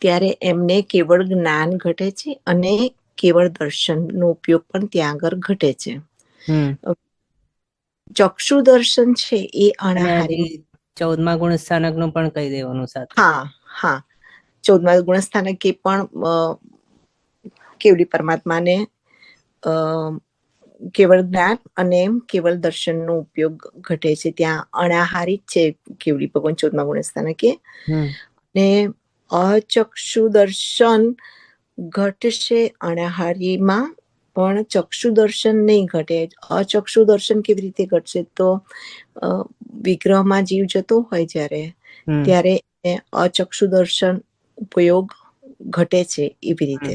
ત્યારે એમને કેવળ જ્ઞાન ઘટે છે, અને કેવળ દર્શનનો ઉપયોગ પણ ત્યાં આગળ ઘટે છે. ચક્ષુ દર્શન છે એ અણાહારી.
14મા ગુણસ્થાનક નું પણ કહી દેવાનું સાથે.
હા, 14મા ગુણસ્થાનક એ પણ કેવલી પરમાત્માને કેવળ જ્ઞાન અને કેવળ દર્શનનો ઉપયોગ ઘટે છે. ત્યાં અણાહારી જ છે કેવલી ભગવાન 14મા ગુણસ્થાનકે. ને અચક્ષુ દર્શન ઘટશે અનાહારીમાં, પણ ચક્ષુ દર્શન નહીં ઘટે. અચક્ષુ દર્શન કેવી રીતે ઘટશે? તો વિગ્રહમાં જીવ જતો હોય ત્યારે એને અચક્ષુ દર્શન ઉપયોગ ઘટે છે એવી રીતે.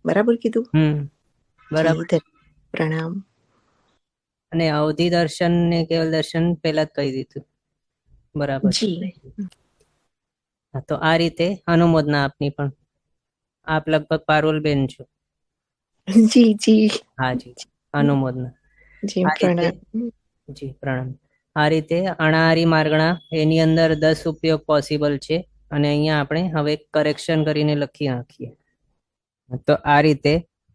બરાબર કીધું?
બરાબર.
જી, પ્રણામ.
અને અવધિ દર્શન ને કેવલ દર્શન પહેલા જ કહી દીધું. બરાબર.
જી.
તો આ રીતે અનુમોદના આપની પણ. આપ લગભગ પારુલબેન છો.
જી જી.
હા જી, અનુમોદના.
જી, પ્રણામ.
જી, પ્રણામ. આ રીતે અણાહારી માર્ગણા એની અંદર 10 ઉપયોગ પોસિબલ છે, અને અહીંયા આપણે હવે કરેક્શન કરીને લખી નાખીએ. તો આ રીતે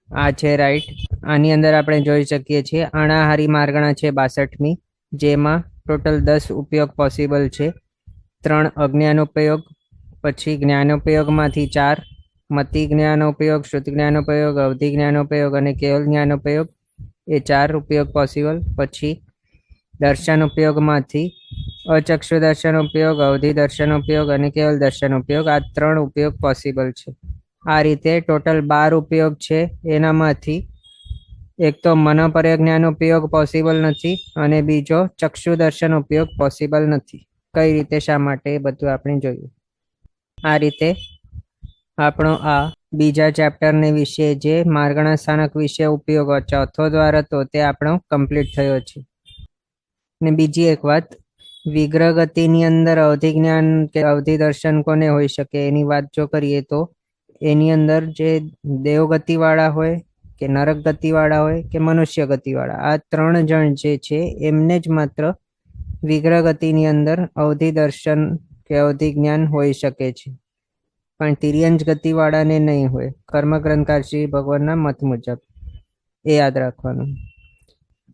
આ છે રાઈટ. આની અંદર આપણે જોઈ શકીએ છીએ અણાહારી માર્ગણા છે 62મી, જેમાં ટોટલ 10 ઉપયોગ પોસિબલ છે. 3 અજ્ઞાનોપયોગ, પછી જ્ઞાનોપયોગમાંથી 4 મતિ જ્ઞાનોપયોગ, શ્રુતિ જ્ઞાનોપયોગ, અવધિ જ્ઞાનોપયોગ અને કેવલ જ્ઞાનોપયોગ, એ 4 ઉપયોગ પોસિબલ. પછી દર્શન ઉપયોગમાંથી અચક્ષુ દર્શન ઉપયોગ, અવધિ દર્શન ઉપયોગ અને કેવલ દર્શન ઉપયોગ, આ 3 ઉપયોગ પોસિબલ છે. આ રીતે ટોટલ 12 ઉપયોગ છે. એનામાંથી એક તો મનોપર્ય જ્ઞાન ઉપયોગ પોસિબલ નથી, અને બીજો ચક્ષુ દર્શન ઉપયોગ પોસિબલ નથી. કઈ રીતે, શા માટે, એ બધું આપણે જોયું. આ રીતે આપણો આ બીજા ચેપ્ટરને વિશે જે માર્ગણા સ્થાનક વિશે ઉપયોગ ચોથો દ્વાર હતો તે આપણો કમ્પ્લીટ થયો છે. ને બીજી એક વાત, વિગ્રહ ગતિની અંદર અવધિ જ્ઞાન કે અવધિ દર્શન કોને હોઈ શકે એની વાત જો કરીએ તો એની અંદર જે દેવગતિ વાળા હોય કે નરક ગતિ વાળા હોય કે મનુષ્ય ગતિ વાળા, આ 3 જણ જે છે એમને જ માત્ર વિગ્રહ ગતિની અંદર અવધિ દર્શન કે અવધિ જ્ઞાન હોઈ શકે છે, પણ તિર્યંજ ગતિ વાળાને નહીં હોય, કર્મગ્રંથકાર શ્રી ભગવાનના મત મુજબ. એ યાદ રાખવાનું.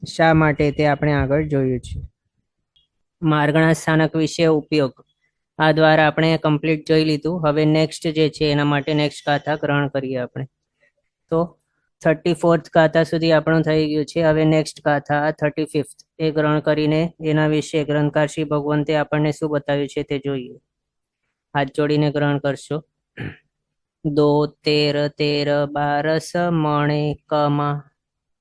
શા માટે તે આપણે આગળ જોયું છે. માર્ગણા સ્થાનક વિશે ઉપયોગ આ દ્વારા આપણે કમ્પ્લીટ જોઈ લીધું. હવે નેક્સ્ટ જે છે એના માટે નેક્સ્ટ ગાથા ગ્રહણ કરીએ આપણે. તો 34th ગાથા સુધી આપણું થઈ ગયું છે. હવે નેક્સ્ટ ગાથા 35th એ ગ્રહણ કરીને એના વિશે ગ્રંથકાર શ્રી ભગવંતે આપણને શું બતાવ્યું છે તે જોઈએ. હાથ જોડીને ગ્રહણ કરશો. 2 13 13 12 મણે કમા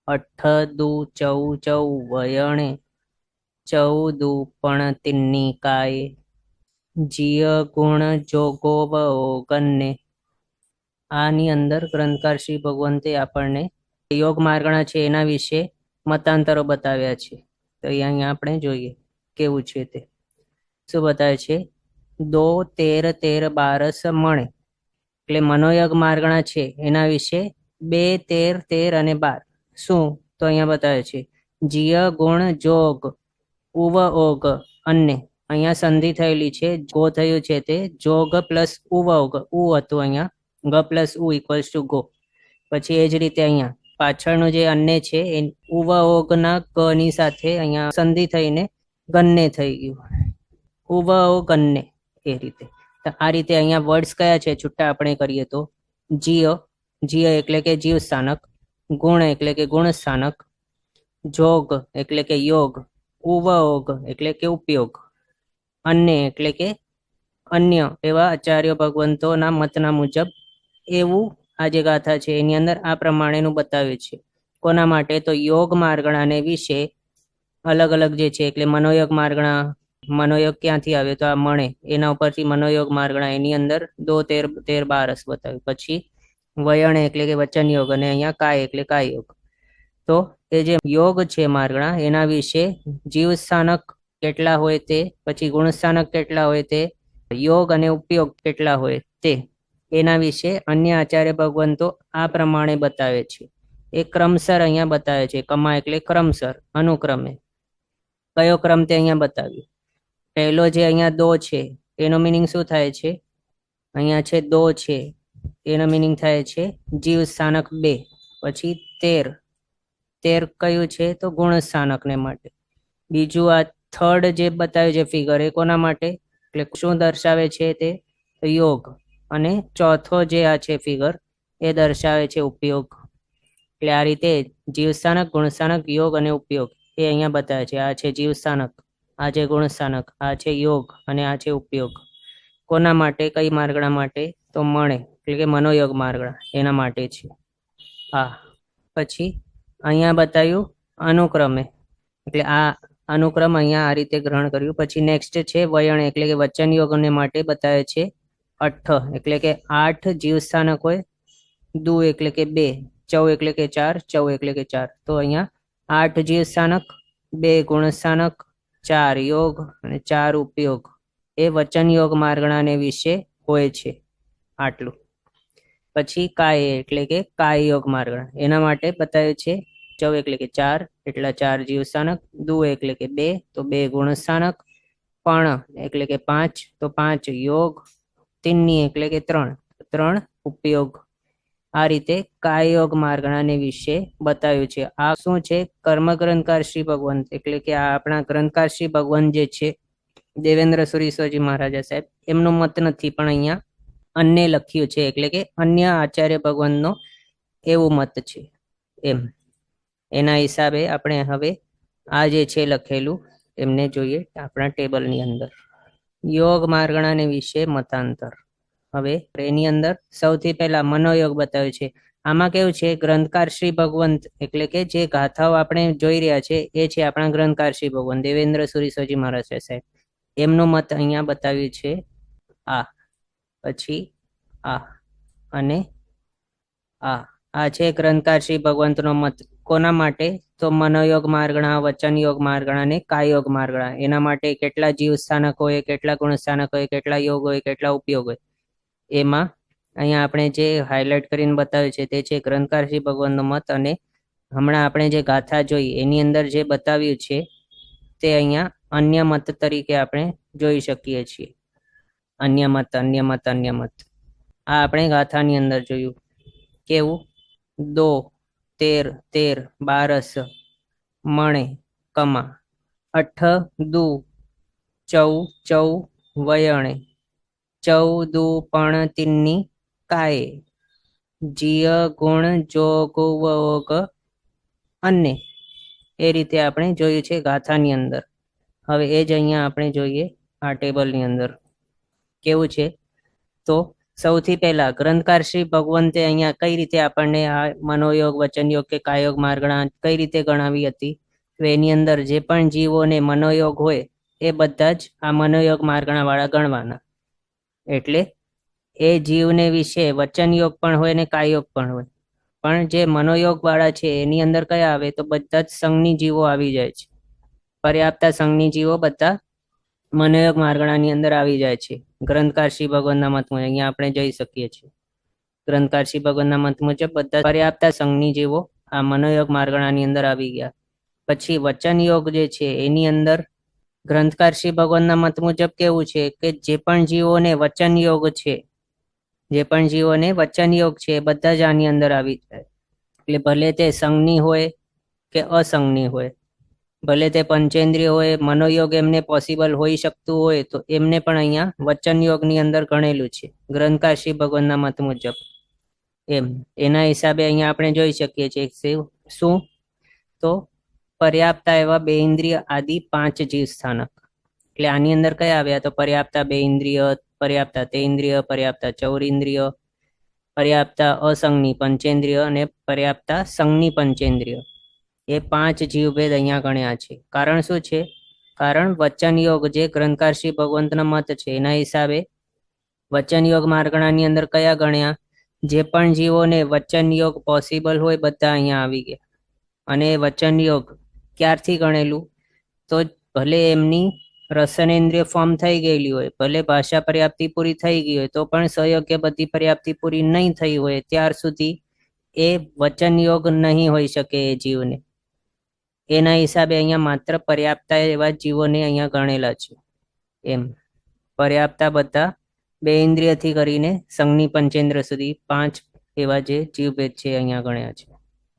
8 દુ 14 વયણે 14 પણ તિન્ની કાય જીય ગુણ જોગોવ ઓગન્ને. આની અંદર ગ્રંથકાર શ્રી ભગવંતે આપણને યોગ માર્ગણા છે એના વિશે મતાંતરો બતાવ્યા છે. તો અહીંયા આપણે જોઈએ કેવું છે તે. શું બતાવે છે? 2 13 13 12 મણે એટલે મનોયોગ માર્ગણા છે એના વિશે 2 13 13 અને 12 શું તો અહીંયા બતાવે છે જીય ગુણ જોગ ઉવ ઓગ અન્ય. અહીંયા સંધિ થયેલી છે, ગો થયું છે તે જોગ પ્લસ ઉવ ઓગ, ઉ હતું અહીંયા, ગ પ્લસ ઉ ઇક્વલ્સ ટુ ગો. પછી એ જ રીતે અહીંયા પાછળનું જે અન્ય છે એ ઉવ ઓગના ક ની સાથે અહીંયા સંધિ થઈને ગન્ને થઈ ગયું, ઉવ ઓગ અન્ય. એ રીતે આ રીતે અહીંયા વર્ડ્સ કયા છે છૂટા આપણે કરીએ તો જીય, જીય એટલે કે જીવ સ્થાનક, ગુણ એટલે કે ગુણ સ્થાનક, જોગ એટલે કે યોગ, ઉવયોગ એટલે કે ઉપયોગ, અન્ય એટલે કે અન્ય એવા આચાર્ય ભગવંતોના મતના મુજબ એવું આ જે ગાથા છે એની અંદર આ પ્રમાણેનું બતાવ્યું છે. કોના માટે? તો યોગ માર્ગણાને વિશે અલગ અલગ જે છે એટલે મનોયોગ માર્ગણા, મનોયોગ ક્યાંથી આવ્યો તો આ મણે, એના ઉપરથી મનોયોગ માર્ગણા એની અંદર 2 13 13 12 બતાવ્યું. પછી વયણે એટલે કે વચન યોગ, અને અહીંયા કાય એટલે કાય યોગ. તો એ જે યોગ છે માર્ગણા એના વિશે જીવ સ્થાનક કેટલા હોય તે, પછી ગુણ સ્થાનક કેટલા હોય તે, યોગ અને ઉપયોગ કેટલા હોય તે, એના વિશે અન્ય આચાર્ય ભગવંતો આ પ્રમાણે બતાવે છે. એ ક્રમસર અહીંયા બતાવે છે. કમા એટલે ક્રમસર, અનુક્રમે. કયો ક્રમ તે અહીંયા બતાવ્યો. પહેલો જે અહીંયા 2 છે એનો મિનિંગ શું થાય છે? અહીંયા છે 2 છે એનો મિનિંગ થાય છે જીવ સ્થાનક 2. પછી 13 13 કયું છે તો ગુણ સ્થાનકને માટે. બીજું આ થર્ડ જે બતાવ્યું છે ફિગર એ કોના માટે, એટલે શું દર્શાવે છે તે યોગ, અને ચોથો જે આ છે ફિગર એ દર્શાવે છે ઉપયોગ. એટલે આ રીતે જીવ સ્થાનક, ગુણ સ્થાનક, યોગ અને ઉપયોગ એ અહીંયા બતાવે છે. આ છે જીવ સ્થાનક, આ છે ગુણ સ્થાનક, આ છે યોગ અને આ છે ઉપયોગ. કોના માટે, કઈ માર્ગણા માટે? તો મણે એટલે કે મનોયોગ માર્ગણા એના માટે છે. હા, પછી અહીંયા બતાવ્યું અનુક્રમે, એટલે આ અનુક્રમ અહીંયા આ રીતે ગ્રહણ કર્યું. પછી નેક્સ્ટ છે વયણ એટલે કે વચન યોગને માટે બતાવે છે 8 એટલે કે 8 જીવ સ્થાનક હોય, દુ એટલે કે 2, ચૌ એટલે કે 4, ચૌ એટલે કે 4. તો અહીંયા 8 જીવ સ્થાનક, 2 ગુણ સ્થાનક, 4 યોગ અને 4 ઉપયોગ એ વચન યોગ માર્ગણાને વિશે હોય છે. આટલું. પછી કાય એટલે કે કાય યોગ માર્ગણા એના માટે બતાવ્યું છે ચૌ એટલે કે 4 એટલા 4 જીવ સ્થાનક, દુ એટલે કે 2 તો 2 ગુણ સ્થાનક, પણ એટલે કે 5 તો 5 યોગ, તિન્ની એટલે કે 3 ઉપયોગ. આ રીતે કાય યોગ માર્ગણાને વિશે બતાવ્યું છે. આ શું છે? કર્મ ગ્રંથકાર શ્રી ભગવાન એટલે કે આ આપણા ગ્રંથકાર શ્રી ભગવાન જે છે દેવેન્દ્ર સુરીશ્વરજી મહારાજા સાહેબ, એમનો મત નથી, પણ અહીંયા અન્ય લખ્યું છે એટલે કે અન્ય આચાર્ય ભગવાનનો એવું મત છે. એમ એના હિસાબે આપણે હવે આ જે છે લખેલું એમને જોઈએ આપણા ટેબલની અંદર. યોગ માર્ગણાને વિશે મતાંતર. હવે એની અંદર સૌથી પહેલા મનોયોગ બતાવ્યું છે. આમાં કેવું છે, ગ્રંથકાર શ્રી ભગવંત એટલે કે જે ગાથાઓ આપણે જોઈ રહ્યા છે એ છે આપણા ગ્રંથકાર શ્રી ભગવાન દેવેન્દ્ર સુરીશ્વરજી મહારાજ સાહેબ, એમનું મત અહીંયા બતાવ્યું છે આ, પછી આ અને આ છે ગ્રંથકાર શ્રી ભગવંતનો મત. કોના માટે? તો મનોયોગ માર્ગણા, વચન યોગ માર્ગણા અને કાયોગ માર્ગણા. એના માટે કેટલા જીવ સ્થાનક હોય, કેટલા ગુણ સ્થાનક હોય, કેટલા યોગ હોય, કેટલા ઉપયોગ હોય, એમાં અહીંયા આપણે જે હાઇલાઇટ કરીને બતાવ્યું છે તે છે ગ્રંથકાર શ્રી ભગવાનનો મત. અને હમણાં આપણે જે ગાથા જોઈ એની અંદર જે બતાવ્યું છે તે અહીંયા અન્ય મત તરીકે આપણે જોઈ શકીએ છીએ. અન્ય મત, અન્ય મત, અન્ય મત. આ આપણે ગાથાની અંદર જોયું. કેવું? 2 13 13 12 મણે કમા, 8 દુ, ચૌ ચૌ વયણે, ચૌ દુ પણ તિન્ની કાયે, જીય ગુણ જોગ વોગ અને એ રીતે આપણે જોયું છે ગાથાની અંદર. હવે એ જ અહીંયા આપણે જોઈએ આ ટેબલની અંદર. કેવું છે? તો સૌથી પહેલા ગ્રંથકાર શ્રી ભગવંતે અહીંયા કઈ રીતે આપણને આ મનોયોગ, વચનયોગ કે કાયોગ માર્ગણા કઈ રીતે ગણાવી હતી? તો એની અંદર જે પણ જીવોને મનોયોગ હોય એ બધા જ આ મનોયોગ માર્ગણા વાળા ગણવાના. એટલે એ જીવને વિશે વચનયોગ પણ હોય ને કાયોગ પણ હોય, પણ જે મનોયોગ વાળા છે એની અંદર કયા આવે? તો બધા જ સંઘની જીવો આવી જાય છે. પર્યાપ્તા સંઘની જીવો બધા મનોયોગ માર્ગણાની અંદર આવી જાય છે ગ્રંથકાર શ્રી ભગવાનના મત મુજબ. અહીંયા આપણે જઈ શકીએ છીએ ગ્રંથકાર શ્રી ભગવાનના મત મુજબ બધા પર્યાપ્તા સંઘની જીવો આ મનોયોગ માર્ગણાની અંદર આવી ગયા. પછી વચન યોગ જે છે એની અંદર ગ્રંથકાર શ્રી ભગવાનના મત મુજબ કેવું છે કે જે પણ જીવોને વચન યોગ છે, જે પણ જીવોને વચન યોગ છે એ બધા જ આની અંદર આવી જાય. એટલે ભલે તે સંઘની હોય કે અસંઘની હોય, ભલે તે પંચેન્દ્રિય હોય, મનોયોગ એમને પોસિબલ હોઈ શકતું હોય તો એમને પણ અહીંયા વચન યોગની અંદર ગણેલું છે ગ્રંથકાર શ્રી ભગવાનના મત મુજબ. એમ એના હિસાબે અહીંયા આપણે જોઈ શકીએ છીએ શું? તો પર્યાપ્તા એવા 2 ઇન્દ્રિય આદિ 5 જીવ સ્થાનક. એટલે આની અંદર કયા આવ્યા? તો પર્યાપ્તા 2 ઇન્દ્રિય, પર્યાપ્તા 3 ઇન્દ્રિય, પર્યાપ્તા 4 ઇન્દ્રિય, પર્યાપ્તા અસંગની પંચેન્દ્રિય અને પર્યાપ્તા સંઘની પંચેન્દ્રિય. એ 5 જીવભેદ અહીંયા ગણ્યા છે. કારણ શું છે? કારણ વચન યોગ જે ગ્રંથકાર શ્રી ભગવંતનો મત છે એના હિસાબે વચન યોગ માર્ગણાની અંદર કયા ગણ્યા? જે પણ જીવોને વચન યોગ પોસિબલ હોય બધા અહીંયા આવી ગયા. અને વચન યોગ ક્યારથી ગણેલું? તો ભલે એમની રસનેન્દ્રિય ફોર્મ થઈ ગયેલી હોય, ભલે ભાષા પર્યાપ્તિ પૂરી થઈ ગઈ હોય, તો પણ સહયોગ્ય બધી પર્યાપ્તિ પૂરી નહીં થઈ હોય ત્યાર સુધી એ વચન યોગ નહીં હોઈ શકે એ જીવને. એના હિસાબે અહીંયા માત્ર પર્યાપ્તા એવા જીવોને અહીંયા ગણેલા છે. એમ પર્યાપ્તા બધા 2 ઇન્દ્રિયથી કરીને સંઘની પંચેન્દ્ર સુધી 5 એવા જે જીવભેદ છે અહીંયા ગણ્યા છે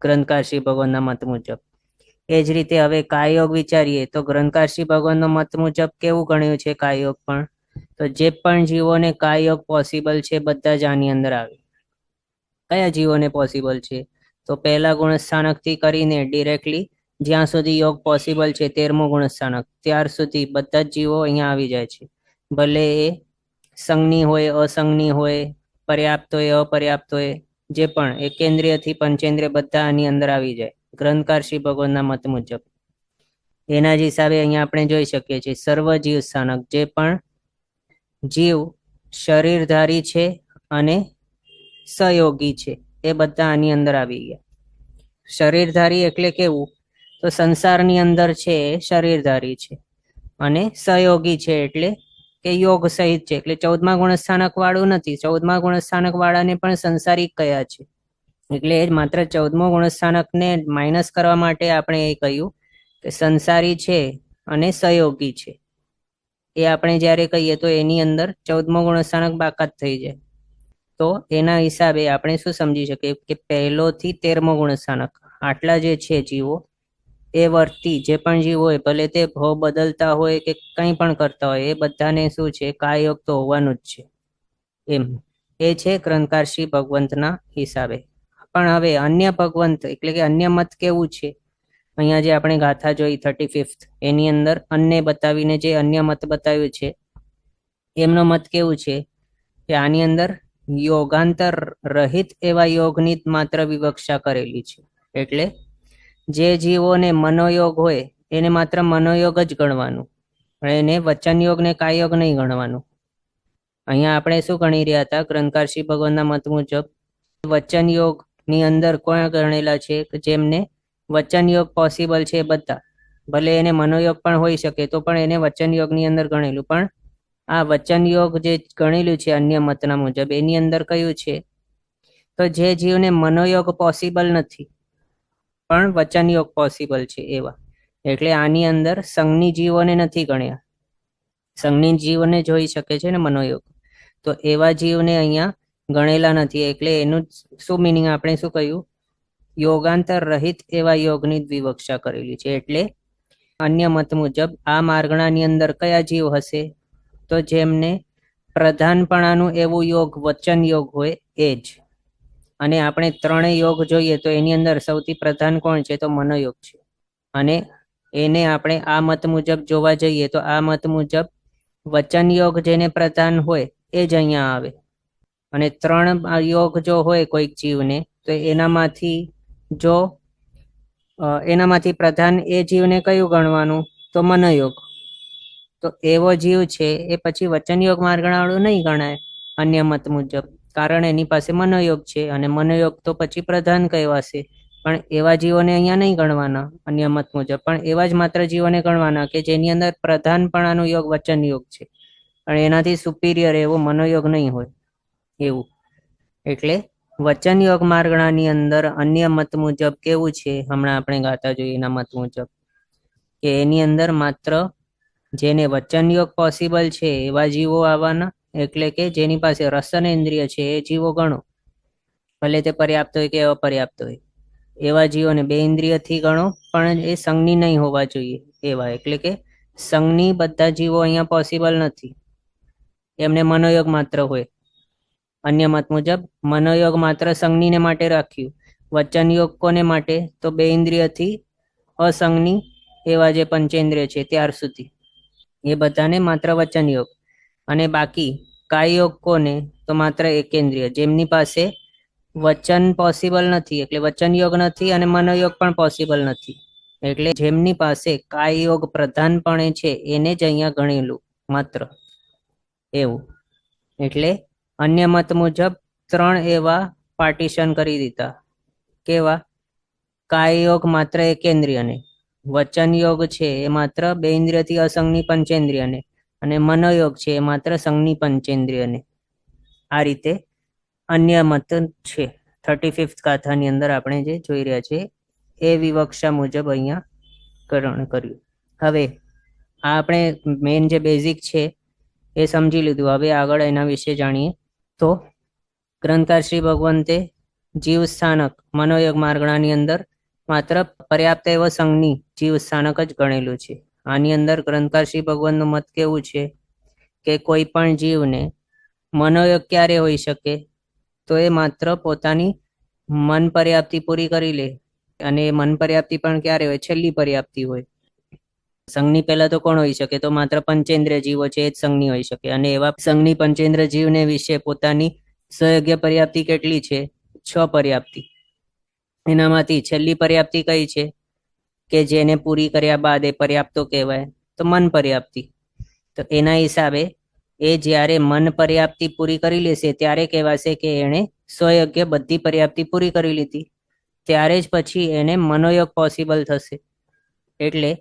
ગ્રંથકાર શ્રી ભગવાનના મત મુજબ. એ જ રીતે હવે કાયોગ વિચારીએ તો ગ્રંથકાર શ્રી ભગવાનનો મત મુજબ કેવું ગણ્યું છે કાયોગ પણ? તો જે પણ જીવોને કાયોગ પોસિબલ છે બધા જ આની અંદર આવે. કયા જીવોને પોસિબલ છે? તો પહેલા ગુણસ્થાનકથી કરીને ડિરેક્ટલી જ્યાં સુધી યોગ પોસિબલ છે 13મું ગુણસ્થાનક ત્યાર સુધી બધા જ જીવો અહીંયા આવી જાય છે. ભલે એ સંજ્ઞી હોય, અસંજ્ઞી હોય, પર્યાપ્ત હોય, અપર્યાપ્ત હોય, જે પણ એકેન્દ્રિયથી પંચેન્દ્રિય બધા આની અંદર આવી જાય ગ્રંથકાર શ્રી ભગવાનના મત મુજબ. એના જ હિસાબે અહીંયા આપણે જોઈ શકીએ છીએ સર્વ જીવ સ્થાનક, જે પણ જીવ શરીરધારી છે અને સહયોગી છે એ બધા આની અંદર આવી ગયા. શરીરધારી એટલે કેવું? તો સંસારની અંદર છે એ શરીરધારી છે, અને સહયોગી છે એટલે કે યોગ સહિત છે, એટલે 14મા ગુણસ્થાનક વાળું નથી. 14મા ગુણસ્થાનક વાળાને પણ સંસારિક કયા છે, એટલે માત્ર 14મો ગુણસ્થાનકને માઇનસ કરવા માટે આપણે એ કહ્યું કે સંસારી છે અને સહયોગી છે. એ આપણે જ્યારે કહીએ તો એની અંદર 14મો ગુણસ્થાનક બાકાત થઈ જાય. તો એના હિસાબે આપણે શું સમજી શકીએ કે 1 થી 13મો ગુણસ્થાનક આટલા જે છે જીવો, એ વર્તી જે પણ જીવ હોય, ભલે તે ભાવ બદલતા હોય કે કંઈ પણ કરતા હોય, એ બધાને શું છે કાયોગ તો હોવાનું જ છે. એમ એ છે ગ્રંથકાર શ્રી ભગવંતના હિસાબે. પણ હવે અન્ય ભગવંત એટલે કે અન્ય મત કેવું છે? અહીંયા જે આપણે ગાથા જોઈ 35th, એની અંદર અન્ય બતાવીને જે અન્ય મત બતાવ્યું છે, એમનો મત કેવું છે કે આની અંદર યોગાંતર રહિત એવા યોગની માત્ર વિવક્ષા કરેલી છે. એટલે જે જીવોને મનોયોગ હોય એને માત્ર મનોયોગ જ ગણવાનું, પણ એને વચનયોગ ને કાયોગ નહીં ગણવાનું. અહીંયા આપણે શું ગણી રહ્યા હતા? ગ્રંથકાર શ્રી ભગવાનના મત મુજબ વચનયોગ ની અંદર કોણ ગણેલા છે? જેમને વચનયોગ પોસિબલ છે બધા, ભલે એને મનોયોગ પણ હોઈ શકે તો પણ એને વચનયોગ ની અંદર ગણેલું. પણ આ વચનયોગ જે ગણેલું છે અન્ય મતના મુજબ, એની અંદર કયું છે? તો જે જીવને મનોયોગ પોસિબલ નથી પણ વચનયોગ પોસિબલ છે એવા. એટલે આની અંદર સંજ્ઞી જીવોને નથી ગણ્યા. સંજ્ઞી જીવોને જોઈ શકે છે ને મનોયોગ, તો એવા જીવને અહીંયા ગણેલા નથી. એટલે એનું શું મિનિંગ? આપણે શું કહ્યું? યોગાંતર રહિત એવા યોગની વિવક્ષા કરેલી છે. એટલે અન્ય મત મુજબ આ માર્ગણાની અંદર કયા જીવ હશે? તો જેમને પ્રધાનપણાનું એવું યોગ વચન યોગ હોય એ જ. અને આપણે 3 યોગ જોઈએ તો એની અંદર સૌથી પ્રધાન કોણ છે? તો મનોયોગ છે. અને એને આપણે આ મત મુજબ જોવા જઈએ તો આ મત મુજબ વચન યોગ જેને પ્રધાન હોય એ જ અહીંયા આવે. અને 3 યોગ જો હોય કોઈક જીવને, તો એનામાંથી પ્રધાન એ જીવને કયું ગણવાનું? તો મનોયોગ. તો એવો જીવ છે એ પછી વચનયોગ માર્ગણાવાળું નહીં ગણાય અન્ય મત મુજબ, કારણ એની પાસે મનોયોગ છે, અને મનોયોગ તો પછી પ્રધાન કહેવાશે. પણ એવા જીવોને અહીંયા નહીં ગણવાના અન્ય મત મુજબ, પણ એવા જ માત્ર જીવોને ગણવાના કે જેની અંદર પ્રધાનપણાનું યોગ વચન યોગ છે, પણ એનાથી સુપિરિયર એવો મનોયોગ નહીં હોય એવું. એટલે વચન યોગ માર્ગણાની અંદર અન્ય મત મુજબ કેવું છે? હમણાં આપણે ગાતા જોઈએ એના મત મુજબ કે એની અંદર માત્ર જેને વચન યોગ પોસિબલ છે એવા જીવો આવવાના. એટલે કે જેની પાસે રસન ઇન્દ્રિય છે એ જીવો ગણો, ભલે તે પર્યાપ્ત હોય કે અપર્યાપ્ત હોય. એવા જીવોને 2 ઇન્દ્રિયથી ગણો, પણ એ સંજ્ઞી નહીં હોવા જોઈએ એવા. એટલે કે સંજ્ઞી બધા જીવો અહીંયા પોસિબલ નથી, એમને મનોયોગ માત્ર હોય. અન્ય મત મુજબ મનોયોગ માત્ર સંજ્ઞીને માટે રાખ્યું. વચન યોગ કોને માટે? તો 2 ઇન્દ્રિયથી અસંજ્ઞી એવા જે પંચેન્દ્રિય છે ત્યાર સુધી, એ બધાને માત્ર વચન યોગ. અને બાકી કાય યોગ કોને? તો માત્ર એકેન્દ્રિય, જેમની પાસે વચન પોસિબલ નથી, એટલે વચન યોગ નથી, અને મનોયોગ પણ પોસિબલ નથી. એટલે જેમની પાસે કાય યોગ પ્રધાનપણે છે એને જ અહીંયા ગણેલું માત્ર એવું. એટલે અન્ય મત મુજબ 3 એવા પાર્ટીશન કરી દીધા. કેવા? કાય યોગ માત્ર એકેન્દ્રિયને, વચન યોગ છે એ માત્ર 2 ઇન્દ્રિયથી અસંજ્ઞી પંચેન્દ્રિયને, અને મનોયોગ છે એ માત્ર સંજ્ઞી પંચેન્દ્રિયને. આ રીતે અન્ય મત છે 35th ગાથાની અંદર આપણે જે જોઈ રહ્યા છીએ એ વિવક્ષા મુજબ અહીંયા કરણ કર્યું. હવે આ આપણે મેઇન જે બેઝિક છે એ સમજી લીધું. હવે આગળ એના વિશે જાણીએ. તો ગ્રંથકાર શ્રી ભગવંતે જીવ સ્થાનક મનોયોગ માર્ગણાની અંદર માત્ર પર્યાપ્ત એવો સંજ્ઞી જીવ સ્થાનક જ ગણેલું છે. આની અંદર ગ્રંથકાર શ્રી ભગવાનનું મત કેવું છે કે કોઈ પણ જીવને મનોયોગ ક્યારે હોઈ શકે? તો એ માત્ર પોતાની મન પર્યાપ્તિ પૂરી કરી લે, અને મન પર્યાપ્તિ પણ ક્યારે હોય? છેલ્લી પર્યાપ્તિ હોય. સંઘની પહેલા તો કોણ હોઈ શકે? તો માત્ર પંચેન્દ્રિય જીવો છે એ જ સંઘની હોઈ શકે. અને એવા સંઘની પંચેન્દ્રિય જીવને વિશે પોતાની સ્વયગ્ય પર્યાપ્તિ કેટલી છે? 6 પર્યાપ્તિ. એનામાંથી છેલ્લી પર્યાપ્તિ કઈ છે કે જેને પૂરી કર્યા બાદ એ પર્યાપ્તો કહેવાય? તો મન પર્યાપ્તિ. તો એના હિસાબે એ જ્યારે મન પર્યાપ્તિ પૂરી કરી લેશે ત્યારે કહેવાશે કે એણે સ્વયગ્ય બધી પર્યાપ્તિ પૂરી કરી લીધી. ત્યારે જ પછી એને મનોયોગ પોસિબલ થશે. એટલે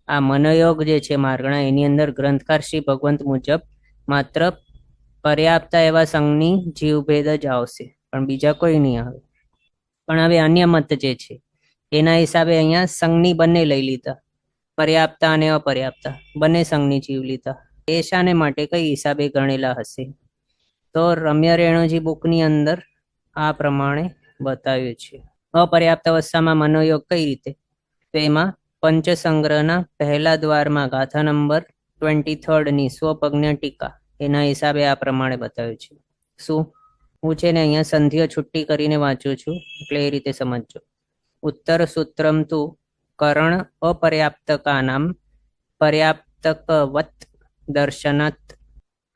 આ મનોયોગ જે છે માર્ગણા, એની અંદર ગ્રંથકાર શ્રી ભગવંત મુજબ માત્ર પર્યાપ્ત એવા સંઘની જીવભેદ જ આવશે, પણ બીજા કોઈ નહીં આવે. પણ હવે અન્ય મત જે છે એના હિસાબે અહીંયા સંઘની બંને લઈ લીધા, પર્યાપ્તા અને અપર્યાપ્તા બંને સંઘની જીવ લીધા. એ શાને માટે કઈ હિસાબે ગણેલા હશે? તો રમ્ય રેણુજી બુકની અંદર આ પ્રમાણે બતાવ્યું છે. અપર્યાપ્ત અવસ્થામાં મનોયોગ કઈ રીતે? તો એમાં પંચસંગ્રહના પહેલા દ્વારમાં ગાથા નંબર 23 ની સ્વપજ્ઞ ટીકા એના હિસાબે આ પ્રમાણે બતાવ્યું છે. શું? હું છે ને અહીંયા સંધિઓ છુટ્ટી કરીને વાંચું છું, એટલે એ રીતે સમજજો. ઉત્તર સૂત્રમ તુ કરણ અપર્યાપ્તકાનામ પર્યાપ્તકવત દર્શનાત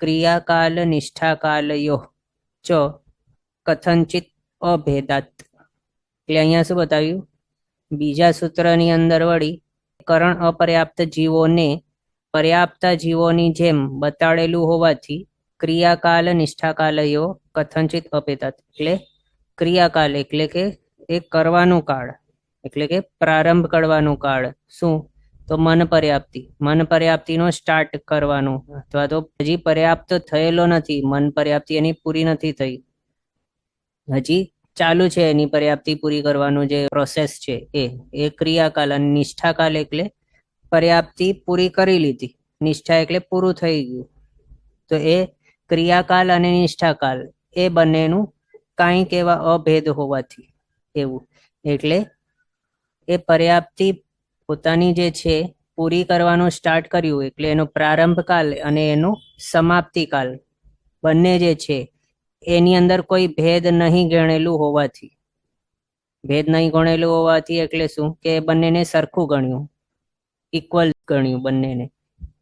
ક્રિયાકાલ નિષ્ઠાકાલયો ચ કથંચિત અભેદાત. એટલે અહીંયા શું બતાવ્યું? બીજા સૂત્રની અંદર વળી કરણ અપર્યાપ્ત જીવોને પર્યાપ્ત જીવોની જેમ બતાડેલું હોવાથી ક્રિયાકાલ નિષ્ઠાકાલયો કથંચિત અભેદાત. એટલે ક્રિયાકાલ એટલે કે એ કરવાનું કાળ, એટલે કે પ્રારંભ કરવાનું કાળ. શું? તો મન પર્યાપ્તિ. મન પર્યાપ્તિનો સ્ટાર્ટ કરવાનું, અથવા તો હજી પર્યાપ્ત થયેલો નથી, મન પર્યાપ્તિ એની પૂરી નથી થઈ, હજી ચાલુ છે એની પર્યાપ્તિ પૂરી કરવાનું જે પ્રોસેસ છે એ ક્રિયાકાલ. અને નિષ્ઠાકાલ એટલે પર્યાપ્તિ પૂરી કરી લીધી, નિષ્ઠા એટલે પૂરું થઈ ગયું. તો એ ક્રિયાકાલ અને નિષ્ઠાકાલ એ બંનેનું કાંઈક એવા અભેદ હોવાથી એવું. એટલે એ પર્યાપ્તિ પોતાની જે છે પૂરી કરવાનું સ્ટાર્ટ કર્યું, એટલે એનો પ્રારંભ કાલ અને એનો સમાપ્તિ કાલ બંને જે છે એની અંદર કોઈ ભેદ નહીં ગણેલું હોવાથી. ભેદ નહીં ગણેલું હોવાથી એટલે શું? કે બંનેને સરખું ગણ્યું, ઇક્વલ ગણ્યું બંનેને.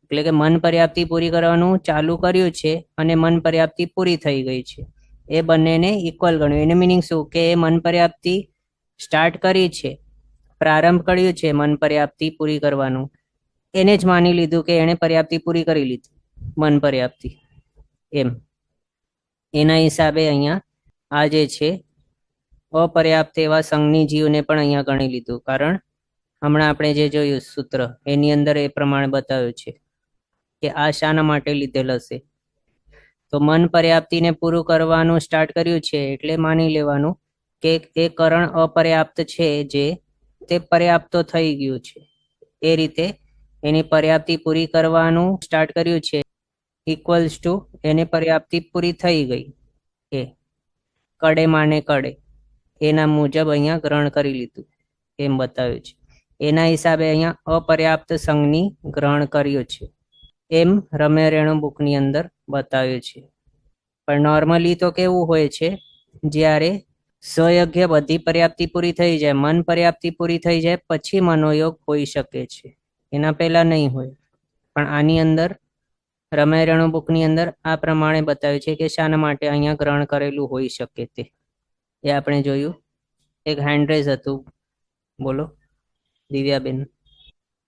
એટલે કે મન પર્યાપ્તિ પૂરી કરવાનું ચાલુ કર્યું છે અને મન પર્યાપ્તિ પૂરી થઈ ગઈ છે, એ બંનેને ઇક્વલ ગણ્યું. એને મિનિંગ શું? કે એ મન પર્યાપ્તિ સ્ટાર્ટ કરી છે, પ્રારંભ કર્યું છે મન પર્યાપ્તિ પૂરી કરવાનું, એને જ માની લીધું કે એને પર્યાપ્તિ પૂરી કરી લીધી, મન પર્યાપ્તિ એમ. એના હિસાબે અહીંયા આ જે છે અપર્યાપ્ત એવા સંઘની જીવને પણ અહીંયા ગણી લીધું. કારણ હમણાં આપણે જે જોયું સૂત્ર એની અંદર એ પ્રમાણે બતાવ્યું છે કે આ શાના માટે લીધેલ હશે. તો મન પર્યાપ્તિને પૂરું કરવાનું સ્ટાર્ટ કર્યું છે એટલે માની લેવાનું કે એ કરણ અપર્યાપ્ત છે, જે તે પર્યાપ્તો થઈ ગયું છે. એ રીતે એની પર્યાપ્તિ પૂરી કરવાનું સ્ટાર્ટ કર્યું છે, ઇક્વલ્સ ટુ એને પર્યાપ્તિ પૂરી થઈ ગઈ. એ કડે માને કડે એના મુજબ અહીંયા ગ્રહણ કરી લીધું એમ બતાવ્યું છે. એના હિસાબે અહીંયા અપર્યાપ્ત સંઘની ગ્રહણ કર્યું છે એમ રમ્ય રેણુ બુકની અંદર બતાવ્યું છે. પણ નોર્મલી તો કેવું હોય છે, જ્યારે સ્વયજ્ઞ બધી પર્યાપ્તિ પૂરી થઈ જાય, મન પર્યાપ્તિ પૂરી થઈ જાય પછી મનોયોગ હોઈ શકે છે, એના પહેલા નહીં હોય. પણ આની અંદર રમ્ય રેણુ બુકની અંદર આ પ્રમાણે બતાવ્યું છે કે શાના માટે અહીંયા ગ્રહણ કરેલું હોઈ શકે તે. એ આપણે જોયું. એક હેન્ડરેઝ હતું, બોલો દિવ્યાબેન.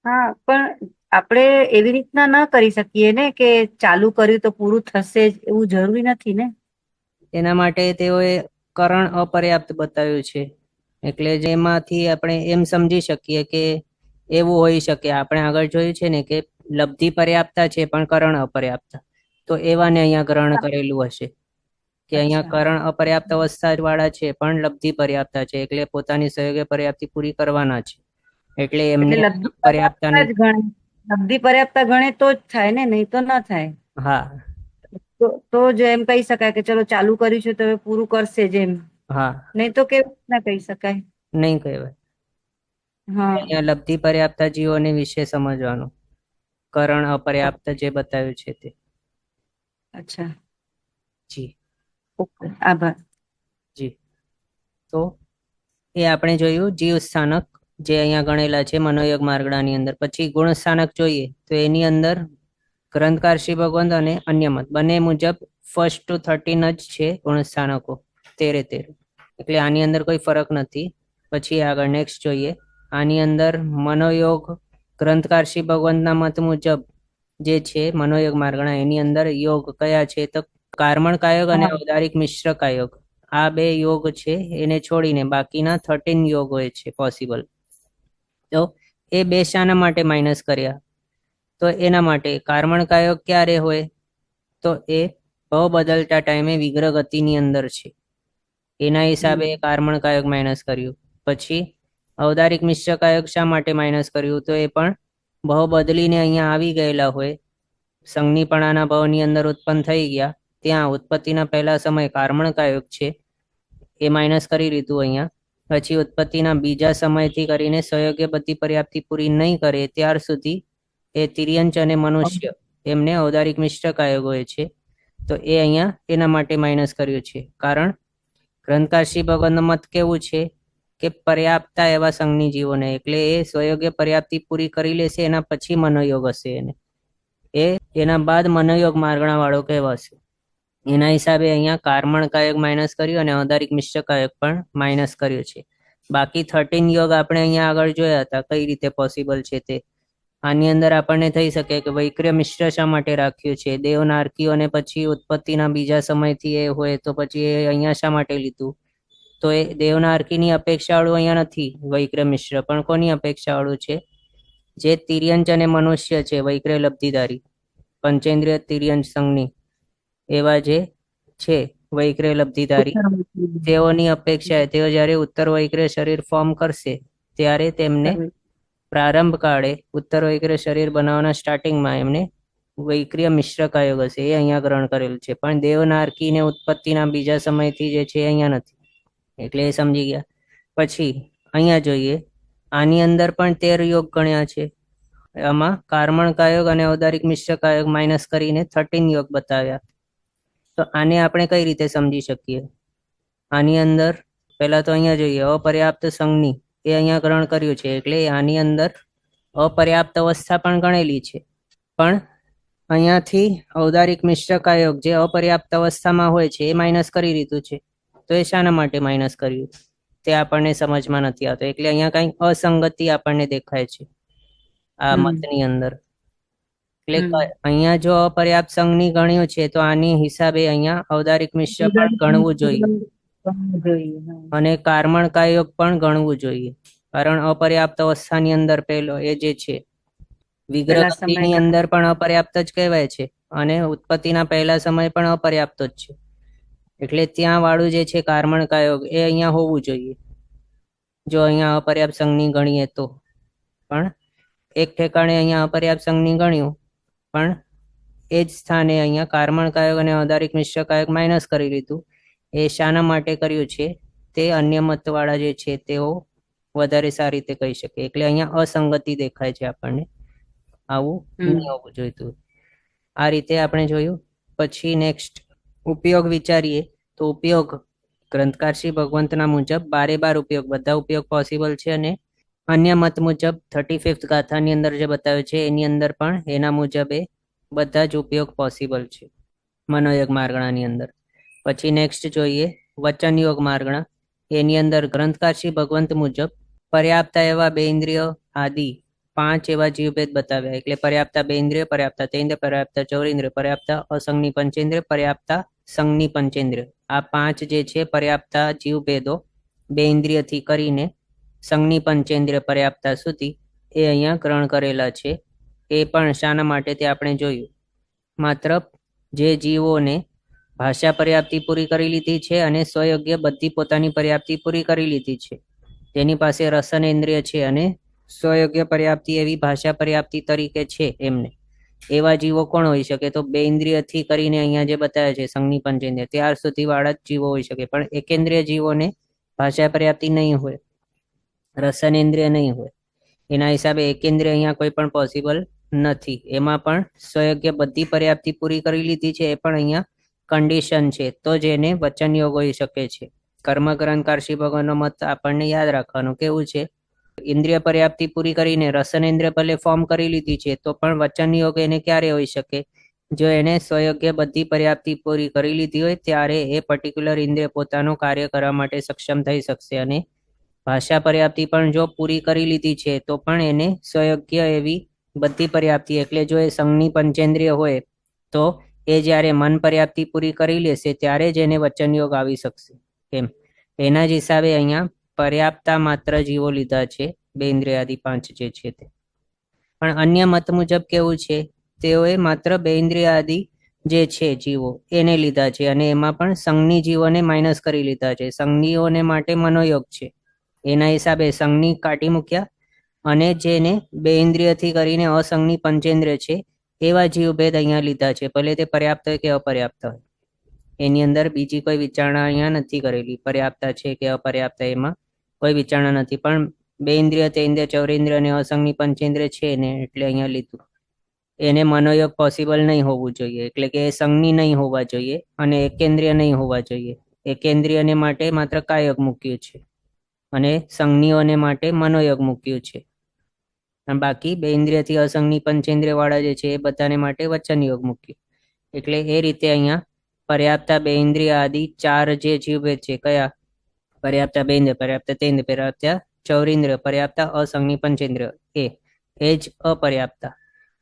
હા, પણ આપણે એવી રીતના ન કરી શકીએ ને કે ચાલુ કર્યું તો પૂરું થશે જ, એવું જરૂરી નથી ને.
એના માટે તેઓએ કરણ અપર્યાપ્ત બતાવ્યું છે, એટલે જેમાંથી આપણે એમ સમજી શકીએ કે એવું હોઈ શકે. આપણે આગળ જોયું છે ને કે લબ્ધિ પર્યાપ્તા છે પણ કરણ અપર્યાપ્ત, તો એવાને અહીંયા ગ્રહણ કરેલું હશે કે અહીંયા કરણ અપર્યાપ્ત અવસ્થા વાળા છે પણ લબ્ધિ પર્યાપ્તા છે, એટલે પોતાની સહયોગી પર્યાપ્તિ પૂરી કરવાના છે, એટલે એમને પર્યાપ્તા
લબ્ધિ પર્યાપ્તા ગણે તો જ થાય ને, નહીં તો ન થાય.
હા,
તો જ એમ કહી શકાય કે ચલો ચાલુ કર્યું છે તો હવે પૂરું કરશે જેમ.
હા,
નહીં તો કેવી રીતના કહી શકાય?
નહીં કહેવાય. અહીંયા લબ્ધિ પર્યાપ્તા જીવોને વિશે સમજવાનું, કરણ અપર્યાપ્ત જે બતાવ્યું છે તે.
અચ્છા,
જી,
આભાર.
જી. તો એ આપણે જોયું જીવ સ્થાનક જે અહીંયા ગણેલા છે મનોયોગ માર્ગણાની અંદર. પછી ગુણ સ્થાનક જોઈએ તો એની અંદર ગ્રંથકાર શ્રી ભગવંત અને અન્ય મત બંને મુજબ 1 to 13 જ છે ગુણ સ્થાનકો, 13. એટલે આની અંદર કોઈ ફરક નથી. પછી આગળ નેક્સ્ટ જોઈએ, આની અંદર મનોયોગ ગ્રંથકાર શ્રી ભગવંતના મત મુજબ જે છે મનોયોગ માર્ગણા, એની અંદર યોગ કયા છે તો કાર્મણ કાયોગ અને ઔદારિક મિશ્ર કાયોગ, આ 2 યોગ છે. એને છોડીને બાકીના 13 યોગ હોય છે પોસિબલ. તો એ 2 શાના માટે માઇનસ કર્યા? તો એના માટે કાર્મણ કાયોગ ક્યારે હોય તો એ ભાવ બદલતા ટાઈમે વિગ્રહ ગતિની અંદર છે, એના હિસાબે કાર્મણ કાયોગ માઇનસ કર્યું. પછી ઔદારિક મિશ્ર કાયોગ શા માટે માઇનસ કર્યું? તો એ પણ ભાવ બદલીને અહીંયા આવી ગયેલા હોય, સંજ્ઞીપણાના ભાવની અંદર ઉત્પન્ન થઈ ગયા, ત્યાં ઉત્પત્તિના પહેલા સમય કાર્મણ કાયોગ છે એ માઇનસ કરી લીધું અહીંયા. પછી ઉત્પત્તિના બીજા સમયથી કરીને સહયોગ્ય બધી પર્યાપ્તિ પૂરી નહીં કરે ત્યાર સુધી એ તિર્યંચ અને મનુષ્ય એમને ઔદારિક મિશ્ર કાયોગ હોય છે. તો એ અહીંયા એના માટે માઇનસ કર્યું છે. કારણ ગ્રંથકાર શ્રી ભગવંતનું મત કેવું છે કે પર્યાપ્તા એવા સંજ્ઞી જીવોને, એટલે એ સ્વયોગ્ય પર્યાપ્તિ પૂરી કરી લેશે, એના પછી મનોયોગ હશે, એ એના બાદ મનોયોગ માર્ગણા વાળો કહેવાશે. એના હિસાબે અહીંયા કાર્મણ કાયોગ માઇનસ કર્યું અને ઔદારિક મિશ્ર કાયોગ પણ માઇનસ કર્યું છે. બાકી 13 યોગ આપણે અહીંયા આગળ જોયા હતા કઈ રીતે પોસિબલ છે તે. આની અંદર આપણને થઈ શકે કે વૈક્રય મિશ્ર શા માટે રાખ્યું છે, દેવનાર્કીઓ અને પછી ઉત્પત્તિના બીજા સમયથી એ હોય તો પછી એ અહીંયા શા માટે લીધું? તો એ દેવનાર્કીની અપેક્ષાવાળું અહીંયા નથી વૈક્રય મિશ્ર, પણ કોની અપેક્ષાવાળું છે? જે તિર્યંચ અને મનુષ્ય છે, વૈક્રય લબ્ધિધારી પંચેન્દ્રિય તિર્યંચ સંજ્ઞી એવા જે છે વૈક્રય લબ્ધિધારી, તેઓની અપેક્ષા તેઓ જ્યારે ઉત્તર વૈક્રય શરીર ફોર્મ કરશે ત્યારે તેમને પ્રારંભ કાળે ઉત્તર વૈક્રય શરીર બનાવવાના સ્ટાર્ટિંગમાં એમને વૈક્રિય મિશ્ર કાયોગ હશે, એ અહીંયા ગ્રહણ કરેલું છે. પણ દેવનાર્કી ને ઉત્પત્તિના બીજા સમયથી જે છે અહીંયા નથી, એટલે એ સમજી ગયા. પછી અહીંયા જોઈએ, આની અંદર પણ 13 યોગ ગણ્યા છે. આમાં કાર્મણ કાયોગ અને ઔદારિક મિશ્ર કાયોગ માઇનસ કરીને 13 યોગ બતાવ્યા. તો આને આપણે કઈ રીતે સમજી શકીએ? આની અંદર પહેલા તો અહીંયા જોઈએ, અપર્યાપ્ત સંજ્ઞી એ અહીંયા ગ્રહણ કર્યું છે, એટલે આની અંદર અપર્યાપ્ત અવસ્થા પણ ગણેલી છે. પણ અહીંયાથી ઔદારિક મિશ્ર કાયોગ જે અપર્યાપ્ત અવસ્થામાં હોય છે એ માઇનસ કરી દીધું છે. તો એ શાના માટે માઇનસ કર્યું તે આપણને સમજમાં નથી આવતો, એટલે અહીંયા કઈ અસંગતિ આપણને દેખાય છે આ મતની અંદર. એટલે અહીંયા જો અપર્યાપ્ત સંજ્ઞી ગણ્યું છે તો આની હિસાબે અહીંયા ઔદારિક મિશ્ર પણ ગણવું જોઈએ અને કાર્મણ કાયોગ પણ ગણવું જોઈએ. કારણ અપર્યાપ્ત અવસ્થાની અંદર પહેલો એ જે છે વિગ્રહની અંદર પણ અપર્યાપ્ત જ કહેવાય છે અને ઉત્પત્તિના પહેલા સમય પણ અપર્યાપ્ત જ છે. એટલે ત્યાં વાળું જે છે કાર્મણ કાયોગ એ અહીંયા હોવું જોઈએ જો અહીંયા અપર્યાપ્ત સંજ્ઞી ગણીએ તો. પણ એક ઠેકાણે અહીંયા અપર્યાપ્ત સંજ્ઞી ગણ્યું, પણ એ જ સ્થાને અહીંયા કાર્મણ કાયોગ અને ઔદારિક મિશ્ર કાયોગ માઇનસ કરી લીધું. એ શાના માટે કર્યું છે તે અન્ય મતવાળા જે છે તેઓ વધારે સારી રીતે કહી શકે. એટલે અહીંયા અસંગતિ દેખાય છે આપણને, આવું નહીં હોવું જોઈતું. આ રીતે આપણે જોયું. પછી નેક્સ્ટ ઉપયોગ વિચારીએ તો ઉપયોગ ગ્રંથકાર શ્રી ભગવંતના મુજબ 12 ઉપયોગ, બધા ઉપયોગ પોસિબલ છે અને અન્ય મત મુજબ 35th ગાથાની અંદર જે બતાવ્યું છે એની અંદર પણ એના મુજબ એ બધા જ ઉપયોગ પોસિબલ છે મનોયોગ માર્ગણાની અંદર. પછી નેક્સ્ટ જોઈએ વચન યોગ માર્ગણા. એની અંદર ગ્રંથકાર શ્રી ભગવંત મુજબ પર્યાપ્તા એવા 2 ઇન્દ્રિયો આદિ 5 એવા જીવભેદ બતાવ્યા. એટલે પર્યાપ્તા 2 ઇન્દ્રિય, પર્યાપ્તા 3 પર્યાપ્તા 4 ઇન્દ્રિય, પર્યાપ્તા અસંજ્ઞી પંચેન્દ્રિય, પર્યાપ્તા સંજ્ઞી પંચેન્દ્રિય, આ 5 જે છે પર્યાપ્તા જીવભેદો 2 ઇન્દ્રિયથી કરીને સંજ્ઞી પંચેન્દ્રિય પર્યાપ્તા સુધી એ અહીંયા ગ્રહણ કરેલા છે. એ પણ શાના માટે તે આપણે જોયું. માત્ર જે જીવોને ભાષા પર્યાપ્તિ પૂરી કરી લીધી છે અને સ્વયોગ્ય બધી પોતાની પર્યાપ્તિ પૂરી કરી લીધી છે, જેની પાસે રસન ઇન્દ્રિય છે અને સ્વયોગ્ય પર્યાપ્તિ એવી ભાષા પર્યાપ્તિ તરીકે છે એમને, એવા જીવો કોણ હોઈ શકે? તો 2 ઇન્દ્રિયથી કરીને અહીંયા જે બતાવ્યા છે સંજ્ઞી પંચેન્દ્રિય ત્યાર સુધી વાળા જ જીવો હોઈ શકે. પણ એકેન્દ્રિય જીવોને ભાષા પર્યાપ્તિ નહીં હોય, રસન ઇન્દ્રિય નહીં હોય, એના હિસાબે એકેન્દ્રિય અહીંયા કોઈ પણ પોસિબલ નથી. એમાં પણ સ્વયોગ્ય બધી પર્યાપ્તિ પૂરી કરી લીધી છે, એ પણ અહીંયા કન્ડિશન છે, તો જ એને વચન યોગ હોઈ શકે છે. કર્મ ગ્રંથકાર શ્રી ભગવાનનો મત આપણને યાદ રાખવાનું કેવું છે ઇન્દ્રિય પર્યાપ્તિ પૂરી કરીને રસનેન્દ્રિય ભલે ફોર્મ કરી લીધી છે તો પણ વચન યોગ એને ક્યારે હોઈ શકે? જો એને સ્વયોગ્ય બધી પર્યાપ્તિ પૂરી કરી લીધી હોય ત્યારે એ પર્ટિક્યુલર ઇન્દ્રિય પોતાનું કાર્ય કરવા માટે સક્ષમ થઈ શકશે. અને ભાષા પર્યાપ્તિ પણ જો પૂરી કરી લીધી છે તો પણ એને સ્વયોગ્ય એવી બધી પર્યાપ્તિ, એટલે જો એ સંઘની પંચેન્દ્રિય હોય તો એ જ્યારે મન પર્યાપ્તિ પૂરી કરી લેશે ત્યારે જ એને વચન યોગ આવી શકશે. એમ એના જ હિસાબે અહીંયા પર્યાપ્તા માત્ર જીવો લીધા છે, બે ઇન્દ્રિયાદિ 5 જે છે તે. પણ અન્ય મત મુજબ કેવું છે, તેઓએ માત્ર બે ઇન્દ્રિયાદિ જે છે જીવો એને લીધા છે અને એમાં પણ સંઘની જીવોને માઇનસ કરી લીધા છે. સંઘનીઓને માટે મનોયોગ છે, એના હિસાબે સંઘની કાઢી મૂક્યા અને જેને બે ઇન્દ્રિયથી કરીને અસંઘની પંચેન્દ્રિય છે એવા જીવભેદ અહીંયા લીધા છે, ભલે તે પર્યાપ્ત હોય કે અપર્યાપ્ત હોય. એની અંદર બીજી કોઈ વિચારણા અહીંયા નથી કરેલી, પર્યાપ્ત છે કે અપર્યાપ્ત એમાં કોઈ વિચારણા નથી. પણ બે ઇન્દ્રિય, તેન્દ્રિય, ચૌરેન્દ્રિય અને અસંઘની પંચેન્દ્રિય છે ને એટલે અહીંયા લીધું. એને મનોયોગ પોસિબલ નહીં હોવું જોઈએ, એટલે કે સંઘની નહીં હોવા જોઈએ અને એકેન્દ્રિય નહીં હોવા જોઈએ. એકેન્દ્રિયને માટે માત્ર કાયોગ મૂક્યું છે અને સંઘનીઓને માટે મનોયોગ મૂક્યું છે. અને બાકી બે ઇન્દ્રિયથી અસંઘની પંચેન્દ્રિય વાળા જે છે એ બધાને માટે વચન યોગ મૂક્યું. એટલે એ રીતે અહીંયા પર્યાપ્તા બે ઇન્દ્રિય આદિ 4 જે જીવભેદ છે, કયા? પર્યાપ્તા બે ઇન્દ્રિય, પર્યાપ્ત તેન્દ્રિય, પર્યાપ્ત ચૌરેન્દ્રિય, પર્યાપ્ત અસંઘની પંચેન્દ્રિય, એ જ અપર્યાપ્તા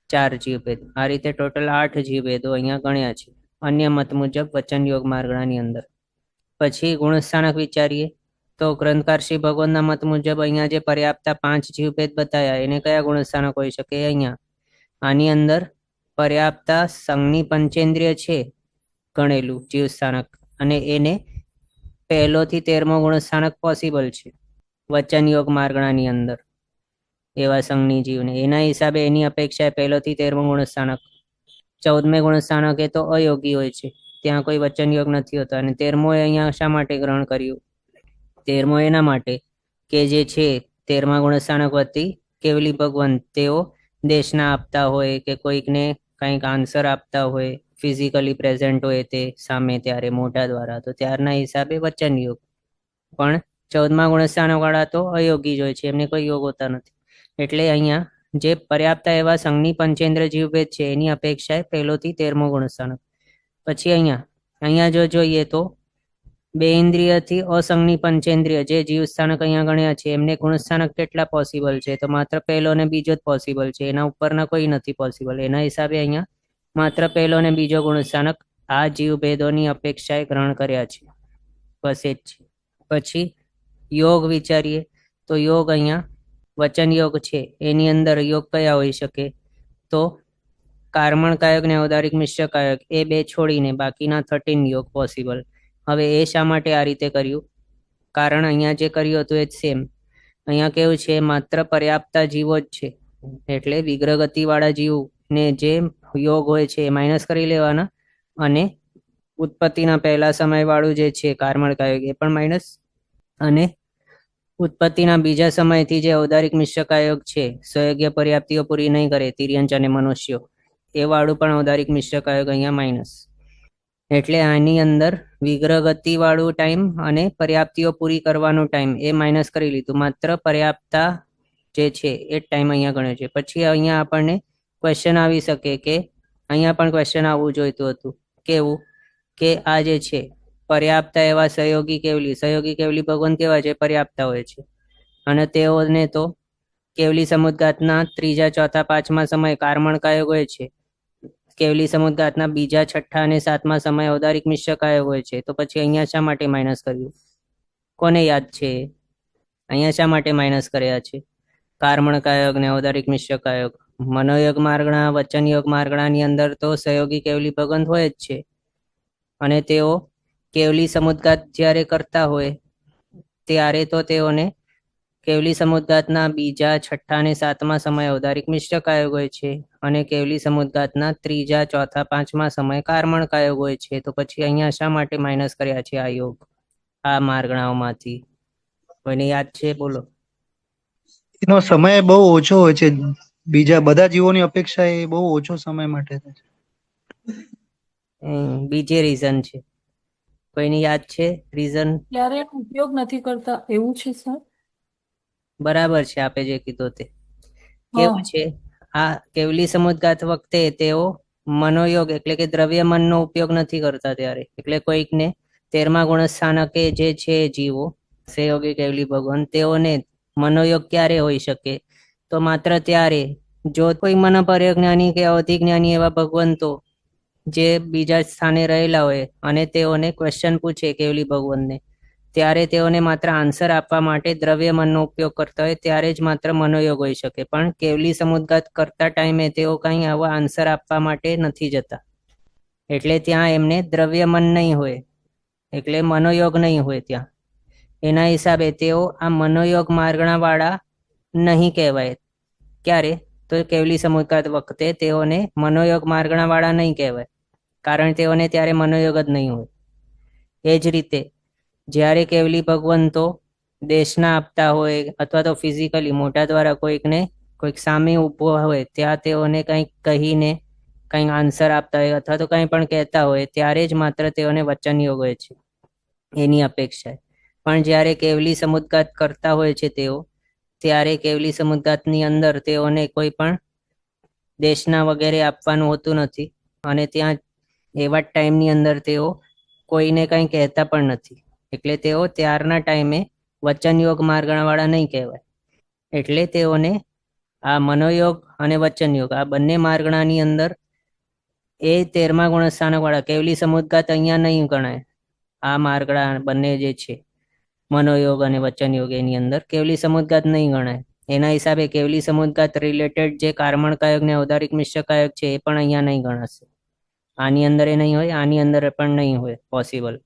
4 જીવભેદ. આ રીતે ટોટલ 8 જીવભેદો અહીંયા ગણ્યા છે અન્ય મત મુજબ વચન યોગ માર્ગણાની અંદર. પછી ગુણસ્થાનક વિચારીએ તો ગ્રંથકાર શ્રી ભગવાનના મત મુજબ અહીંયા જે પર્યાપ્તા 5 જીવભેદ બતાવ્યા એને કયા ગુણસ્થાનક હોઈ શકે? અહીંયા આની અંદર પર્યાપ્તા સંઘની પંચેન્દ્રિય છે ગણેલું જીવસ્થાનક, અને એને 1 થી 13મો ગુણસ્થાનક પોસિબલ છે વચન યોગ માર્ગણાની અંદર એવા સંઘની જીવને. એના હિસાબે એની અપેક્ષાએ 1 થી 13મો ગુણસ્થાનક. 14મે ગુણસ્થાનક એ તો અયોગી હોય છે, ત્યાં કોઈ વચન યોગ નથી હોતો. અને 13મો અહીંયા શા માટે ગ્રહણ કર્યું? 13મો એના માટે કે જે છે 13મા ગુણસ્થાનક વતી કેવલી ભગવાન, તેઓ દેશના આપતા હોય કે કોઈકને કંઈક આન્સર આપતા હોય, ફિઝિકલી પ્રેઝન્ટ હોય તે સામે ત્યારે મોઢા દ્વારા, તો ત્યારના હિસાબે વચન યોગ. પણ 14મા ગુણસ્થાનક વાળા તો અયોગી જ હોય છે, એમને કોઈ યોગ હોતા નથી. એટલે અહીંયા જે પર્યાપ્ત એવા સંઘની પંચેન્દ્ર જીવભેદ છે એની અપેક્ષાએ 1 થી 13મો ગુણસ્થાનક. પછી અહીંયા જો જોઈએ તો બે ઇન્દ્રિયથી અસંઘની પંચેન્દ્રિય જે જીવસ્થાનક અહીંયા ગણ્યા છે એમને ગુણસ્થાનક કેટલા પોસિબલ છે? તો માત્ર 1 અને બીજો જ પોસિબલ છે, એના ઉપરના કોઈ નથી પોસિબલ. એના હિસાબે અહીંયા માત્ર 1 અને બીજો ગુણસ્થાનક આ જીવભેદોની અપેક્ષાએ ગ્રહણ કર્યા છે, બસ એ જ છે. પછી યોગ વિચારીએ તો યોગ અહીંયા વચન યોગ છે એની અંદર યોગ કયા હોઈ શકે? તો કાર્મણ કાયક ને ઔદારિક મિશ્ર કાયક એ બે છોડીને બાકીના 13 યોગ પોસિબલ. હવે એ શા માટે આ રીતે કર્યું? કારણ અહીંયા જે કર્યું હતું એ જ સેમ. અહીંયા કેવું છે, માત્ર પર્યાપ્તા જીવો જ છે, એટલે વિગ્રહ ગતિ વાળા જીવ ને જે યોગ હોય છે એ માઇનસ કરી લેવાના, અને ઉત્પત્તિના પહેલા સમય વાળું જે છે કાર્મણ કાયક એ પણ માઇનસ, અને ઉત્પત્તિના બીજા સમયથી જે ઔદારિક મિશ્ર કાયક છે સ્વયોગ્ય પર્યાપ્તિઓ પૂરી નહીં કરે, તિર્યંચ અને મનુષ્યો, એ વાળું પણ ઔદારિક મિશ્ર કાયક અહીંયા માઇનસ. એટલે આની અંદર વિગ્રહ ગતિ વાળું ટાઈમ અને પર્યાપ્તિઓ પૂરી કરવાનો ટાઈમ એ માઇનસ કરી લીધું, માત્ર પર્યાપ્તા જે છે એ ટાઈમ અહીંયા ગણ્યો છે. પછી અહીંયા આપણને ક્વેશ્ચન આવી શકે કે અહીંયા પણ ક્વેશ્ચન આવવું જોઈતું હતું, કેવું કે આ જે છે પર્યાપ્તા એવા સહયોગી કેવલી ભગવાન કેવા છે? પર્યાપ્તા હોય છે, અને તેઓને તો કેવલી સમુદ્ગાતના 3જા 4થા 5મા સમય કાર્મણ કાયક હોય છે, કેવલી સમુદ્ગાતના 2જા 6ઠ્ઠા અને 7મા સમય ઔદારિક મિશ્ર કાયક હોય છે. તો પછી અહીંયા શા માટે માઇનસ કર્યું? કોને યાદ છે? અહીંયા શા માટે માઇનસ કર્યા છે કાર્મણ કાયક ને ઔદારિક મિશ્ર કાયક? મનોયોગ માર્ગણા, વચન યોગ માર્ગણાની અંદર તો સહયોગી કેવલી ભગવંત હોય જ છે, અને તેઓ કેવલી સમુદ્ગાત જ્યારે કરતા હોય ત્યારે તો તેઓને કેવલી સમુદ્ગાતના 2જા 6ઠ્ઠા અને 7મા સમય ઔદારિક મિશ્ર કાયક હોય છે, અને કેવલી સમુદ્ગાતના 3જા 4થા 5મા સમય કાર્મણ કાયક હોય છે. તો પછી અહીંયા શા માટે માઇનસ કર્યા છે આ યોગ આ માર્ગણાઓમાંથી? કોઈને યાદ છે? બોલો.
એનો સમય બહુ ઓછો હોય છે, બીજા બધા જીવોની અપેક્ષા એ બહુ ઓછો સમય માટે થાય છે.
બીજે રીઝન છે, કોઈને યાદ છે રીઝન?
ત્યારે એનો ઉપયોગ નથી કરતા એવું છે સર?
બરાબર છે આપે જે કીધું તે.
હા
કેવું છે, આ કેવલી સમુદ્ગાત વખતે તેઓ મનોયોગ એટલે કે દ્રવ્ય મનનો ઉપયોગ નથી કરતા ત્યારે, એટલે કોઈકને 13મા ગુણસ્થાનકે જે છે જીવો યોગી કેવલી ભગવાન, તેઓને મનોયોગ ક્યારે હોઈ શકે? તો માત્ર ત્યારે જો કોઈ મનોપર્યજ્ઞાની કે અવધિ જ્ઞાની એવા ભગવંતો જે બીજા સ્થાને રહેલા હોય અને તેઓને ક્વેશ્ચન પૂછે કેવલી ભગવાનને, ત્યારે તેઓને માત્ર આન્સર આપવા માટે દ્રવ્ય મનનો ઉપયોગ કરતા હોય ત્યારે જ માત્ર મનોયોગ હોઈ શકે. પણ કેવલી સમુદ્ગાત કરતા ટાઈમે તેઓ કંઈ આવા આન્સર આપવા માટે નથી જતા, એટલે ત્યાં એમને દ્રવ્ય મન નહીં હોય, એટલે મનોયોગ નહીં હોય ત્યાં. એના હિસાબે તેઓ આ મનોયોગ માર્ગણા વાળા નહીં કહેવાય. ક્યારે? તો કેવલી સમુદ્ગાત વખતે તેઓને મનોયોગ માર્ગણા વાળા નહીં કહેવાય, કારણ તેઓને ત્યારે મનોયોગ જ નહીં હોય. એ જ રીતે જ્યારે કેવલી ભગવંતો દેશના આપતા હોય અથવા તો ફિઝિકલી મોટા દ્વારા કોઈક સામે ઊભો હોય ત્યાં તેઓને કંઈક કહીને કંઈક આન્સર આપતા હોય અથવા તો કંઈ પણ કહેતા હોય ત્યારે જ માત્ર તેઓને વચન યોગ હોય છે એની અપેક્ષાએ. પણ જ્યારે કેવલી સમુદ્ગાત કરતા હોય છે તેઓ, ત્યારે કેવલી સમુદ્ગાતની અંદર તેઓને કોઈ પણ દેશના વગેરે આપવાનું હોતું નથી અને ત્યાં એવા ટાઈમની અંદર તેઓ કોઈને કંઈ કહેતા પણ નથી, એટલે તેઓ ત્યારના ટાઈમે વચનયોગ માર્ગણાવાળા નહીં કહેવાય. એટલે તેઓને આ મનોયોગ અને વચનયોગ આ બંને માર્ગણાની અંદર એ 13મા ગુણસ્થાનક વાળા કેવલી સમુદ્ગાત અહીંયા નહીં ગણાય. આ માર્ગણા બંને જે છે મનોયોગ અને વચનયોગ એની અંદર કેવલી સમુદ્ગાત નહીં ગણાય. એના હિસાબે કેવલી સમુદ્ગાત રિલેટેડ જે કાર્મણકાયોગ ને ઔદારિક મિશ્રકાયોગ છે એ પણ અહીંયા નહીં ગણાશે. આની અંદર એ નહીં હોય, આની અંદર પણ નહીં હોય પોસિબલ.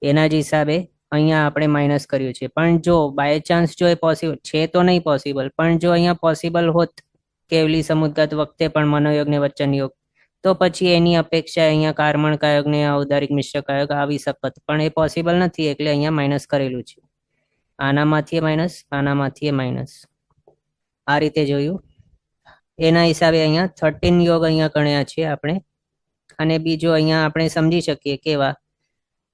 એના જ હિસાબે અહીંયા આપણે માઇનસ કર્યું છે. પણ જો બાય ચાન્સ જો એ પોસિબલ છે તો નહીં પોસિબલ, પણ જો અહીંયા પોસિબલ હોત કેવલી સમુદ્ગાત વખતે પણ મનોયોગ ને વચનયોગ, તો પછી એની અપેક્ષા અહીંયા કાર્મણકાયોગ ને ઔદારિક મિશ્રકાયોગ આવી શકત, પણ એ પોસિબલ નથી એટલે અહીંયા માઇનસ કરેલું છે. આનામાંથી માઇનસ, આનામાંથી માઇનસ, આ રીતે જોયું. એના હિસાબે અહીંયા 13 યોગ અહીંયા ગણ્યા છે આપણે. અને બીજું અહીંયા આપણે સમજી શકીએ કેવા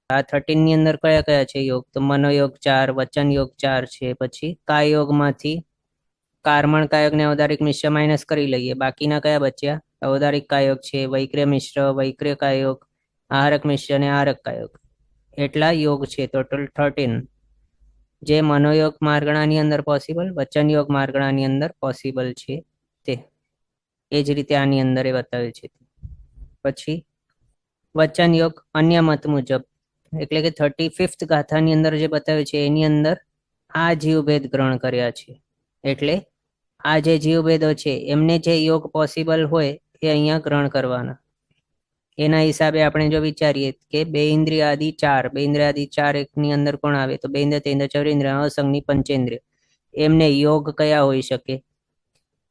આ 13 ની અંદર કયા કયા છે યોગ? તો મનોયોગ 4, વચન યોગ 4 છે. પછી કાય યોગમાંથી કાર્મણ કાયોગ ને ઔદારિક મિશ્ર માઇનસ કરી લઈએ, બાકીના કયા બચ્યા? ઔદારિક કાયોગ છે, વૈક્ર્ય મિશ્ર, વૈક્ર્ય કાયોગ, આહારક મિશ્ર અને આહારક કાયોગ. એટલા યોગ છે ટોટલ 13, જે મનોયોગ માર્ગણાની અંદર પોસિબલ, વચન યોગ માર્ગણાની અંદર પોસિબલ છે તે. એ જ રીતે આની અંદર એ બતાવ્યું છે. પછી વચન યોગ અન્ય મત મુજબ, એટલે કે 35th ગાથાની અંદર જે બતાવ્યું છે એની અંદર આ જીવભેદ ગ્રહણ કર્યા છે. એટલે આ જે જીવભેદો છે એમને જે યોગ પોસિબલ હોય એ અહીંયા ગ્રહણ કરવાના. એના હિસાબે આપણે જો વિચારીએ કે બે ઇન્દ્રિય આદિ 4, બે ઇન્દ્રિય આદિ 4 એકની અંદર કોણ આવે? તો બે ઇન્દ્રિય, તેન્દ્ર, ચૌરેન્દ્રિય, અસંગની પંચેન્દ્રિય. એમને યોગ કયા હોઈ શકે?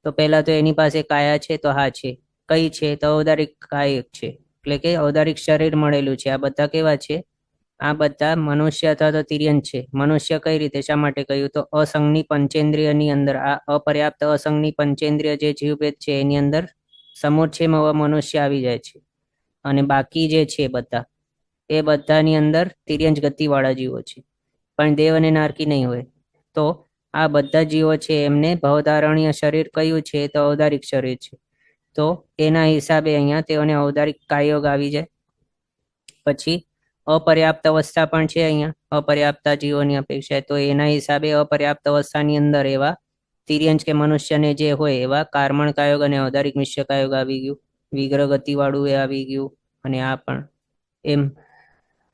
તો પહેલા તો એની પાસે કાયા છે, તો હા છે. કઈ છે? તો ઔદારિક કાયક છે, એટલે કે ઔદારિક શરીર મળેલું છે. આ બધા કેવા છે? આ બધા મનુષ્ય અથવા તો તિર્યન છે. મનુષ્ય કઈ રીતે, શા માટે કહ્યું? તો અસંગની પંચેન્દ્રિયની અંદર આ અપર્યાપ્ત અસંગની પંચેન્દ્રિય જે જીવભેદ છે એની અંદર સમુચ્છેમાં મનુષ્ય આવી જાય છે. અને બાકી જે છે બધા એ બધાની અંદર તિર્યંજ ગતિવાળા જીવો છે, પણ દેવ અને નારકી નહીં હોય. તો આ બધા જીવો છે એમને ભવધારણીય શરીર કયું છે? તો ઔદારિક શરીર છે. તો એના હિસાબે અહીંયા તેઓને ઔદારિક કાયોગ આવી જાય. પછી અપર્યાપ્ત અવસ્થા પણ છે અહીંયા અપર્યાપ્તા જીવોની અપેક્ષા, તો એના હિસાબે અપર્યાપ્ત અવસ્થાની અંદર એવા તિર્યંજ કે મનુષ્યને જે હોય એવા કાર્મણ કાયોગ અને ઔદારિક મિશ્ર કાયોગ આવી ગયું. વિગ્રહ ગતિ વાળું એ આવી ગયું, અને આ પણ એમ.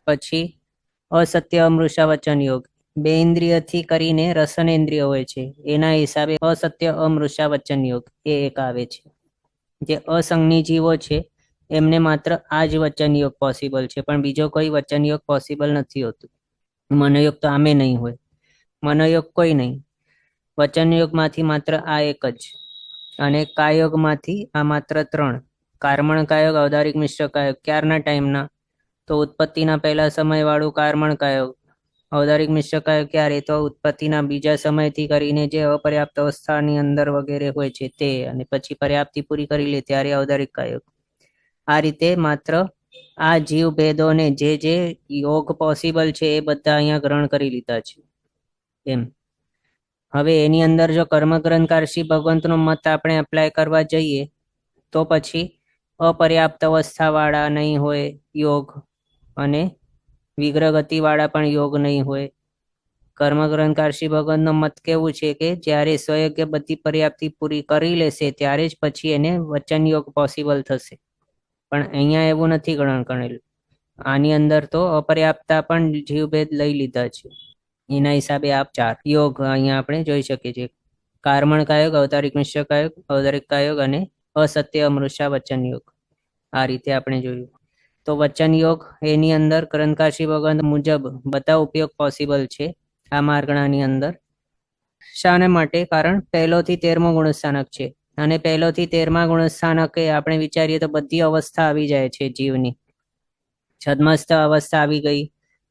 પછી અસત્ય અમૃષા વચન યોગ, બે ઇન્દ્રિયથી કરીને રસનેન્દ્રિય હોય છે, એના હિસાબે અસત્ય અમૃષા વચન યોગ એ એક આવે છે. જે અસંગની જીવો છે એમને માત્ર આ જ વચન યોગ પોસિબલ છે, પણ બીજો કોઈ વચન યોગ પોસિબલ નથી હોતું. મનોયોગ તો આમે નહીં હોય, મનોયોગ કોઈ નહીં. વચન યોગમાંથી માત્ર આ એક જ, અને કાયોગમાંથી આ માત્ર 3. કાર્મણ કાયોગ, ઔદારિક મિશ્ર કાયોગ ક્યારના ટાઈમના? તો ઉત્પત્તિના પહેલા સમય વાળું કાર્મણ કાયોગ. ઔદારિક મિશ્ર કાયોગ ક્યારે? તો ઉત્પત્તિના બીજા સમયથી કરીને જે અપર્યાપ્ત અવસ્થાની અંદર વગેરે હોય છે તે, અને પછી પર્યાપ્તિ પૂરી કરી લે ત્યારે ઔદારિક કાયોગ. આ રીતે માત્ર આ જીવ ભેદોને જે યોગ પોસિબલ છે એ બધા અહીંયા ગ્રહણ કરી લીધા છે એમ. હવે એની અંદર જો કર્મગ્રંથકારશી ભગવંતનો મત આપણે એપ્લાય કરવા જઈએ તો પછી અપર્યાપ્ત અવસ્થાવાળા નહીં હોય યોગ, અને વિગ્રહગતિવાળા પણ યોગ નહીં હોય. કર્મગ્રંથકારશી ભગવંતનો મત કેવું છે કે જ્યારે સ્વયજ્ઞ બધી પર્યાપ્તિ પૂરી કરી લેશે ત્યારે જ પછી એને વચન યોગ પોસિબલ થશે. પણ અહીંયા એવું નથી ગણન કરેલું. આની અંદર તો અપર્યાપ્તતા પણ જીવભેદ લઈ લીધા છે. એના હિસાબે આ 4 યોગ અહીંયા આપણે જોઈ શકીએ છીએ. કાર્મણ કાયોગ, અવતારિક નિશ્ચય કાયોગ, ઔદારિક કાયોગ અને અસત્ય અમૃષા વચન યોગ. આ રીતે આપણે જોયું. તો વચન યોગ એની અંદર ગ્રંથકારશી ભગવંત મુજબ બધા ઉપયોગ પોસિબલ છે આ માર્ગણાની અંદર. શાને માટે? કારણ 1 થી 13મો ગુણસ્થાનક છે, અને 1 થી 13મા ગુણસ્થાનકે આપણે વિચારીએ તો બધી અવસ્થા આવી જાય છે જીવની. છદ્મસ્થ અવસ્થા આવી ગઈ,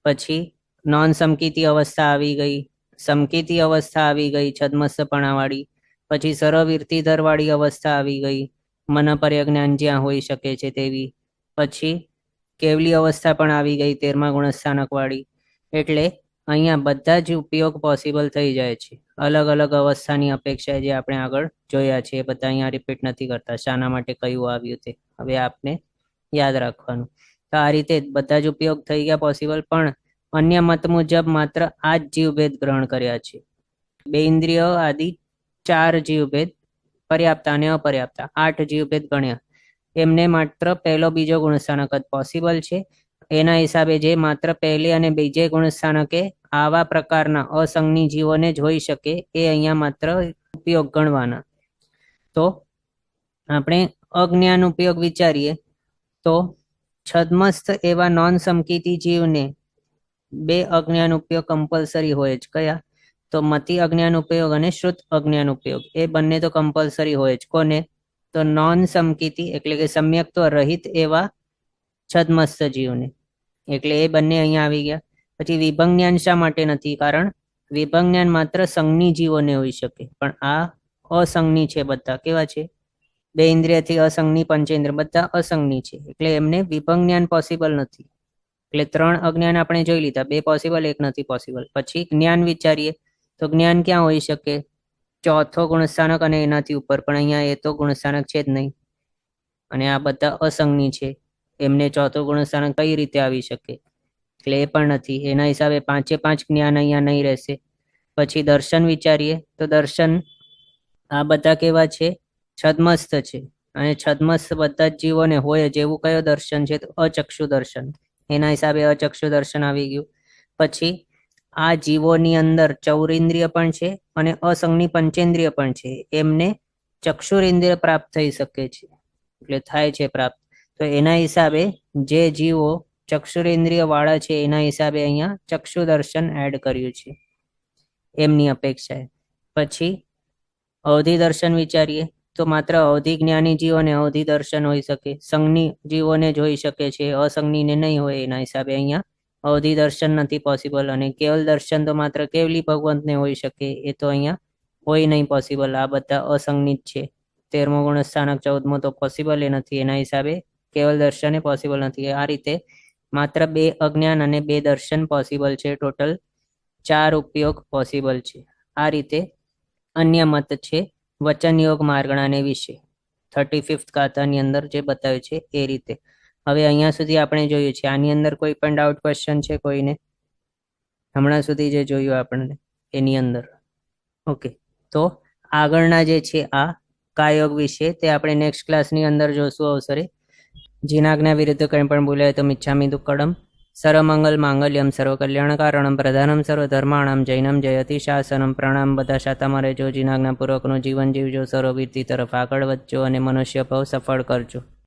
પછી નોન સમકીતી અવસ્થા આવી ગઈ, સમકીતી અવસ્થા આવી ગઈ છદ્મસ્થપણાવાળી, પછી સર્વવૃત્તિધરવાળી અવસ્થા આવી ગઈ, મનપર્યજ્ઞાન જ્યાં હોઈ શકે છે તેવી, પછી કેવલી અવસ્થા પણ આવી ગઈ 13મા ગુણસ્થાનકવાળી. એટલે અહીંયા બધા જ ઉપયોગ પોસિબલ થઈ જાય છે. અલગ અલગ અવસ્થાની અપેક્ષા જે આપણે આગળ જોયા છે એ બધા અહીંયા રિપીટ નથી કરતા. શાના માટે કયું આવ્યું તે હવે આપને યાદ રાખવાનું. તો આ રીતે બધા જ ઉપયોગ થઈ ગયા પોસિબલ, પણ અન્ય મત મુજબ માત્ર આ જ જીવભેદ ગ્રહણ કર્યા છે. 2 ઇન્દ્રિયો આદિ 4 જીવભેદ, પર્યાપ્ત અને અપર્યાપ્ત 8 જીવભેદ ગણ્યા. એમને માત્ર 1, 2 ગુણસ્થાનક જ પોસિબલ છે. એના હિસાબે જે માત્ર 1 અને 2 ગુણસ્થાનકે આવા પ્રકારના અસંગની જીવોને જ હોઈ શકે એ અહીંયા માત્ર ઉપયોગ ગણવાના. તો આપણે અજ્ઞાન ઉપયોગ વિચારીએ તો છદ્મસ્થ એવા નોન સમકીતી જીવને 2 અજ્ઞાન ઉપયોગ કમ્પલસરી હોય જ. કયા? તો મતિ અજ્ઞાન ઉપયોગ અને શ્રુત અજ્ઞાન ઉપયોગ. એ બંને તો કમ્પલસરી હોય જ. કોને? તો નોન સમકીતી એટલે કે સમ્યક્ત્વ રહિત એવા છદ્મસ્થ જીવને. એટલે એ બંને અહીંયા આવી ગયા. પછી વિભંગ જ્ઞાન શા માટે નથી? કારણ વિભંગ જ્ઞાન માત્ર સંજ્ઞી જીવોને હોઈ શકે, પણ આ અસંજ્ઞી છે. બધા કેવા છે? 2 ઇન્દ્રિયથી અસંજ્ઞી, પંચેન્દ્ર બધા અસંજ્ઞી છે, એટલે એમને વિભંગ જ્ઞાન પોસિબલ નથી. એટલે 3 અજ્ઞાન આપણે જોઈ લીધા, 2 પોસિબલ, 1 નથી પોસિબલ. પછી જ્ઞાન વિચારીએ તો જ્ઞાન ક્યાં હોઈ શકે? 4થો ગુણસ્થાનક અને એનાથી ઉપર, પણ અહીંયા એ તો ગુણસ્થાનક છે જ નહીં, અને આ બધા અસંજ્ઞી છે. એમને 4થો ગુણસ્થાનક કઈ રીતે આવી શકે? એટલે એ પણ નથી. એના હિસાબે 5 જ્ઞાન અહીંયા નહીં રહેશે. પછી દર્શન વિચારીએ તો દર્શન આ બધા કેવા છે? છદ્મસ્થ છે, અને છદ્મસ્થ બધા જ જીવોને હોય જ એવું કયો દર્શન છે? તો અચક્ષુ દર્શન. એના હિસાબે અચક્ષુ દર્શન આવી ગયું. પછી આ જીવોની અંદર ચૌરિન્દ્રિય પણ છે અને અસંજ્ઞી પંચેન્દ્રિય પણ છે. એમને ચક્ષુરિન્દ્રિય પ્રાપ્ત થઈ શકે છે, એટલે થાય છે પ્રાપ્ત. તો એના હિસાબે જે જીવો ચક્ષુરેન્દ્રિય વાળા છે એના હિસાબે અહીંયા ચક્ષુ દર્શન એડ કર્યું છે એમની અપેક્ષાએ. પછી અવધિ દર્શન વિચારીએ તો માત્ર અવધિ જ્ઞાની જીવોને અવધિ દર્શન હોઈ શકે, સંજ્ઞી જીવોને જોઈ શકે છે, અસંજ્ઞીને નહીં હોય. એના હિસાબે અહીંયા અવધિ દર્શન નથી પોસિબલ. અને કેવલ દર્શન તો માત્ર કેવલી ભગવંતને હોઈ શકે, એ તો અહીંયા હોય નહીં પોસિબલ. આ બધા અસંજ્ઞિત છે. 13મો ગુણસ્થાનક 14મો તો પોસિબલ એ નથી. એના હિસાબે કેવલ દર્શન એ પોસિબલ નથી. આ રીતે માત્ર 2 અજ્ઞાન અને 2 દર્શન પોસિબલ છે. ટોટલ 4 ઉપયોગ પોસિબલ છે. આ રીતે અન્ય મત છે વચન યોગ માર્ગણાને વિશે 35th ગાથાની અંદર જે બતાવ્યું છે એ રીતે. હવે અહીંયા સુધી આપણે જોયું છે. આની અંદર કોઈ પણ ડાઉટ ક્વેશ્ચન છે કોઈને? હમણાં સુધી જે જોયું આપણને એની અંદર? ઓકે, તો આગળના જે છે આ કાયોગ વિશે તે આપણે નેક્સ્ટ ક્લાસની અંદર જોશું અવસરે. જીનાજ્ઞા વિરુદ્ધ કંઈ પણ બોલાય તો મિચ્છામિ દુક્કડમ. સર્વમંગલ માંગલ્યમ સર્વકલ્યાણકારણમ પ્રધાનમ સર્વધર્માણમ જૈનમ જયતિ શાસનમ. પ્રણામ. બધા શાતામાં રહેજો, જીનાજ્ઞાપૂર્વકનું જીવન જીવજો, સર્વવીરતી તરફ આગળ વધજો અને મનુષ્ય ભાવ સફળ કરજો.